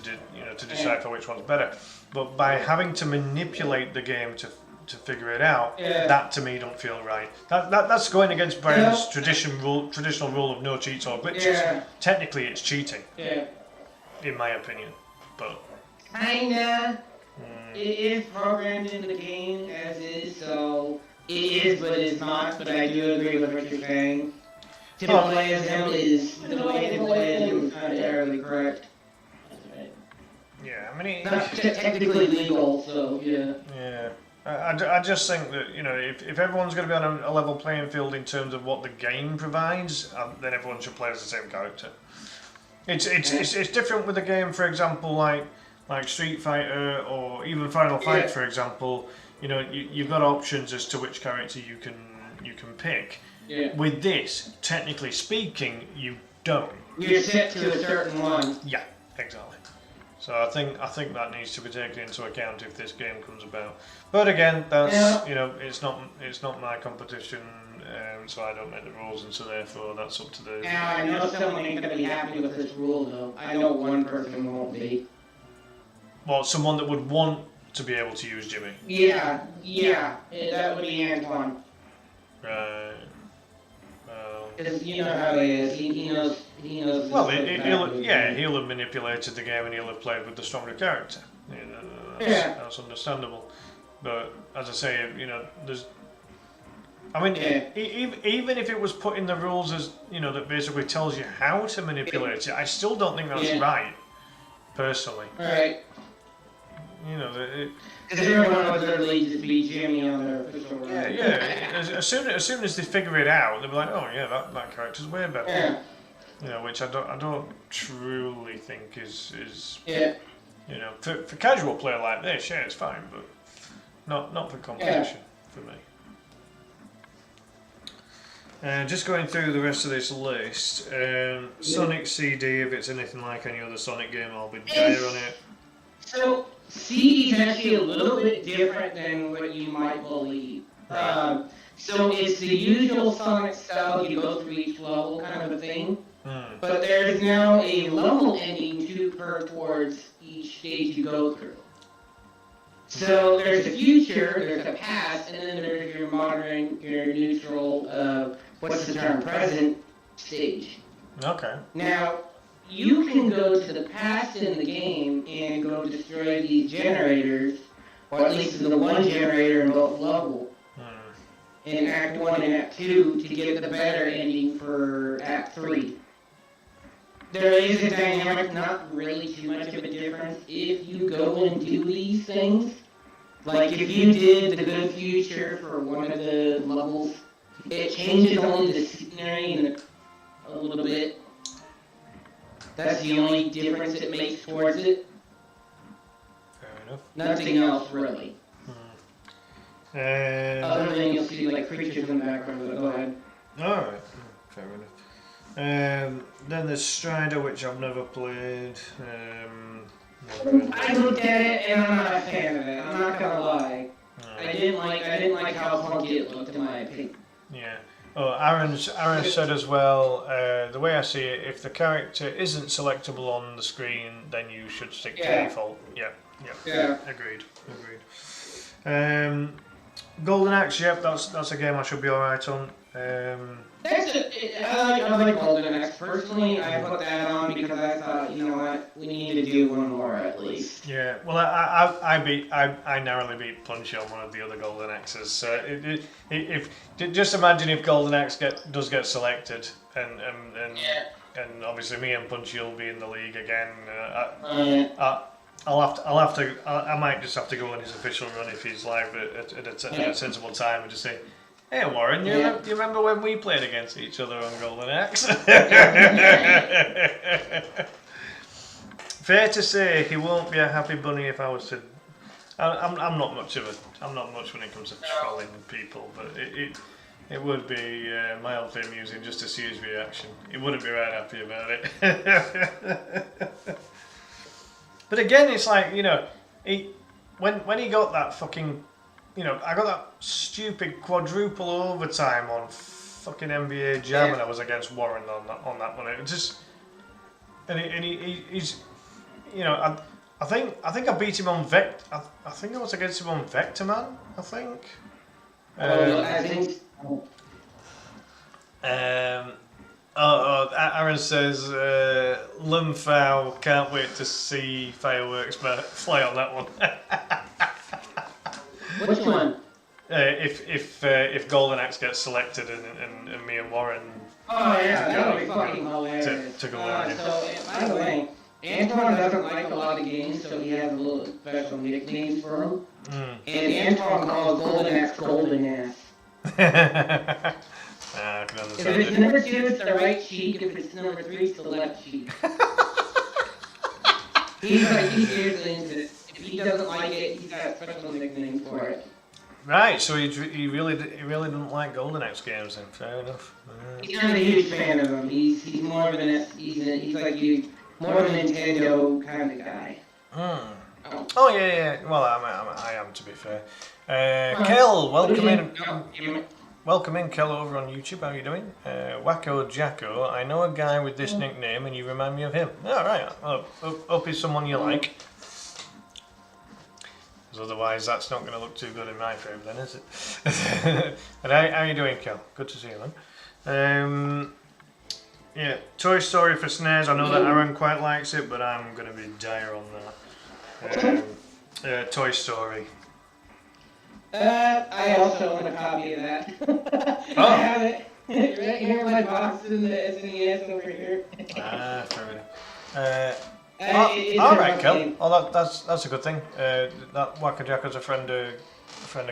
decipher which one's better. But by having to manipulate the game to figure it out, Yeah. that to me don't feel right. That's going against Brian's traditional rule of no cheats or glitches. Yeah. Technically, it's cheating, Yeah. in my opinion. But Kinda. It is programmed in the game as is, so it is, but it's not. But I do agree with what you're saying. To Oh. play as him is the way to play as him is not entirely correct. yeah, I mean, Not technically legal, so yeah. yeah. I just think that, you know, if everyone's going to be on a level playing field in terms of what the game provides, then everyone should play as the same character. It's different with a game, for example, like Street Fighter or even Final Fight, Yeah. for example. You know, you've got options as to which character you can pick. Yeah. With this, technically speaking, you don't. You're set to a certain one. Yeah, exactly. So I think that needs to be taken into account if this game comes about. But again, that's Yeah. it's not my competition, so I don't make the rules, and so therefore that's up to the. Now I know someone ain't gonna be happy with this rule though. I know one person won't be. Well, someone that would want to be able to use Jimmy. Yeah, that would be Antoine. Right. Cause you know how he is. He knows. Well, this he'll have manipulated the game and he'll have played with the stronger character. You know, that's understandable. But as I say, you know, I mean, even if it was put in the rules as, you know, that basically tells you how to manipulate it, I still don't think that's right, personally. Right. You know, Because everyone was literally just be Jimmy on their official run. as soon as they figure it out, they'll be like, oh yeah, that character's way better. Yeah. You know, which I don't truly think is Yeah. you know, for casual play like this, yeah, it's fine, but not for competition for me. Just going through the rest of this list, Sonic CD, if it's anything like any other Sonic game, I'll be dire on it. So CD is actually a little bit different than what you might believe. So it's the usual Sonic style, you go through each level kind of a thing. But there's now a level ending to occur towards each stage you go through. So there's a future, there's a past, and then there's your modern, your neutral, what's the term, present stage. Okay. Now, you can go to the past in the game and go destroy these generators, or at least the one generator in both levels, in Act 1 and Act 2 to get the better ending for Act 3. There is a dynamic, not really too much of a difference, if you go and do these things. Like if you did the good future for one of the levels, it changes only the scenery and a little bit. That's the only difference it makes towards it. Fair enough. Nothing else really. Other than you'll see like creatures in the background, but go ahead. Alright, fair enough. Then there's Strider, which I've never played. I looked at it and I'm not a fan of it. I'm not gonna lie. I didn't like how funky it looked in my opinion. Yeah. Oh, Aaron said as well, the way I see it, if the character isn't selectable on the screen, then you should stick to default. Yeah. Agreed. Golden Axe, yep, that's a game I should be alright on. I like Golden Axe. Personally, I put that on because I thought, you know what, we need to do one more at least. Yeah, well, I narrowly beat Punchy on one of the other Golden Axes. So just imagine if Golden Axe does get selected, and obviously me and Punchy will be in the league again. I might just have to go on his official run if he's live at a sensible time and just say, "Hey Warren, do you remember when we played against each other on Golden Axe?" Fair to say, he won't be a happy bunny if I was to. I'm not much when it comes to trolling people, but it would be mildly amusing just to see his reaction. He wouldn't be right happy about it. But again, it's like, you know, when he got that fucking, you know, I got that stupid quadruple overtime on fucking NBA Jam, and I was against Warren on that one. It just, and he's, you know, I think I beat him on I think I was against him on Vectorman. I think. Aaron says, Lumfow, can't wait to see fireworks fly on that one. Which one? If Golden Axe gets selected and me and Warren that would be fucking hilarious. to go on him. So, by the way, Antoine doesn't like a lot of games, so he has a little special nicknames for him. And Antoine calls Golden Axe Golden Ass. I can If understand it's it. number 2, it's the right cheek. If it's number 3, it's the left cheek. He's seriously into it. If he doesn't like it, he's got a special nickname for it. Right, so he really didn't like Golden Axe games then. Fair enough. He's not a huge fan of them. He's more of an he's like you, more of a Nintendo kind of guy. Oh yeah. Well, I am to be fair. Kel, welcome in. Welcome in, Kel, over on YouTube. How are you doing? Wacko Jacko, I know a guy with this nickname and you remind me of him. Alright, hope he's someone you like. Because otherwise that's not going to look too good in my favour then, is it? And how are you doing, Kel? Good to see you, man. Yeah, Toy Story for SNES. I know that Aaron quite likes it, but I'm going to be dire on that. Toy Story. I also own a copy of that. I have it. Right here in my box in the SNES over here. Fair enough. Alright, Kel. Oh, that's a good thing. That Wacko Jacko's a friend of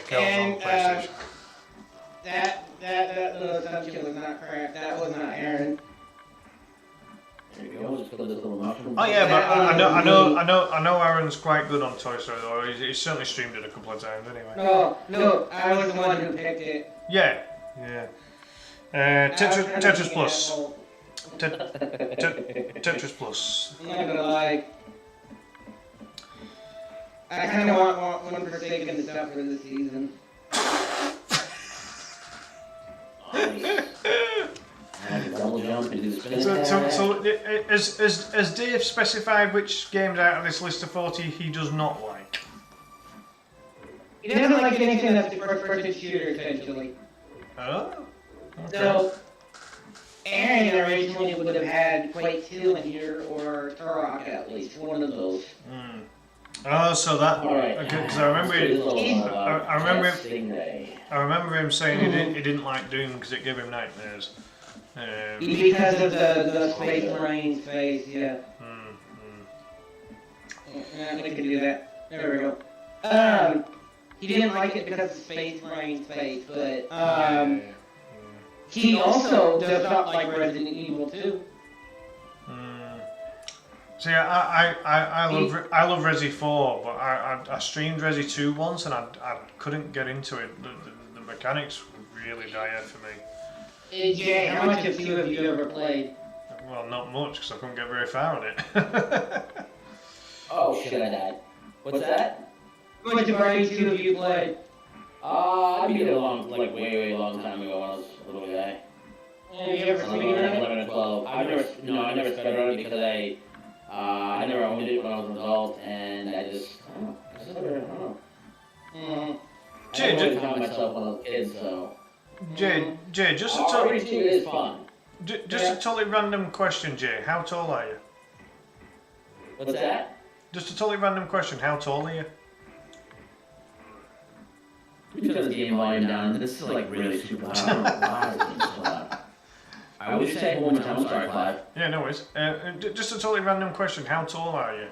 Kel's on PlayStation. That little assumption was not correct. That was not Aaron. There you go. Just put this little mushroom. Oh yeah, but I know Aaron's quite good on Toy Story, or he's certainly streamed it a couple of times anyway. No, I was the one who picked it. Yeah. Tetris Plus. Tetris Plus. I'm not gonna lie. I kind of want one Forsaken stuff for this season. Double jump and do the spin attack. So has Dave specified which games out of this list of 40 he does not like? He doesn't like anything that's a first-person shooter, essentially. Oh? Okay. So, Aaron originally would have had Quake 2 in here, or Turok at least, one of those. Oh, so that. Alright. Okay, because I remember him saying he didn't like Doom because it gave him nightmares. Because of the Space Marine face, yeah. Yeah, we can do that. There we go. He didn't like it because of Space Marine's face, but he also does not like Resident Evil 2. See, I love Resi 4, but I streamed Resi 2 once and I couldn't get into it. The mechanics were really dire for me. Jay, how much of 2 have you ever played? Well, not much, because I couldn't get very far on it. Oh shit, I died. What's that? How much of RE2 have you played? I beat it a way long time ago when I was a little guy. Have you ever Like seen it? 11 or 12. I never sped run it because I never owned it when I was an adult, and I just don't know. I never found myself one of those kids, so. Jay, just a RE2 totally, is fun. just a totally random question, Jay. How tall are you? What's that? Just a totally random question. How tall are you? We turn the game volume down. This is like really super loud. I don't know why it's being so loud. I would say one more time. I'm sorry, Clive. Yeah, no worries. Just a totally random question. How tall are you?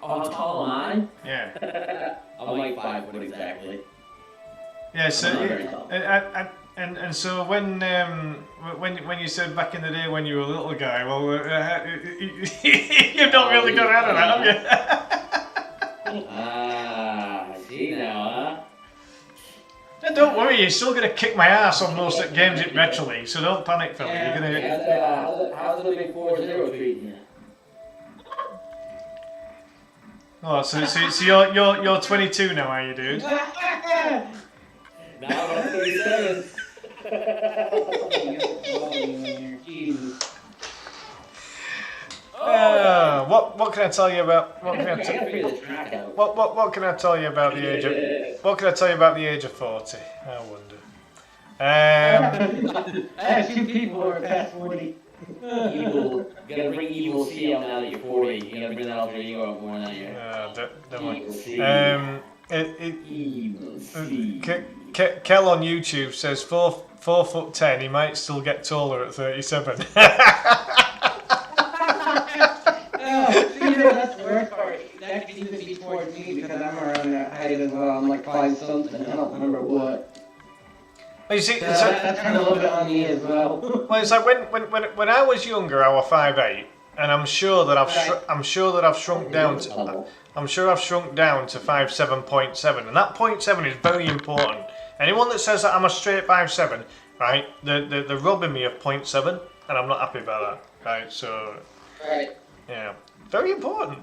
Oh, how tall am Yeah. I? I'm like 5 foot exactly. Yeah. So, I'm not very tall. and so when you said back in the day when you were a little guy, well, you've not really got out of that, have you? I see now, huh? And don't worry, you're still gonna kick my ass on most games at Retro League, so don't panic, fella. Yeah. You're gonna. How's the big 4-0 treating you? Oh, so you're 22 now, are you, dude? Now I'm 37. Jesus. What can I tell you about? What can I I gotta figure this track out. what can I tell you about the age of? What can I tell you about the age of 40? I wonder. I have 2 people who are past 40. Evil. You gotta bring Evil C out now that you're 40. You gotta bring that alter ego out more now that you're. Don't worry. Evil C. Evil C. Kel on YouTube says 4'10". He might still get taller at 37. That's the worst part. That could even be towards me because I'm around that height as well. I'm like 5 something. I don't remember what. You see, So that's kind of a little bit on me as well. well, it's like when I was younger, I was 5'8", and I'm sure that I've shrunk down to. I'm sure I've shrunk down to 5'7.7", and that 0.7 is very important. Anyone that says that I'm a straight 5'7", right? They're robbing me of 0.7, and I'm not happy about that, right? So, Right. yeah, very important.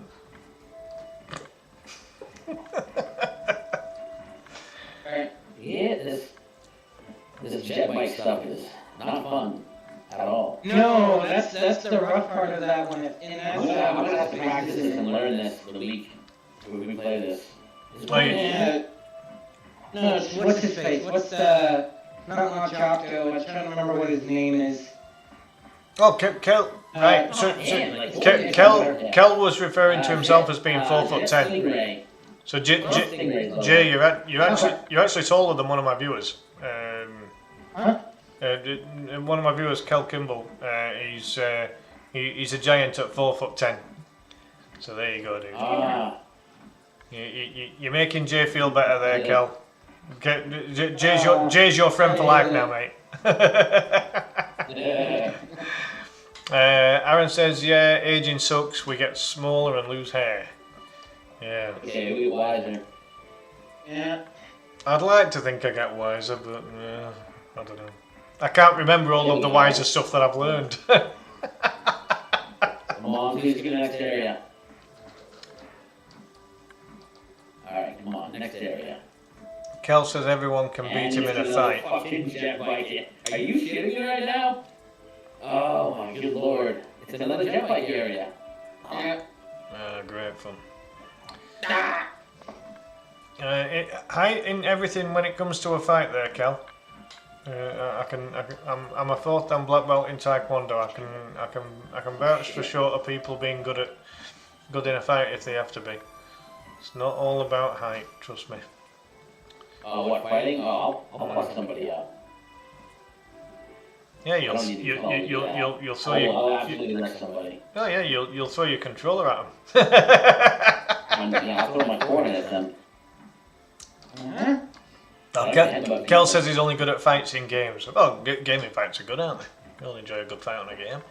Right. Yeah, this jet bike stuff is not fun at all. No, that's the rough part of that one. And that's I'm gonna have to practice this and learn this for the week when we play this. yeah. No, it's, what's his face? What's the not Chocto? I'm trying to remember what his name is. Oh, Kel, right? So Kel was referring to himself as being 4'10". Stingray. So Jay, you're actually taller than one of my viewers. Huh? One of my viewers, Kel Kimball, he's a giant at 4'10". So there you go, dude. Ah. You're making Jay feel better there, Kel. Okay, Jay's your friend for life now, mate. Yeah. Aaron says, yeah, aging sucks. We get smaller and lose hair. Yeah. Okay, we get wiser. Yeah. I'd like to think I get wiser, but I don't know. I can't remember all of the wiser stuff that I've learned. Come on, please get to the next area. Alright, come on, next area. Kel says everyone can beat him in a fight. Fucking jet bike. Are you shitting me right now? Oh my good lord. It's another jet bike area. Yeah. Great fun. Height in everything when it comes to a fight there, Kel. I'm a 4th dan black belt in Taekwondo. I can vouch for shorter people being good in a fight if they have to be. It's not all about height, trust me. What, fighting? Oh, I'll fuck somebody up. Yeah, you'll throw your. I'll absolutely wreck somebody. Oh yeah, you'll throw your controller at them. I'll throw my cornet at them. Huh? Oh, Kel says he's only good at fights in games. Oh, gaming fights are good, aren't they? You'll enjoy a good fight on a game.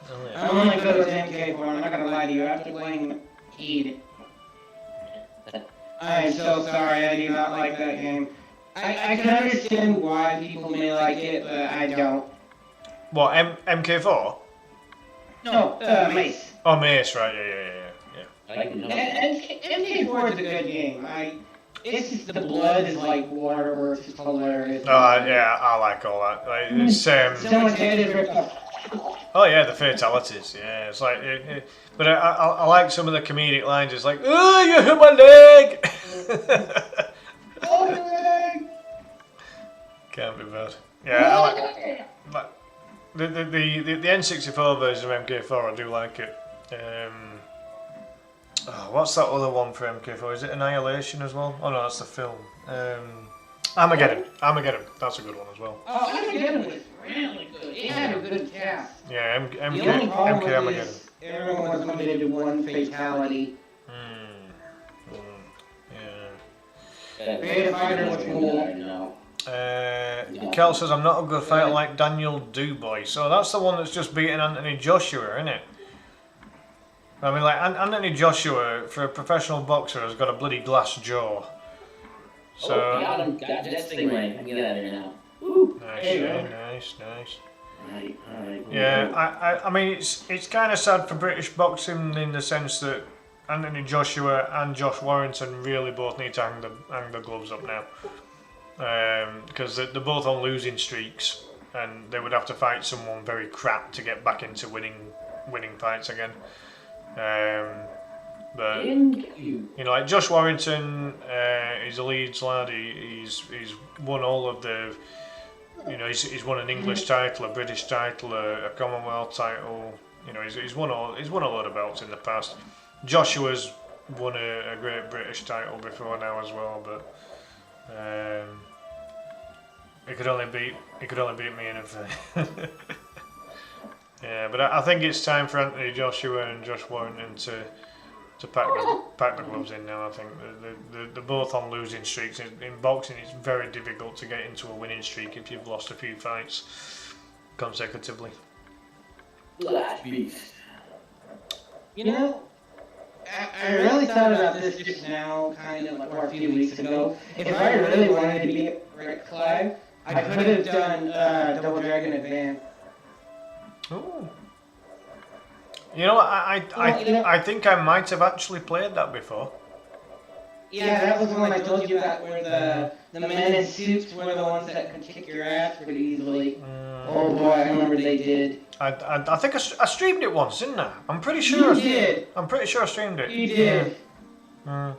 Oh, yeah. I'm only good at MK4, I'm not gonna lie to you. After playing Heat, I am so sorry, I do not like that game. I can understand why people may like it, but I don't. What, MK4? No, Mace. Oh, Mace, right, yeah. I can know. MK4 is a good game. It's just the blood is like waterworks, it's hilarious. Oh, yeah, I like all that. Like, it's, Someone's head is ripped off. oh, yeah, the fatalities, yeah. It's like, but I like some of the comedic lines. It's like, oh, you hit my leg! Can't be bad. Yeah, I like the N64 version of MK4. I do like it. What's that other one for MK4? Is it Annihilation as well? Oh no, that's the film. Armageddon. That's a good one as well. Oh, Armageddon was really good. It had a good cast. Yeah, The only problem MK with Armageddon. this, everyone was limited to one fatality. Yeah. Fatal Fighter was cool. No. Kel says I'm not a good fighter like Daniel Dubois. So that's the one that's just beaten Anthony Joshua, isn't it? I mean, like Anthony Joshua for a professional boxer has got a bloody glass jaw. So Got him. Got that Stingray. I can get out of here now. Woo. nice. Alright. Yeah, I mean it's kind of sad for British boxing in the sense that Anthony Joshua and Josh Warrington really both need to hang the gloves up now, because they're both on losing streaks, and they would have to fight someone very crap to get back into winning fights again. But you know, like Josh Warrington, he's a Leeds lad. He's won all of the, you know, he's won an English title, a British title, a Commonwealth title. You know, he's won a lot of belts in the past. Joshua's won a Great British title before now as well, but he could only beat me in a fight. Yeah, but I think it's time for Anthony Joshua and Josh Warrington to pack the gloves in now. I think they're both on losing streaks. In boxing, it's very difficult to get into a winning streak if you've lost a few fights consecutively. Last beast. You know, I really thought about this just now, kind of, or a few weeks ago. If I really wanted to be Rick Clive, I could have done Double Dragon Advance. Ooh. You know, I think I might have actually played that before. Yeah, that was the one I told you about, where the men in suits were the ones that could kick your ass pretty easily. Oh boy, I remember they did. I think I streamed it once, didn't I? I'm pretty sure. You did. I'm pretty sure I streamed it. You did. Yeah.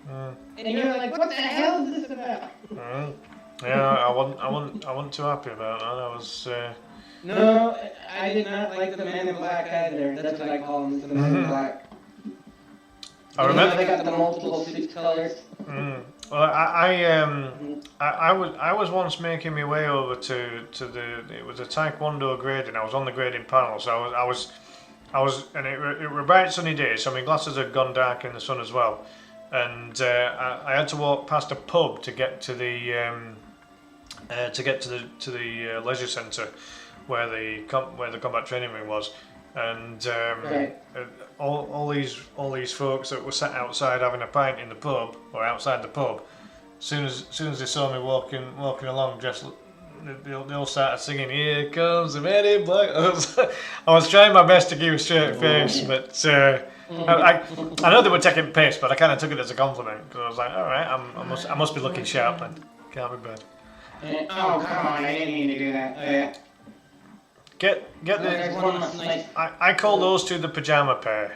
And you were like, what the hell is this about? Yeah, I wasn't too happy about that. I was. No, I did not like the Men in Black either. That's what I call them, the Men in Black. I remember. They got the multiple suit colors. Well, I was once making my way over to it was a Taekwondo grading. I was on the grading panel, so I was, and it were bright sunny days, so my glasses had gone dark in the sun as well, and I had to walk past a pub to get to the leisure centre where the combat training ring was, and all these folks that were sat outside having a pint in the pub or outside the pub, as soon as they saw me walking along dressed, they all started singing, "Here comes the Men in Black." I was trying my best to keep a straight face, but I know they were taking piss, but I kind of took it as a compliment because I was like, all right, I must be looking sharp then. Can't be bad. Oh, come on, I didn't mean to do that. Oh, yeah. Get the. I call those two the pajama pair.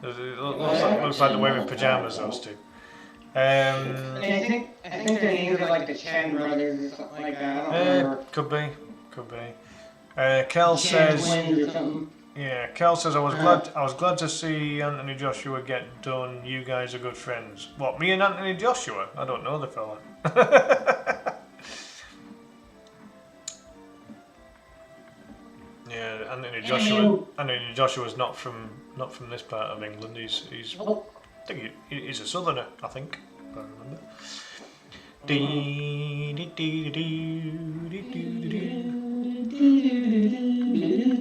It looks like the women pajamas, those two. And I think their names are like the Chen brothers or something like that. I don't remember. Could be. Kel says. Yeah, Kel says I was glad to see Anthony Joshua get done. You guys are good friends. What, me and Anthony Joshua? I don't know the fella. Yeah, Anthony Joshua's not from this part of England. He's I think he's a southerner, I think, if I remember.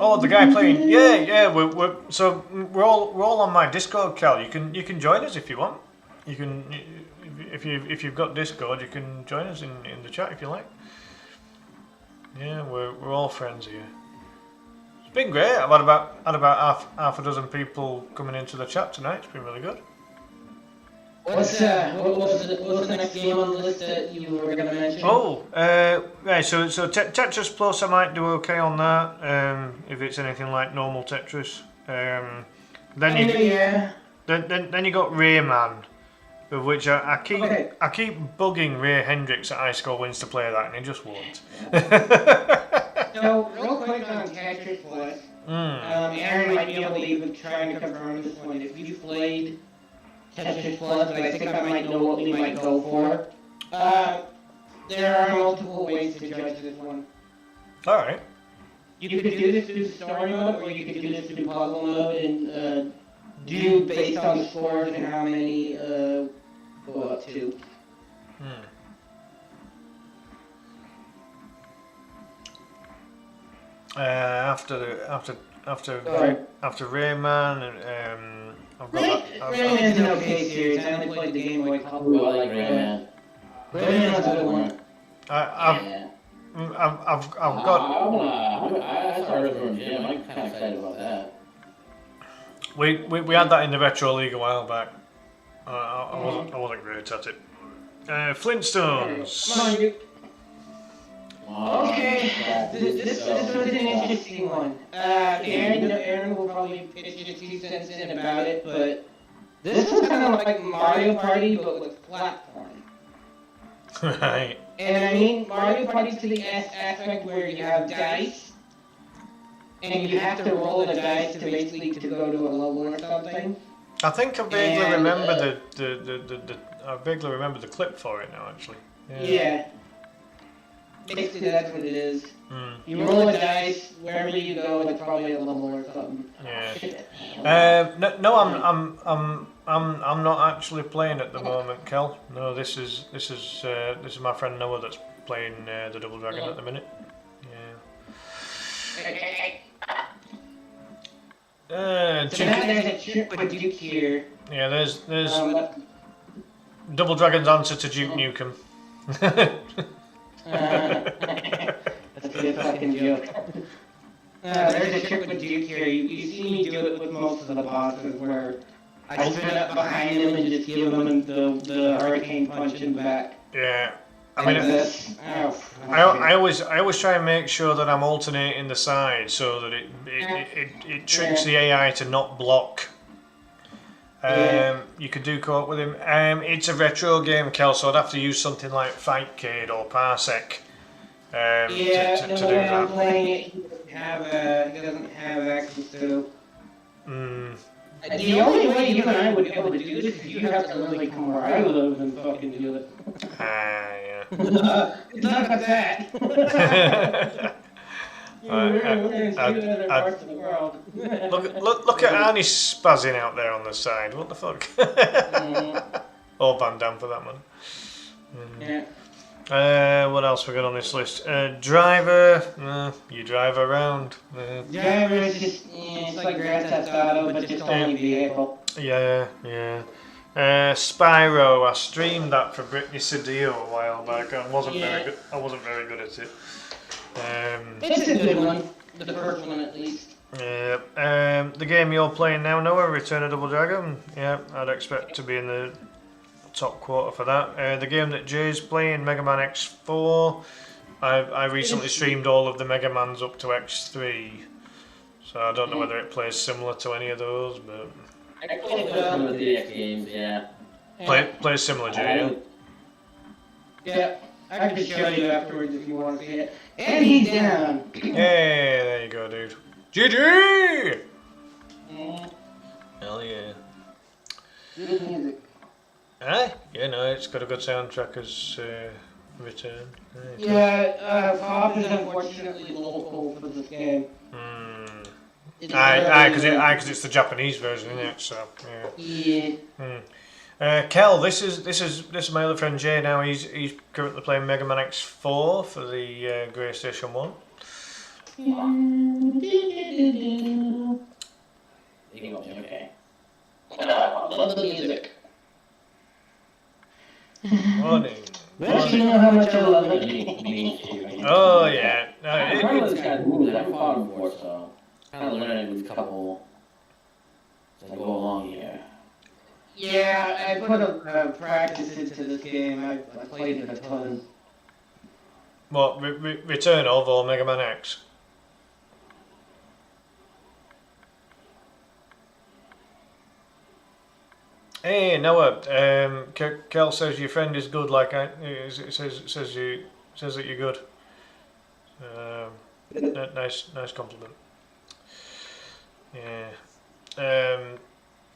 Oh, the guy playing. Yeah. We're all on my Discord, Cal. You can join us if you want. You can if you've got Discord, you can join us in the chat if you like. Yeah, we're all friends here. It's been great. I've had about half a dozen people coming into the chat tonight. It's been really good. What's the next game on the list that you were going to mention? Oh, right. So Tetris Plus, I might do okay on that. If it's anything like normal Tetris. Then you got Rayman, of which I keep Okay. I keep bugging Ray Hendricks at High Score Wins to play that, and he just won't. So, real quick on Tetris Plus. Aaron might be able to even try and confirm this one. If you played Tetris Plus, I think I might know what we might go for. There are multiple ways to judge this one. All right. You could do this through story mode, or you could do this through puzzle mode, and do based on the scores and how many go up to. After Sorry. after Rayman, I've got that. Rayman's an okay series. I only played the Game Boy couple. I like Rayman. Rayman's a good one. Yeah. I've got. I started from Jim. I'm kind of excited about that. We had that in the Retro League a while back. I wasn't great at it. Flintstones. Come on, you. Oh, Okay, yeah. this was an interesting one. Aaron will probably pitch his 2 cents in about it, but this was kind of like Mario Party, but with platform. Right. And I mean Mario Party to the aspect where you have dice, and you have to roll the dice to basically to go to a level or something. I think I vaguely And, remember I vaguely remember the clip for it now, actually. Yeah. Basically, that's what it is. Mm, You roll the dice, wherever you go, it's probably a level or something. yeah. No, I'm not actually playing at the moment, Kel. No, this is my friend Noah that's playing the Double Dragon at the minute. Yeah. So now there's a trick with Duke here. Yeah, there's That's Double Dragon's answer to Duke Nukem. a good fucking joke. There's a trick with Duke here. You see me do it with most of the bosses where I spin up behind him and just give him the hurricane punch in the back. Yeah. I Like mean, this. I always try and make sure that I'm alternating the side so that it tricks the AI to not block. You could do co-op with him. It's a retro game, Kel, so I'd have to use something like Fightcade or Parsec to the do way I'm that. playing it, he doesn't have access to. Mm, The only way you and I would be able to do this is you have to really come where I live and fucking do it. yeah. It's not about that. We're in two other I- parts of the world. Look at Arnie spazzing out there on the side. What the fuck? Or Van Damme for that matter. Yeah. What else we got on this list? Driver. You drive around. Driver is just, it's like Grand Theft Auto, but just only vehicle. Yeah. Spyro. I streamed that for Britney Cedillo a while back. I wasn't very good at it. It's a good one. The first one at least. The game you're playing now, Noah, Return of Double Dragon. Yeah, I'd expect to be in the top quarter for that. The game that Jay's playing, Mega Man X4. I recently streamed all of the Mega Mans up to X3, so I don't know whether it plays similar to any of those, but I played some of the DX games, yeah. plays similar, Jay. Yeah. I can show you afterwards if you want to see it. And he's down. Yeah, there you go, dude. GG! Hell yeah. Good music. Aye? Yeah, no, it's got a good soundtrack as Return. Yeah, Pop is unfortunately local for this game. Aye, because it's the Japanese version, isn't it? So yeah. Yeah. Kel, this is my other friend Jay. Now he's currently playing Mega Man X4 for the PlayStation 1. Okay. Love the music. Morning. Let you know how much I love it. Oh yeah. I'm part of this guy's moves that I fought him for, so kind of learning with a couple as I go along here. Yeah, I put a practice into this game. I played it a ton. What Return of or Mega Man X? Hey Noah, Kel says your friend is good. Like says that you're good. Nice compliment. Yeah.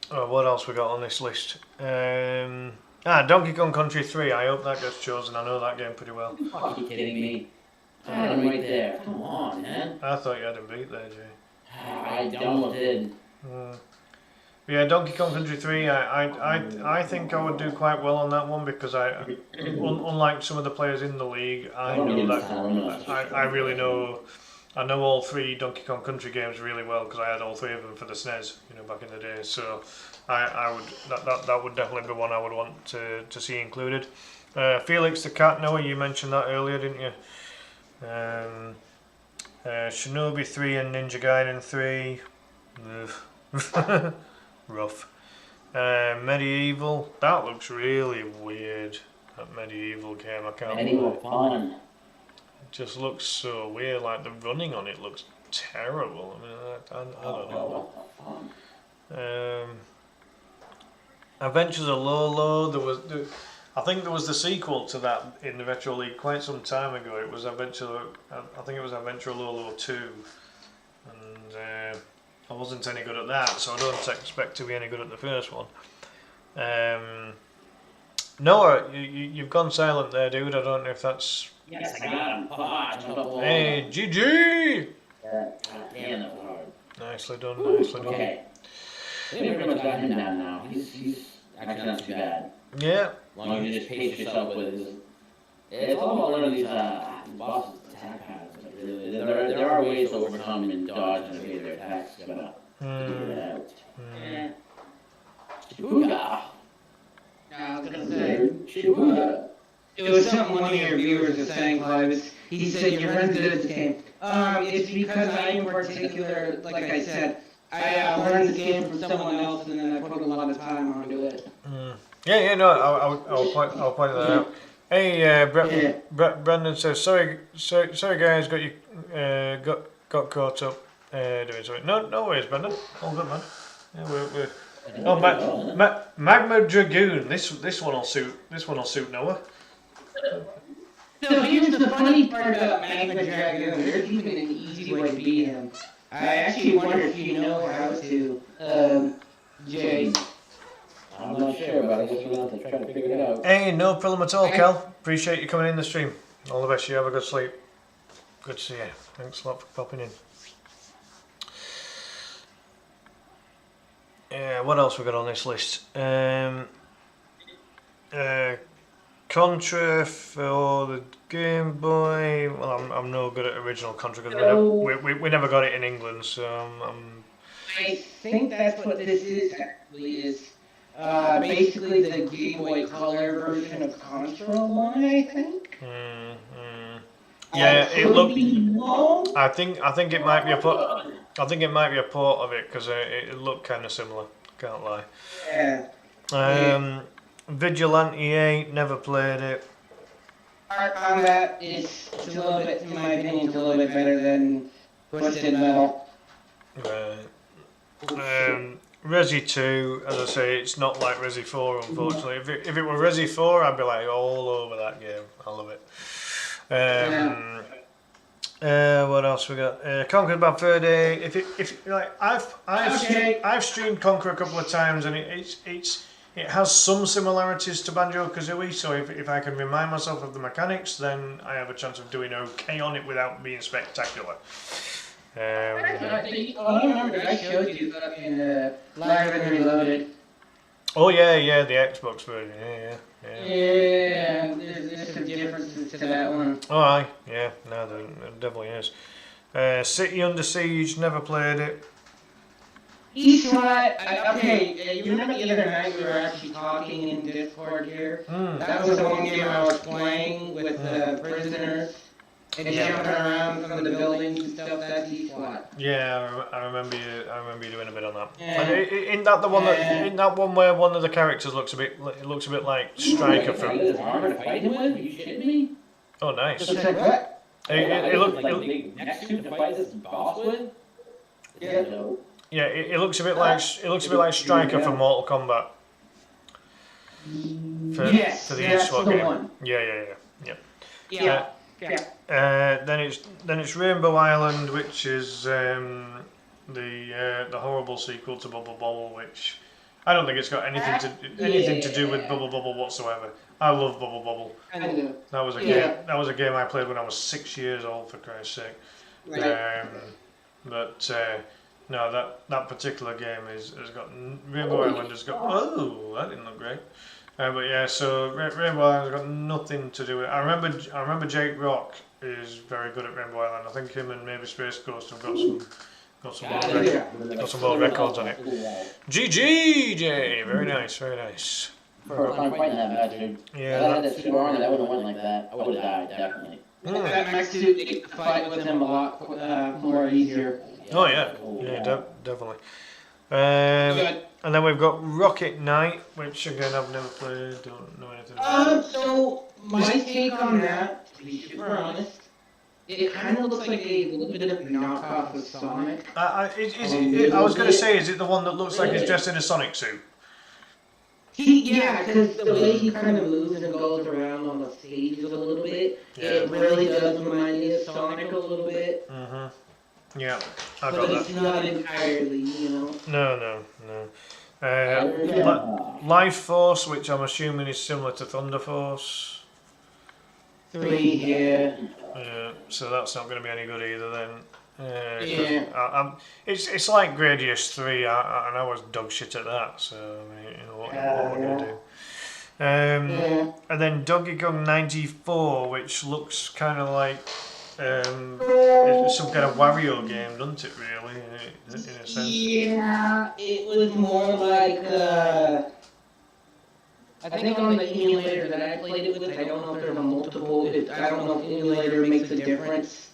What else we got on this list? Donkey Kong Country 3. I hope that gets chosen. I know that game pretty well. Are you kidding me? I had him right there. Come on, man. I thought you had him beat there, Jay. I almost did. Yeah, Donkey Kong Country 3. I think I would do quite well on that one because unlike some of the players in the league, I know that I really know. I know all 3 Donkey Kong Country games really well because I had all 3 of them for the SNES, back in the day. So I would that would definitely be one I would want to see included. Felix the Cat, Noah, you mentioned that earlier, didn't you? Shinobi 3 and Ninja Gaiden 3. Rough. Medieval. That looks really weird. That Medieval game. I can't believe fun. it. Just looks so weird. Like the running on it looks terrible. I mean, I don't know. Adventures of Lolo. I think there was the sequel to that in the Retro League quite some time ago. It was I think it was Adventure of Lolo 2, and I wasn't any good at that, so I don't expect to be any good at the first one. Noah, you've gone silent there, dude. I don't know if that's. Yes, I got him. Hey, GG! Damn, that was hard. Nicely done. Okay. We pretty much got him down now. He's actually not too bad. Yeah. As long as you just pace yourself with his. It's all about learning these bosses' attack patterns. Like, really. There are ways to overcome and dodge and evade their attacks. You gotta figure it out. Shibuya! I was gonna say. Shibuya! It was something one of your viewers was saying, Clive. He said your friend's good at this game. It's because I, in particular, like I said, I learned this game from someone else, and then I put a lot of time onto it. Yeah, no, I'll point that out. Hey, Brendan says, sorry guys, got caught up doing something. No worries, Brendan. All good, man. Yeah, we're. Oh, Magma Dragoon. This one will suit Noah. So here's the funny part about Magma Dragoon. There's even an easy way to beat him. I actually wonder if you know how to, Jay. I'm not sure, but I guess we're going to try to figure it out. Hey, no problem at all, Kel. Appreciate you coming in the stream. All the best. You have a good sleep. Good to see you. Thanks a lot for popping in. What else we got on this list? Contra for the Game Boy. Well, I'm no good at original Contra because we never got it in England, so I think that's what this is. Basically the Game Boy Color version of Contra 1, I think. Yeah, it looked. I think it might be a port. I think it might be a port of it because it looked kind of similar. Can't lie. Yeah. Vigilante 8, never played it. Art Combat is a little bit, in my opinion, it's a little bit better than Twisted Metal. Right. Resi 2, as I say, it's not like Resi 4, unfortunately. If it were Resi 4, I'd be like all over that game. I love it. What else we got? Conquer Bad Fur Day. If like I've streamed Conquer a couple of times, and it has some similarities to Banjo-Kazooie. So if I can remind myself of the mechanics, then I have a chance of doing okay on it without being spectacular. I remember I showed you fucking Live and Reloaded. Oh yeah, the Xbox version. Yeah, there's some differences to that one. Oh aye, yeah, no, there definitely is. City Under Siege, never played it. Eastward, okay, you remember the other night we were actually talking in Discord here? That was the one game I was playing with prisoners and jumping around from the buildings and stuff. That's Eastward. Yeah, I remember you doing a bit on that. Yeah. And isn't that the one in that one where one of the characters looks a bit like Striker from? Is armor to fight him with? Are you shitting me? Oh, nice. Just like what? It looked like next to fight this boss with? Yeah. yeah, it looks a bit like Striker from Mortal Kombat. Yes, for the that's eSWAT the game. one. Yeah. Yeah. Then it's Rainbow Island, which is the horrible sequel to Bubble Bobble, which I don't think it's got anything to do with Bubble Bobble whatsoever. I love Bubble Bobble. I do. That was a Yeah. game. That was a game I played when I was 6 years old, for Christ's sake. Right. No, that particular game has got Rainbow Island has got. Oh, that didn't look great. But yeah, so Rainbow Island's got nothing to do with it. I remember Jake Rock is very good at Rainbow Island. I think him and maybe Space Ghost have got some world records on it. GG, very nice, very nice. For fun fighting that bastard. If I Yeah. had that super armor, that wouldn't have went like that. I would have died, definitely. That makes the fight with him a lot more easier. Oh yeah, definitely. Good. And then we've got Rocket Knight, which again I've never played, don't know anything about. So my take on that, to be super honest, it kind of looks like a little bit of a knockoff of Sonic. I was going to say, is it the one that looks like he's dressed in a Sonic suit? Yeah, because the way he kind of moves and goes around on the stages a little bit, it really does remind me of Sonic a little bit. Mm-hmm. Yeah, I But got it's that. not entirely, you know. No. Life Force, which I'm assuming is similar to Thunder Force. 3, yeah. So that's not going to be any good either then. Yeah. It's like Gradius 3, and I was dog shit at that, so I mean, you know, what we're going to do. Yeah. And then Donkey Kong 94, which looks kind of like it's some kind of Wario game, doesn't it, really, in a sense? Yeah, it was more like, I think on the emulator that I played it with, I don't know if there's a multiple, I don't know if emulator makes a difference.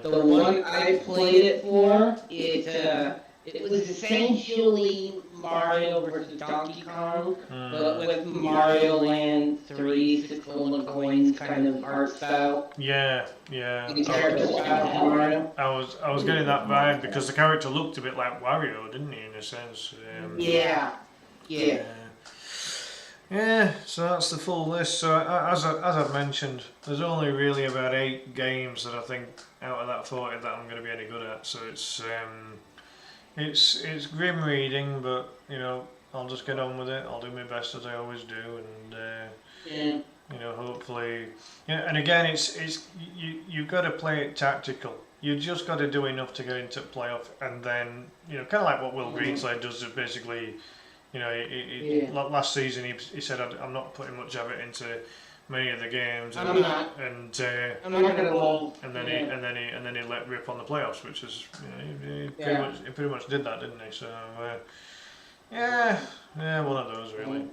The one I played it for, it was essentially Mario versus Donkey Kong, but with Mario Land 3, 6 golden coins kind of art style. Yeah. The character style of Mario. I was getting that vibe because the character looked a bit like Wario, didn't he, in a sense? Yeah. Yeah, so that's the full list. So as I've mentioned, there's only really about 8 games that I think out of that 40 that I'm going to be any good at. So it's grim reading, but you know I'll just get on with it. I'll do my best as I always do, and you know hopefully. Yeah, and again, it's you've got to play it tactical. You just got to do enough to get into playoff, and then you know kind of like what Will Greenslade does is basically. You know, last season he said I'm not putting much of it into many of the games, and I'm not gonna lie. and then he let rip on the playoffs, which is he pretty much did that, didn't he? So yeah, one of those really.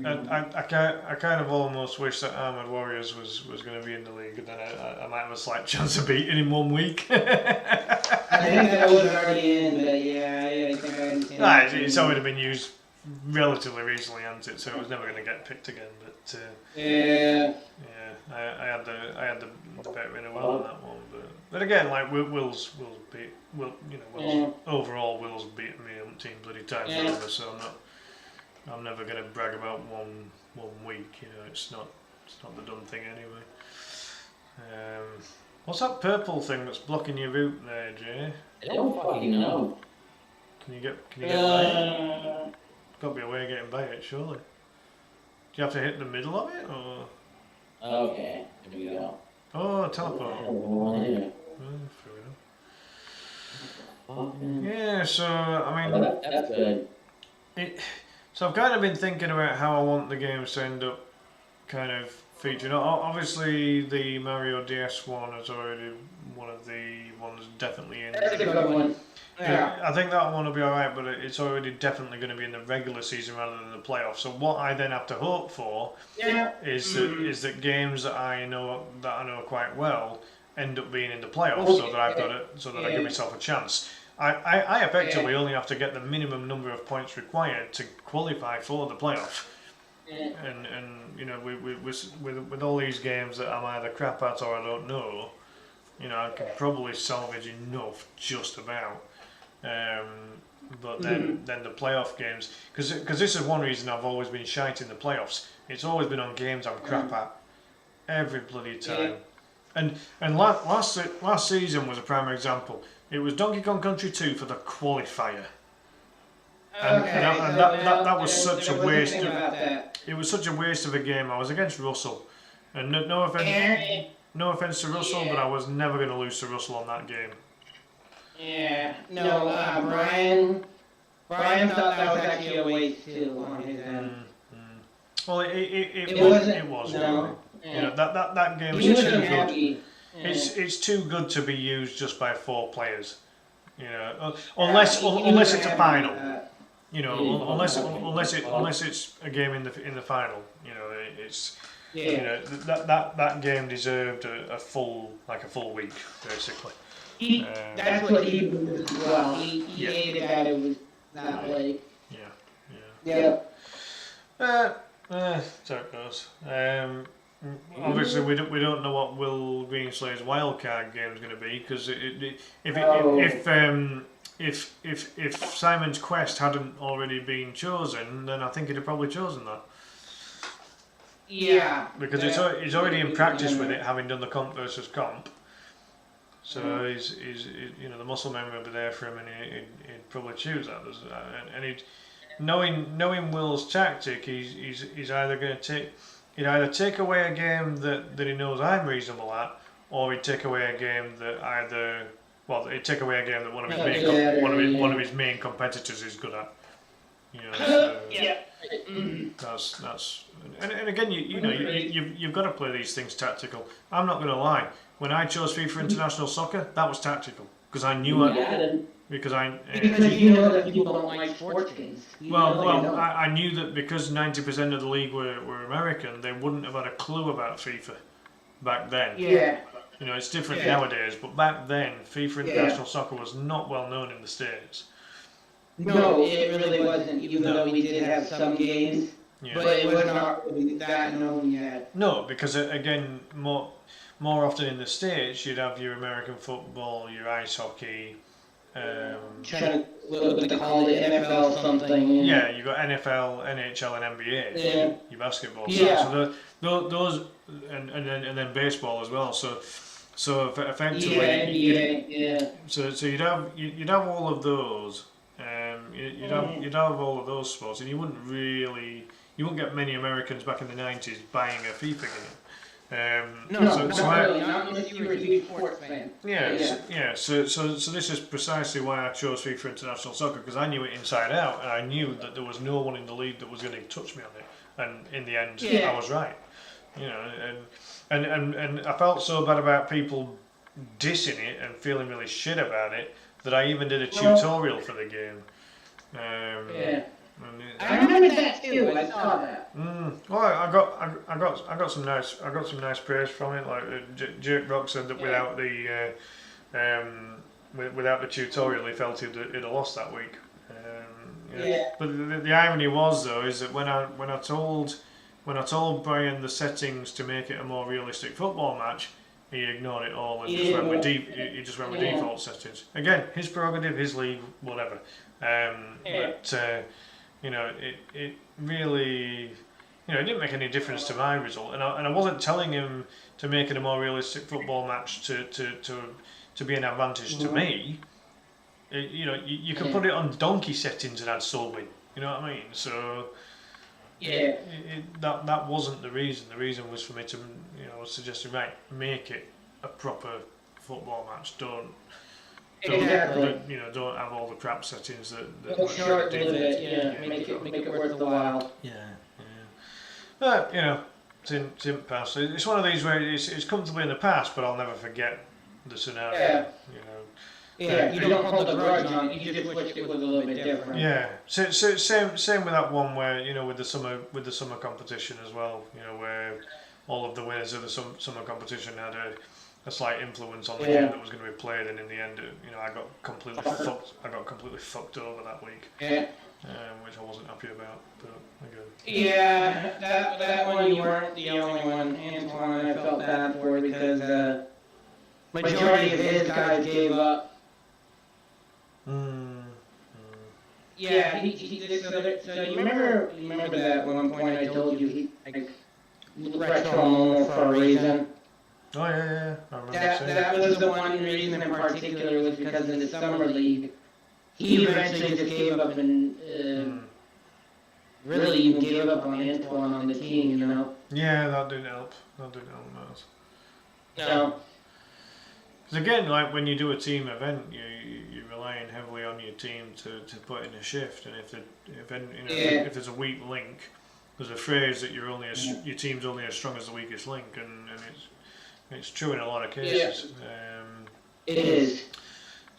I kind of almost wish that Armored Warriors was going to be in the league, and then I might have a slight chance of beating him 1 week. I think that was already in, but I think I understand. It's already been used relatively recently, hasn't it? So it was never going to get picked again. But I had the better in a well on that one. But again, like Will's overall Will's beaten me umpteen bloody times over. So I'm never going to brag about one week. You know, it's not the done thing anyway. What's that purple thing that's blocking your route there, Jay? I don't fucking know. Can you get by it? Got to be a way of getting by it, surely. Do you have to hit the middle of it, or? Okay, there we go. Oh, teleport. Yeah. Fair enough. Yeah, so I mean, That's good. So I've kind of been thinking about how I want the games to end up kind of featuring. Obviously, the Mario DS one is already one of the ones definitely in. That's a good one. Yeah. I think that one will be alright, but it's already definitely going to be in the regular season rather than the playoffs. So what I then have to hope for is that games that I know quite well end up being in the playoffs, so that I've got it, so that I give myself a chance. I effectively only have to get the minimum number of points required to qualify for the playoff. And you know with all these games that I'm either crap at or I don't know, you know I can probably salvage enough just about. But then the playoff games, because this is one reason I've always been shite in the playoffs. It's always been on games I'm crap at every bloody time. And last season was a prime example. It was Donkey Kong Country 2 for the qualifier. And that was such a waste. It was such a waste of a game. I was against Russell, and no offense to Russell, but I was never going to lose to Russell on that game. Yeah, no, Brian thought that was actually a waste too on his end. Well, it was. No. You know, that game He is too wasn't good. happy. It's too good to be used just by 4 players. You know, unless it's a final. You know, unless it's a game in the final. You know, it's. You know, that game deserved a full week basically. That's what he was as well. He hated that it was that way. Yeah. So it goes. Obviously, we don't know what Will Greenslay's wildcard game is going to be, because if Simon's Quest hadn't already been chosen, then I think he'd have probably chosen that. Yeah. Because he's already in practice with it, having done the comp versus comp. So he's you know, the muscle memory will be there for him, and he'd probably choose that. And he'd knowing Will's tactic, he's either going to take away a game that he knows I'm reasonable at, or he'd take away a game that he'd take away a game that one of his main competitors is good at. You know, so that's and again, you've got to play these things tactical. I'm not going to lie. When I chose FIFA International Soccer, that was tactical, because I knew because you know that people don't like sports games. I knew that because 90% of the league were American, they wouldn't have had a clue about FIFA back then. Yeah. You know, it's different nowadays, but back then, FIFA International Soccer was not well known in the States. No, it really wasn't, even though we did have some games, but it was not really that known yet. No, because again, more often in the States, you'd have your American football, your ice hockey. Trying to call it NFL something. Yeah, you've got NFL, NHL, and NBA. Your basketball. Yeah. So those, and then baseball as well. So effectively, Yeah. So you'd have all of those. You'd have all of those sports, and you wouldn't get many Americans back in the 90s buying a FIFA game. Not unless you were a huge sports fan. So this is precisely why I chose FIFA International Soccer, because I knew it inside out, and I knew that there was no one in the league that was going to touch me on it, and in the end, I was right. You know, and I felt so bad about people dissing it and feeling really shit about it that I even did a tutorial for the game. I remember that too. I saw that. Well, I got some nice praise from it. Like Jake Rock said that without the tutorial, he felt he'd have lost that week. But the irony was, though, is that when I told Brian the settings to make it a more realistic football match, he ignored it all and just went with default settings. Again, his prerogative, his league, whatever. But you know, it really, you know, it didn't make any difference to my result, and I wasn't telling him to make it a more realistic football match to be an advantage to me. You know, you can put it on donkey settings and I'd still win. You know what I mean? So that wasn't the reason. The reason was for me to, you know, suggesting, right, make it a proper football match. Don't have all the crap settings that Short limit it, make it worth the while. But you know, it's in the past. It's one of these where it's comfortably in the past, but I'll never forget the scenario. You know. You don't hold a grudge on it. You just wish it was a little bit different. Yeah. So same with that one where, you know, with the summer competition as well. You know, where all of the winners of the summer competition had a slight influence on the game that was going to be played, and in the end, you know, I got completely fucked over that week. Which I wasn't happy about, but again. Yeah, that one you weren't the only one. Antoine, I felt bad for because majority of his guys gave up. Yeah, so you remember that one point I told you he like retro for a reason? Oh yeah. I remember That saying. that was the one reason in particular was because in the summer league, he eventually just gave up and really even gave up on Antoine on the team, you know. Yeah, that didn't help. That didn't help much. So Because again, like when you do a team event, you're relying heavily on your team to put in a shift, and if there's a weak link, there's a phrase that your team's only as strong as the weakest link, and it's true in a lot of cases. it is.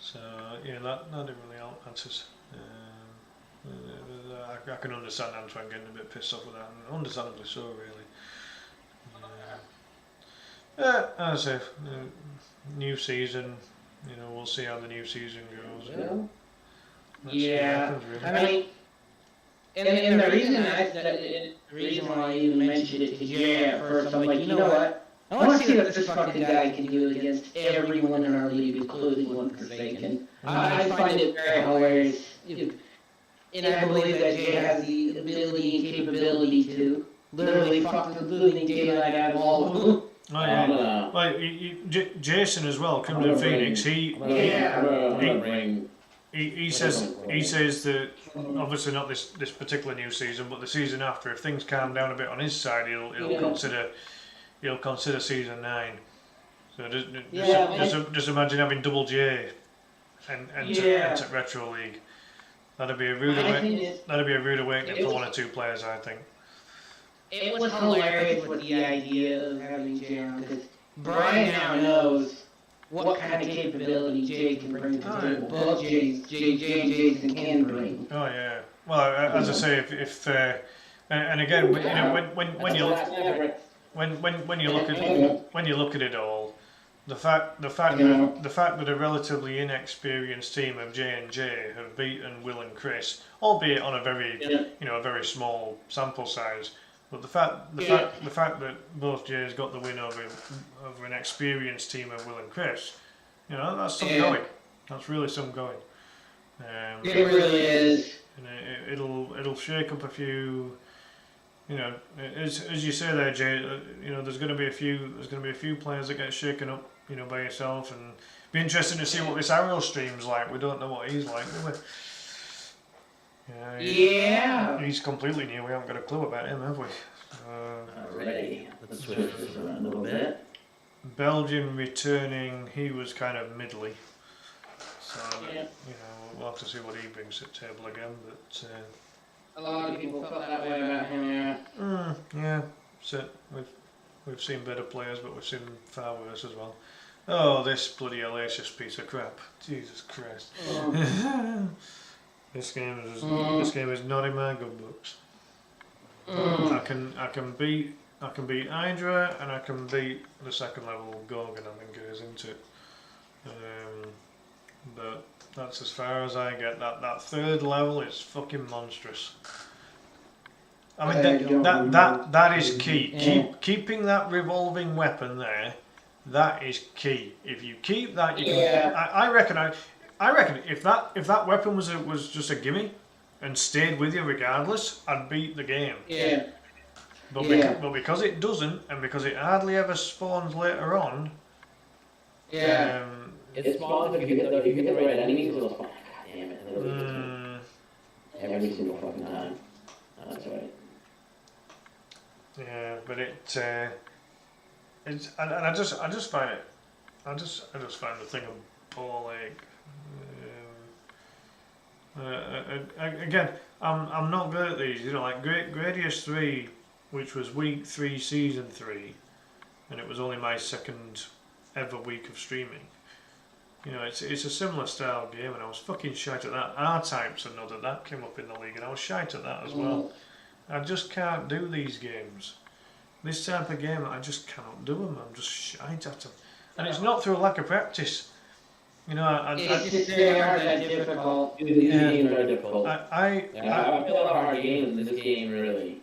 So yeah, that didn't really help Ansys. I can understand Antoine getting a bit pissed off with that, and understandably so, really. As I say, new season, we'll see how the new season goes. Let's see what happens, really. I mean, and the reason why I even mentioned it to Jay at first, I'm like, you know what? I want to see what this fucking guy can do against everyone in our league, including one Forsaken. I find it very hilarious. And I believe that Jay has the ability and capability to literally fuck the living daylight out of all of them. Oh yeah, well, Jason as well, Crimson Phoenix. He says that obviously not this particular new season, but the season after, if things calm down a bit on his side, he'll consider season 9. So just imagine having double J and enter Retro League. That'd be a rude awakening for one or two players, I think. It was hilarious with the idea of having Jay on, because Brian now knows what kind of capability Jay can bring to the table. Both Jason can bring. Oh yeah. Well, as I say, if and again, when you look at it all, the fact that a relatively inexperienced team of J&J have beaten Will and Chris, albeit on a very a very small sample size. But the fact that both Jays got the win over an experienced team of Will and Chris, that's some going. That's really some going. It really is. And it'll shake up a few. As you say there, Jay. There's going to be a few players that get shaken up. By yourself, and be interesting to see what this Ariel stream's like. We don't know what he's like, do we? He's completely new. We haven't got a clue about him, have we? Alrighty, let's switch this around a little bit. Belgium returning, he was kind of middly. So, we'll have to see what he brings to the table again. But a lot of people felt that way about him, yeah. So we've seen better players, but we've seen far worse as well. Oh, this bloody hellacious piece of crap! Jesus Christ! This game is not in my good books. I can beat Hydra, and I can beat the second level Gorgon. I think it is, isn't it? But that's as far as I get. That third level is fucking monstrous. I mean that is key. Keeping that revolving weapon there, that is key. If you keep that, you can. I reckon if that weapon was just a gimme and stayed with you regardless, I'd beat the game. Yeah. But because it doesn't, and because it hardly ever spawns later on. Yeah. It spawns if you hit the right enemies, it'll spawn. God damn it! Every single fucking time. That's right. Yeah, but it's and I just find it, I just find the thing a ball ache. Again, I'm not good at these. Like Gradius 3, which was week 3, season 3, and it was only my second ever week of streaming. It's a similar style game, and I was fucking shite at that. R-Type's another that came up in the league, and I was shite at that as well. I just can't do these games. This type of game, I just cannot do them. I'm just shite at them, and it's not through lack of practice. It's just they are that difficult. These games are difficult. I feel a lot of hard games in this game, really.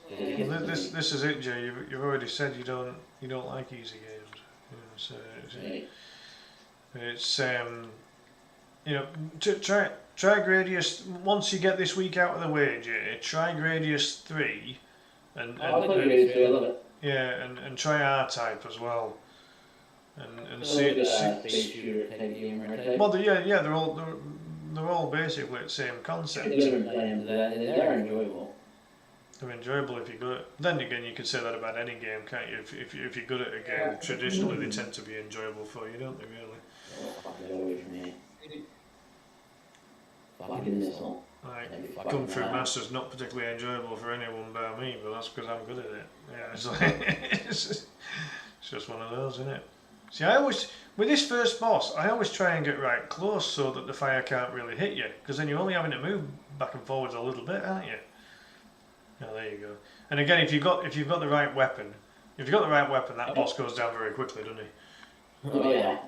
This is it, Jay. You've already said you don't like easy games. So it's you know, try Gradius once you get this week out of the way, Jay. Try Gradius 3, I'll play Gradius 3, I love it. yeah, and try R-Type as well, and It's like a space shooter type game, right? well, yeah, they're all basically the same concept. They are enjoyable. They're enjoyable if you're good. Then again, you could say that about any game, can't you? If you're good at a game, traditionally they tend to be enjoyable for you, don't they? Really. Oh, fuck that away from me. Fucking missile. Like Kung Fu Master's not particularly enjoyable for anyone but me, but that's because I'm good at it. Yeah, it's like it's just one of those, isn't it? See, I always with this first boss, I always try and get right close so that the fire can't really hit you, because then you're only having to move back and forwards a little bit, aren't you? Oh, there you go. And again, if you've got the right weapon, that boss goes down very quickly, doesn't he? Oh yeah.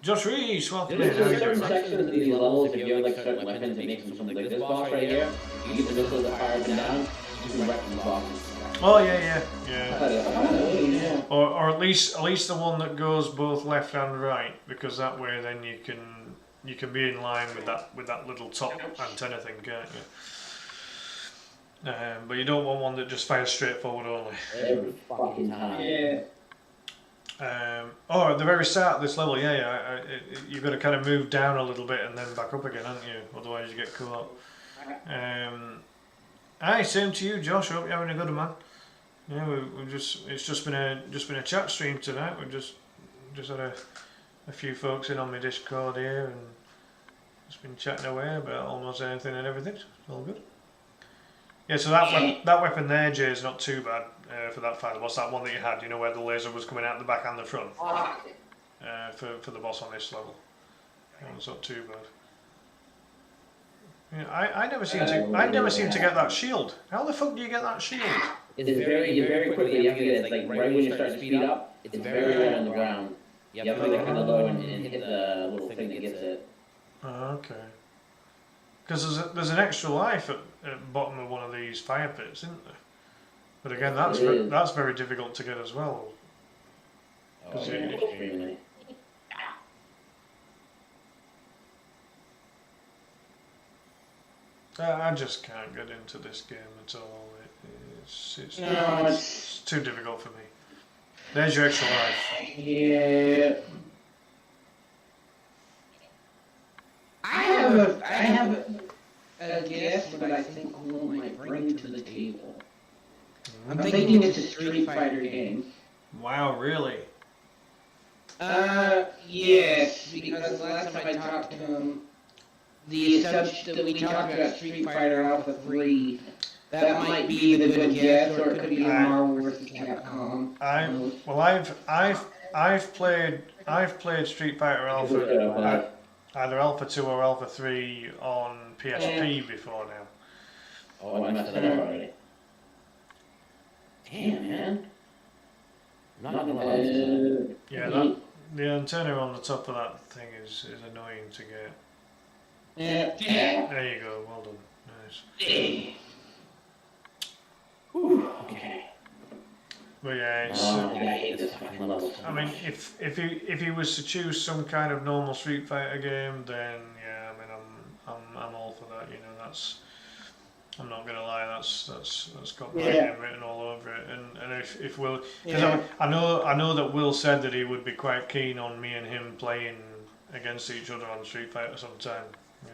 Josh Reese, welcome in. There's certain sections of these levels, if you have like certain weapons that make something like this boss right here, you get the missiles that fire up and down, you can wreck the bosses. Oh yeah. Yeah. Or at least the one that goes both left and right, because that way then you can be in line with that little top antenna thing, can't you? But you don't want one that just fires straight forward only. Every fucking time. Yeah. At the very start of this level, you've got to kind of move down a little bit and then back up again, haven't you? Otherwise you get caught. Aye, same to you, Josh. Hope you're having a good one, man. Yeah, it's just been a chat stream tonight. We've just had a few folks in on my Discord here and just been chatting away about almost anything and everything. It's all good. Yeah, so that weapon there, Jay, is not too bad for that fight. What's that one that you had? You know, where the laser was coming out the back and the front for the boss on this level. That was not too bad. Yeah, I never seem to get that shield. How the fuck do you get that shield? It's very quickly, you have to get it, like right when you start to speed up, it's very right on the ground. You have to like kind of low and hit the little thing that gets it. Oh, okay. Because there's an extra life at the bottom of one of these fire pits, isn't there? But again, that's very difficult to get as well. Oh, extremely. I just can't get into this game at all. It's too difficult for me. There's your extra life. Yeah. I have a guess what I think Will might bring to the table. I'm thinking it's a Street Fighter game. Wow, really? Yes, because the last time I talked to him, the assumption that we talked about Street Fighter Alpha 3, that might be the good guess, or it could be Marvel vs. Capcom. I've played Street Fighter Alpha, either Alpha 2 or Alpha 3 on PSP before now. Oh, I messed it up already. Damn, man. I'm not gonna lie. Yeah, the antenna on the top of that thing is annoying to get. Yeah. There you go, well done. Nice. Okay. But yeah, it's. I hate this fucking level so I mean, much. if he was to choose some kind of normal Street Fighter game, then yeah, I mean, I'm all for that. You know, that's. I'm not gonna lie, that's got my name written all over it. And if Will, because I know that Will said that he would be quite keen on me and him playing against each other on Street Fighter sometime. Yeah,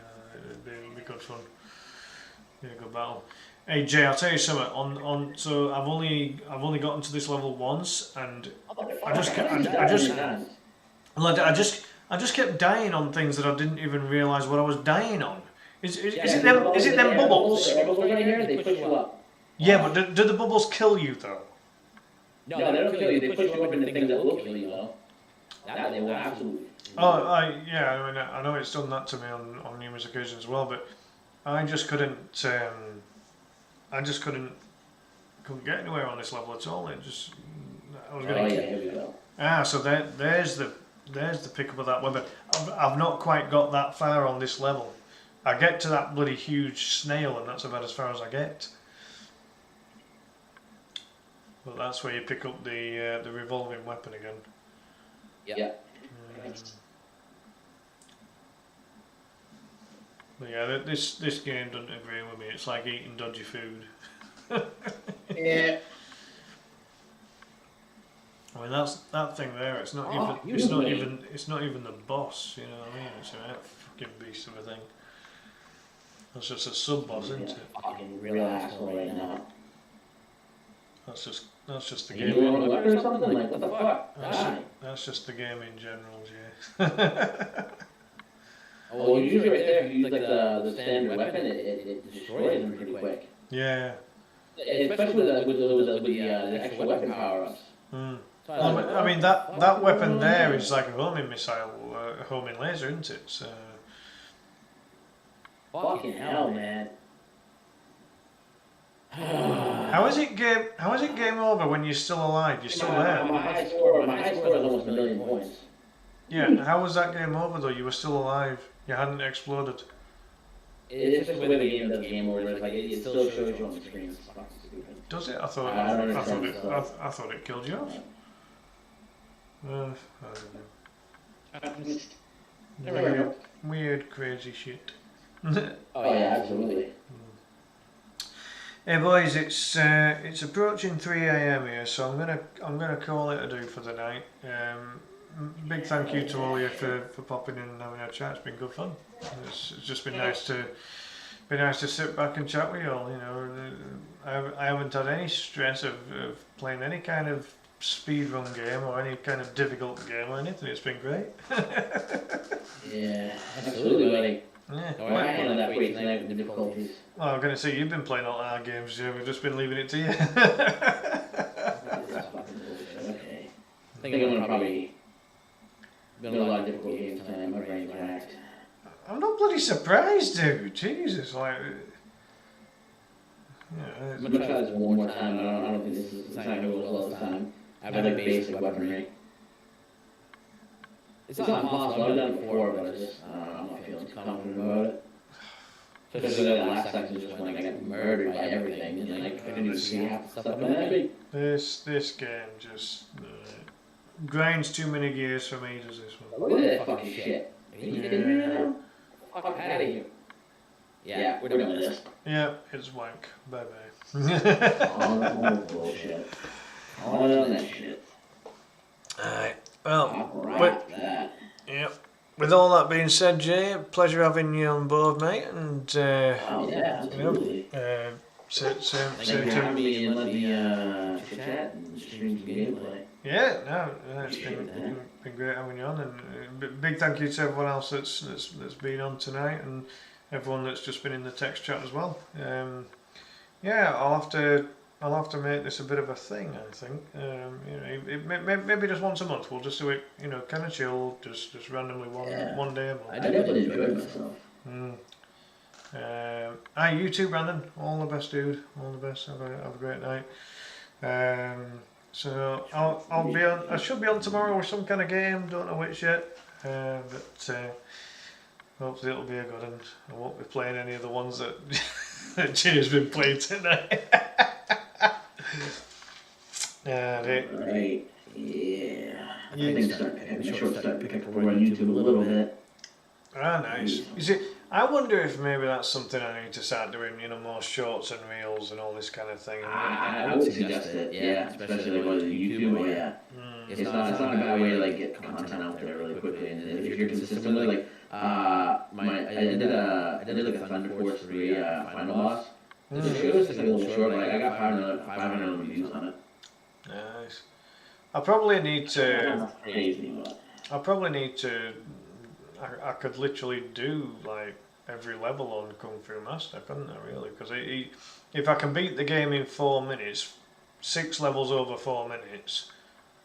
it'd be good fun. Be a good battle. Hey Jay, I'll tell you something. So I've only gotten to this level once, and I just kept dying on things that I didn't even realise what I was dying on. Is it them bubbles? The bubbles right here, they push you up. Yeah, but do the bubbles kill you though? No, they don't kill you. They push you up into things that will kill you, though. That they will absolutely. Oh, I mean, I know it's done that to me on numerous occasions as well, but I just couldn't get anywhere on this level at all. It just I was gonna. Oh yeah, here we go. So there's the pickup of that weapon. I've not quite got that far on this level. I get to that bloody huge snail, and that's about as far as I get. But that's where you pick up the revolving weapon again. Yeah. But yeah, this game doesn't agree with me. It's like eating dodgy food. Yeah. I mean, that thing there. It's not Oh, even. It's not you even. It's not even the boss. You know what I mean? It's a fucking beast of a thing. That's just a sub boss, isn't it? Fucking real asshole right now. That's just the Are you game. doing a weapon or something? Like, what the fuck? Die. That's just the game in general, yeah. Oh, well, usually right there, if you use like the standard weapon, it destroys them pretty quick. Yeah. Especially with the extra weapon power-ups. Mm. So I mean that weapon there is like a homing missile, a homing laser, isn't it? So. Fucking hell, man. How is it game over when you're still alive? You're still there. My high score is almost 1,000,000 points. Yeah. How was that game over though? You were still alive. You hadn't exploded. It's just the way the game does game over. It's like it still shows you on the screen. It's fucking stupid. Does it? I I thought don't I understand stuff. thought it killed you off. I don't know. There we go. Weird, crazy shit. Oh yeah, absolutely. Hey boys, it's approaching 3 a.m. here, so I'm gonna call it a do for the night. Big thank you to all of you for popping in and having a chat. It's been good fun. It's just been nice to sit back and chat with you all. You know, I haven't had any stress of playing any kind of speedrun game or any kind of difficult game or anything. It's been great. Yeah, absolutely, buddy. Yeah. Oh, I handled that way tonight with the difficulties. Well, I'm going to say you've been playing all our games, Jim. We've just been leaving it to you. This is fucking bullshit. Okay. I think I'm gonna probably build a lot of difficult games tonight. My brain's racked. I'm not bloody surprised, dude. Jesus, like, I'm gonna try this one more time. I don't think this is not gonna go as well this time. I have like basic weaponry. It's not impossible. I've done it before, but I just I'm not feeling too confident about it. Especially that last section, just when I got murdered by everything, and like I couldn't even see half the stuff up in that big. this game just grinds too many gears for me. Does this one? Look at that fucking shit. Are you kidding me right now? Fuck out of here. Yeah, we're doing this. Yeah, it's wank. Bye bye. All that bullshit. All that shit. Alright. Well, Alright, that. yeah. With all that being said, Jay, pleasure having you on board, mate. And Oh yeah, absolutely. same Thank you for having me and let me chat and stream some gameplay. Yeah, no, it's been great having you on, and big thank you to everyone else that's been on tonight, and everyone that's just been in the text chat as well. Yeah, I'll have to make this a bit of a thing. I think you know, maybe just once a month. We'll just do it, you know, kind of chill, just randomly one day a month. I definitely enjoyed myself. Hi, you too, Brandon. All the best, dude. All the best. Have a great night. So I'll be on. I should be on tomorrow with some kind of game. Don't know which yet. But hopefully it'll be a good one. I won't be playing any of the ones that that Jay's been playing tonight. Right. Yeah. Things start picking up over on YouTube a little bit. Ah, nice. You see, I wonder if maybe that's something I need to start doing, you know, more shorts and reels and all this kind of thing. I would suggest it, yeah, especially like with YouTube, yeah. It's not a bad way to like get content out there really quickly, and if you're consistently like, I did like a Thunder Force 3 final boss. The show's just like a little short, like I got 500 views on it. Nice. I probably need to. Not crazy, but I could literally do like every level on Kung Fu Master, couldn't I? Really? Because if I can beat the game in 4 minutes, 6 levels over 4 minutes,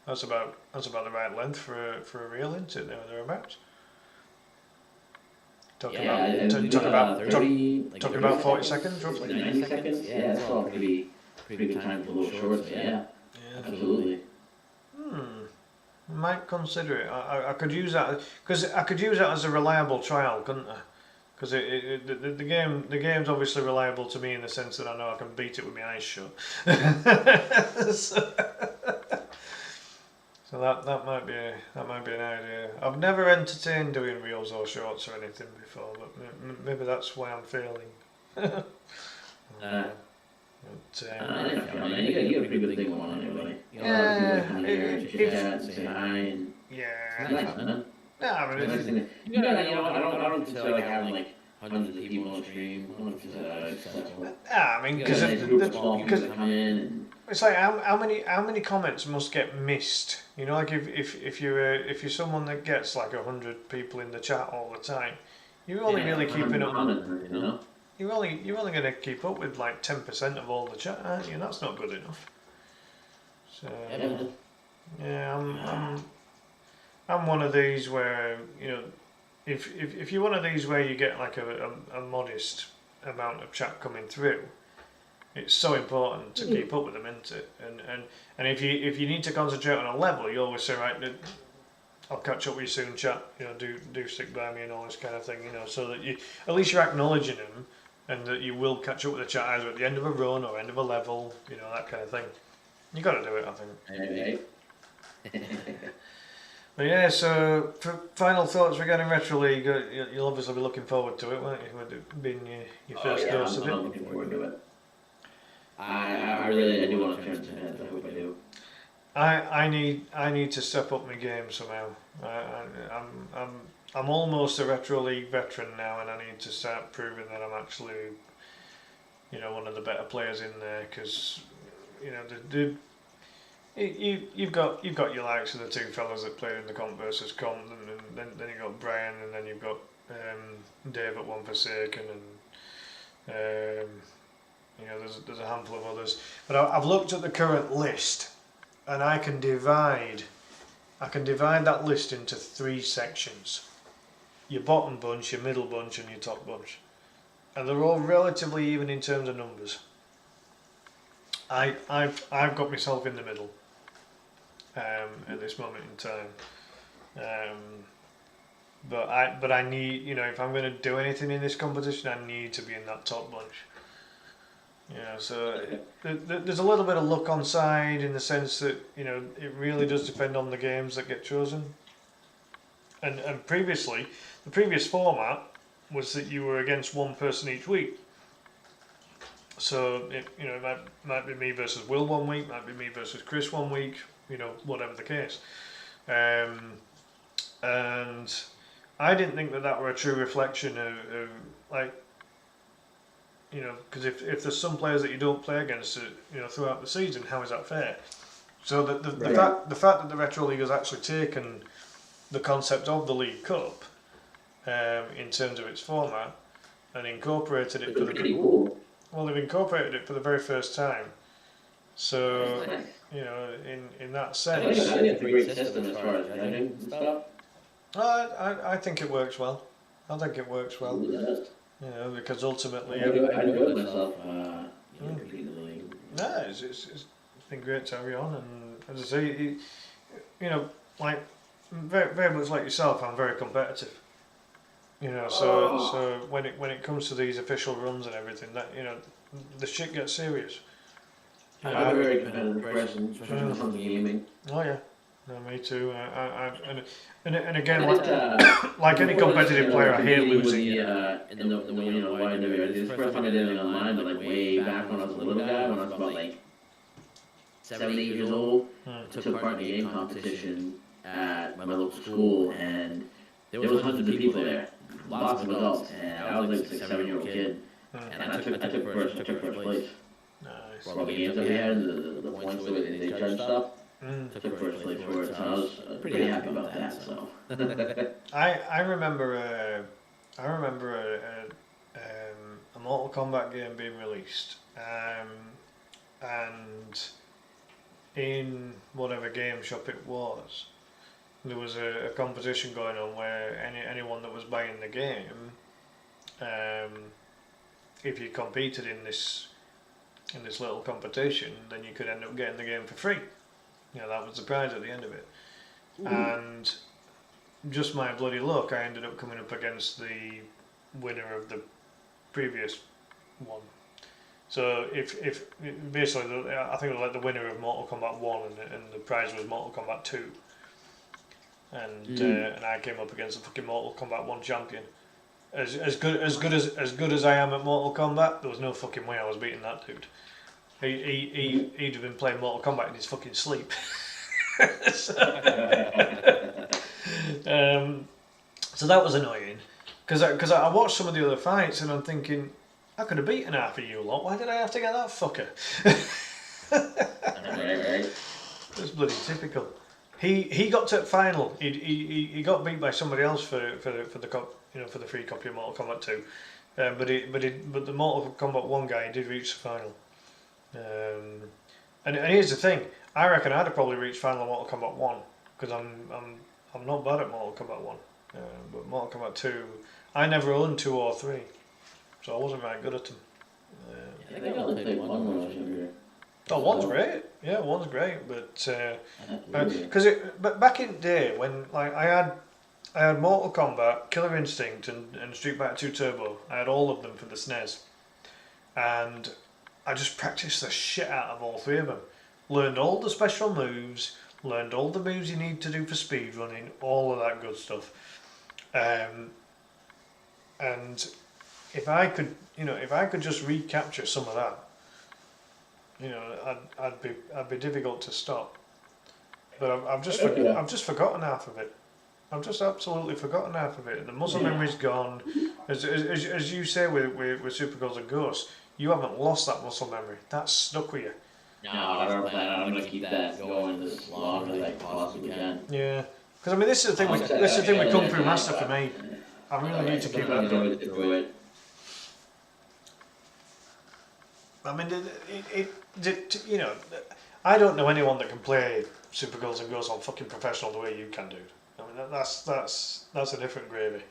that's about the right length for a reel, isn't it? There or thereabouts. Talking about 40 seconds, like roughly. 90 seconds. Yeah, that's all pretty good time for a little shorts. Yeah, absolutely. Might consider it. I could use that because I could use that as a reliable trial, couldn't I? Because the game's obviously reliable to me in the sense that I know I can beat it with my eyes shut. So So that might be an idea. I've never entertained doing reels or shorts or anything before, but maybe that's why I'm failing. But, you got a pretty good thing going on anyway. You got a lot of people that come here and chit chat and say hi and yeah. it's nice, man. No, I mean, It's nice thing. You gotta, you know, I don't consider like having like hundreds of people on stream. I don't consider that acceptable. I mean, You got a nice group of small people because that come in and it's like how many comments must get missed? You know, like if you're someone that gets like 100 people in the chat all the time, you're only really keeping up. You know? You're only going to keep up with like 10% of all the chat, aren't you? That's not good enough. So yeah, I'm one of these where, you know, if you're one of these where you get like a modest amount of chat coming through, it's so important to keep up with them, isn't it? And if you need to concentrate on a level, you always say, right, I'll catch up with you soon, chat. You know, do stick by me and all this kind of thing. You know, so that you at least you're acknowledging them, and that you will catch up with the chat either at the end of a run or end of a level. You know, that kind of thing. You got to do it, I think. But yeah, so for final thoughts regarding Retro League, you'll obviously be looking forward to it, won't you? With it being your first dose of it. I'm looking forward to it. I really do want to turn some heads. I hope I do. I need to step up my game somehow. I'm almost a Retro League veteran now, and I need to start proving that I'm actually, you know, one of the better players in there. Because, you know, you've got your likes of the two fellas that played in the comp versus comp, and then you've got Brian, and then you've got Dave at One Forsaken, and you know, there's a handful of others. But I've looked at the current list, and I can divide that list into 3 sections: your bottom bunch, your middle bunch, and your top bunch, and they're all relatively even in terms of numbers. I've got myself in the middle at this moment in time, but I need, you know, if I'm going to do anything in this competition, I need to be in that top bunch. Yeah, so there's a little bit of luck on side in the sense that, you know, it really does depend on the games that get chosen. And previously, the previous format was that you were against one person each week. So it might be me versus Will one week, might be me versus Chris one week, you know, whatever the case. And I didn't think that were a true reflection of like, you know, because if there's some players that you don't play against, you know, throughout the season, how is that fair? So the fact that the Retro League has actually taken the concept of the League Cup in terms of its format and incorporated it for the pretty cool. Well, they've incorporated it for the very first time. So, you know, in that I sense, think it's a great system as far as judging and stuff. I think it works well. I think it works well. You know, because ultimately, I enjoyed myself, competing in the league. no, it's been great to have you on, and as I say, you know, like very, very much like yourself, I'm very competitive. You know, so when it comes to these official runs and everything, that, you know, the shit gets serious. You know, I'm a very competitive person, especially when it comes to gaming. Oh yeah, no, me too. And again, like any competitive player, I hate losing. In the way, you know, why I never did this. First time I did it online, but like way back when I was a little guy, when I was about like 7, 8 years old, I took part in a game competition at my local school, and there was hundreds of people there, lots of adults, and I was like a 7-year-old kid, and I took first place. Nice. For all the games that we had, and the points that they judged stuff. Took first place for it, so I was pretty happy about that. So I remember a Mortal Kombat game being released, and in whatever game shop it was, there was a competition going on where anyone that was buying the game, if you competed in this little competition, then you could end up getting the game for free. You know, that was the prize at the end of it. And just my bloody luck, I ended up coming up against the winner of the previous one. So if basically, I think it was like the winner of Mortal Kombat 1 and the prize was Mortal Kombat 2. And I came up against the fucking Mortal Kombat 1 champion. As good as I am at Mortal Kombat, there was no fucking way I was beating that dude. He'd have been playing Mortal Kombat in his fucking sleep. So that was annoying, because I watched some of the other fights and I'm thinking, I could have beaten half of you lot. Why did I have to get that fucker? Right. That's bloody typical. He got to the final. He got beat by somebody else for the free copy of Mortal Kombat 2. But the Mortal Kombat 1 guy did reach the final. And here's the thing. I reckon I'd have probably reached final of Mortal Kombat 1 because I'm not bad at Mortal Kombat 1. But Mortal Kombat 2, I never owned 2 or 3, so I wasn't very good at them. I think I only played one when I was younger. Oh, one's great. Yeah, one's great. But but back in the day when like I had Mortal Kombat, Killer Instinct, and Street Fighter 2 Turbo. I had all of them for the SNES, and I just practiced the shit out of all 3 of them. Learned all the special moves. Learned all the moves you need to do for speedrunning. All of that good stuff. And if I could just recapture some of that, I'd be difficult to stop. But I've just forgotten half of it. I've just absolutely forgotten half of it. The muscle memory's gone. As you say with Super Girls and Ghosts, you haven't lost that muscle memory. That's stuck with you. No, I don't plan on. I'm gonna keep that going as long as I possibly can. Yeah, because I mean, this is the thing. This is the thing with Kung Fu Master for me. I really need to keep that going. I mean, I don't know anyone that can play Super Girls and Ghosts on fucking professional the way you can do. I mean, that's a different gravy.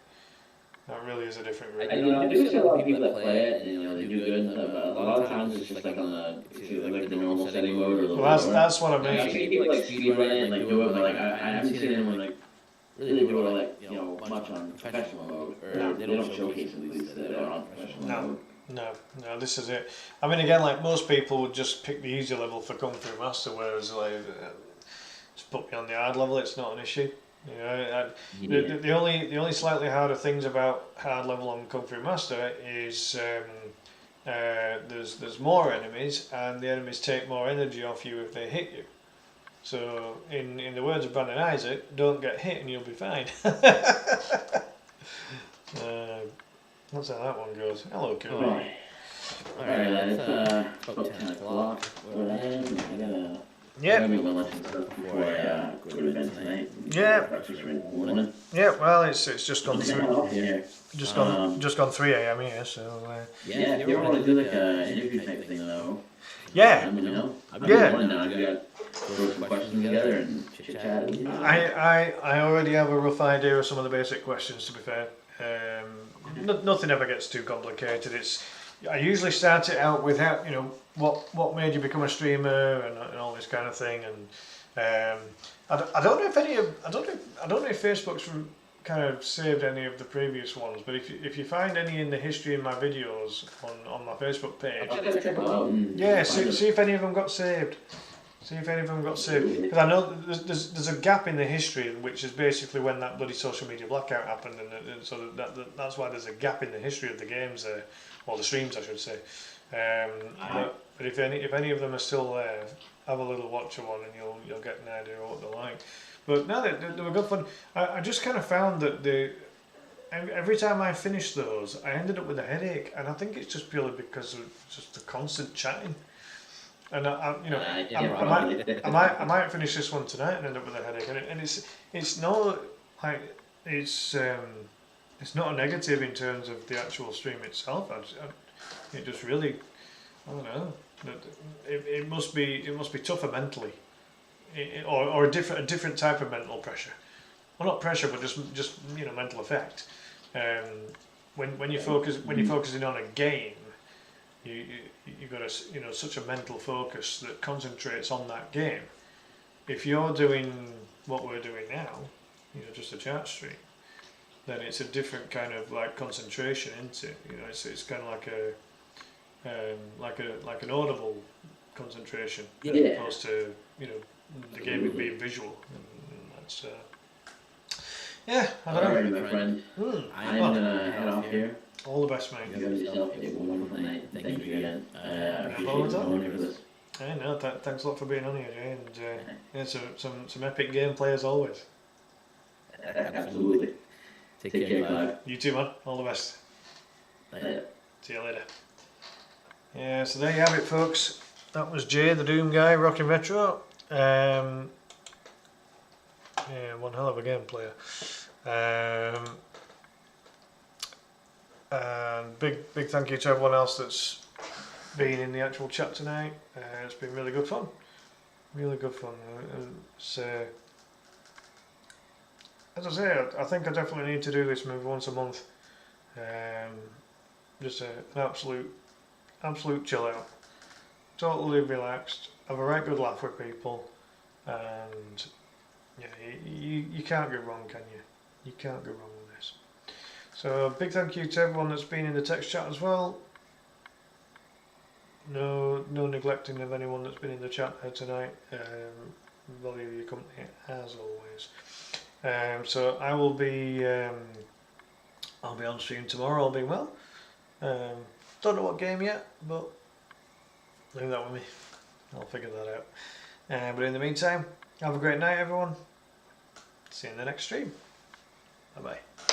That really is a different gravy. I do see a lot of people that play it, and they do good. A lot of times it's just like on the normal setting mode. Or Well, that's what I mean. I see people like speedrun and like do it, but like I haven't seen anyone like really do it like much on professional mode, or they don't showcase at least that they're on professional mode. No, this is it. I mean, again, like most people would just pick the easy level for Kung Fu Master, whereas like just put me on the hard level, it's not an issue. The only slightly harder things about hard level on Kung Fu Master is there's more enemies, and the enemies take more energy off you if they hit you. So in the words of Brandon Isaac, don't get hit and you'll be fine. That's how that one goes. Hello, cool. Alright, it's about 10 o'clock. Yeah. Yeah, well, it's just gone through. Just gone 3 a.m. here, so. Yeah, if you ever want to do like an interview type thing though. Yeah. Let me know. I've Yeah. been now. You got throw some questions together and chit chat. I already have a rough idea of some of the basic questions. To be fair, nothing ever gets too complicated. I usually start it out with how, what made you become a streamer and all this kind of thing. And I don't know if Facebook's kind of saved any of the previous ones, but if you find any in the history of my videos on my Facebook page, yeah, see if any of them got saved. Because I know there's a gap in the history, which is basically when that bloody social media blackout happened, and so that's why there's a gap in the history of the games there, or the streams, I should say. But if any of them are still there, have a little watch of one, and you'll get an idea of what they're like. But no, they were good fun. I just kind of found that every time I finished those, I ended up with a headache, and I think it's just purely because of just the constant chatting. And I might finish this one tonight and end up with a headache. And it's not like it's not a negative in terms of the actual stream itself. It just really, I don't know. It must be tougher mentally, or a different type of mental pressure. Well, not pressure, but just mental effect. When you're focusing on a game, you've got such a mental focus that concentrates on that game. If you're doing what we're doing now, just a chat stream, then it's a different kind of like concentration into it. It's kind of like like an audible concentration, as Yeah. opposed to the game being visual. And that's yeah, I don't know. Alright, my friend. I'm gonna head off here. All the best, You mate. have yourself a wonderful night. Thank you again. I appreciate problem at all. you joining for this. Hey, no, thanks a lot for being on here, Jay, and yeah, some epic gameplay as always. Absolutely. Take care, Clive. You too, man. All the best. Later. See you later. Yeah, so there you have it, folks. That was Jay, the Doom guy, rocking retro. Yeah, one hell of a game player. And big thank you to everyone else that's been in the actual chat tonight. It's been really good fun. Really good fun. It's, as I say, I think I definitely need to do this maybe once a month. Just an absolute chill out. Totally relaxed. Have a right good laugh with people. And yeah, you can't go wrong, can you? You can't go wrong with this. So big thank you to everyone that's been in the text chat as well. No neglecting of anyone that's been in the chat here tonight. Value your company as always. So I will be I'll be on stream tomorrow, all being well. Don't know what game yet, but leave that with me. I'll figure that out. But in the meantime, have a great night, everyone. See you in the next stream. Bye bye.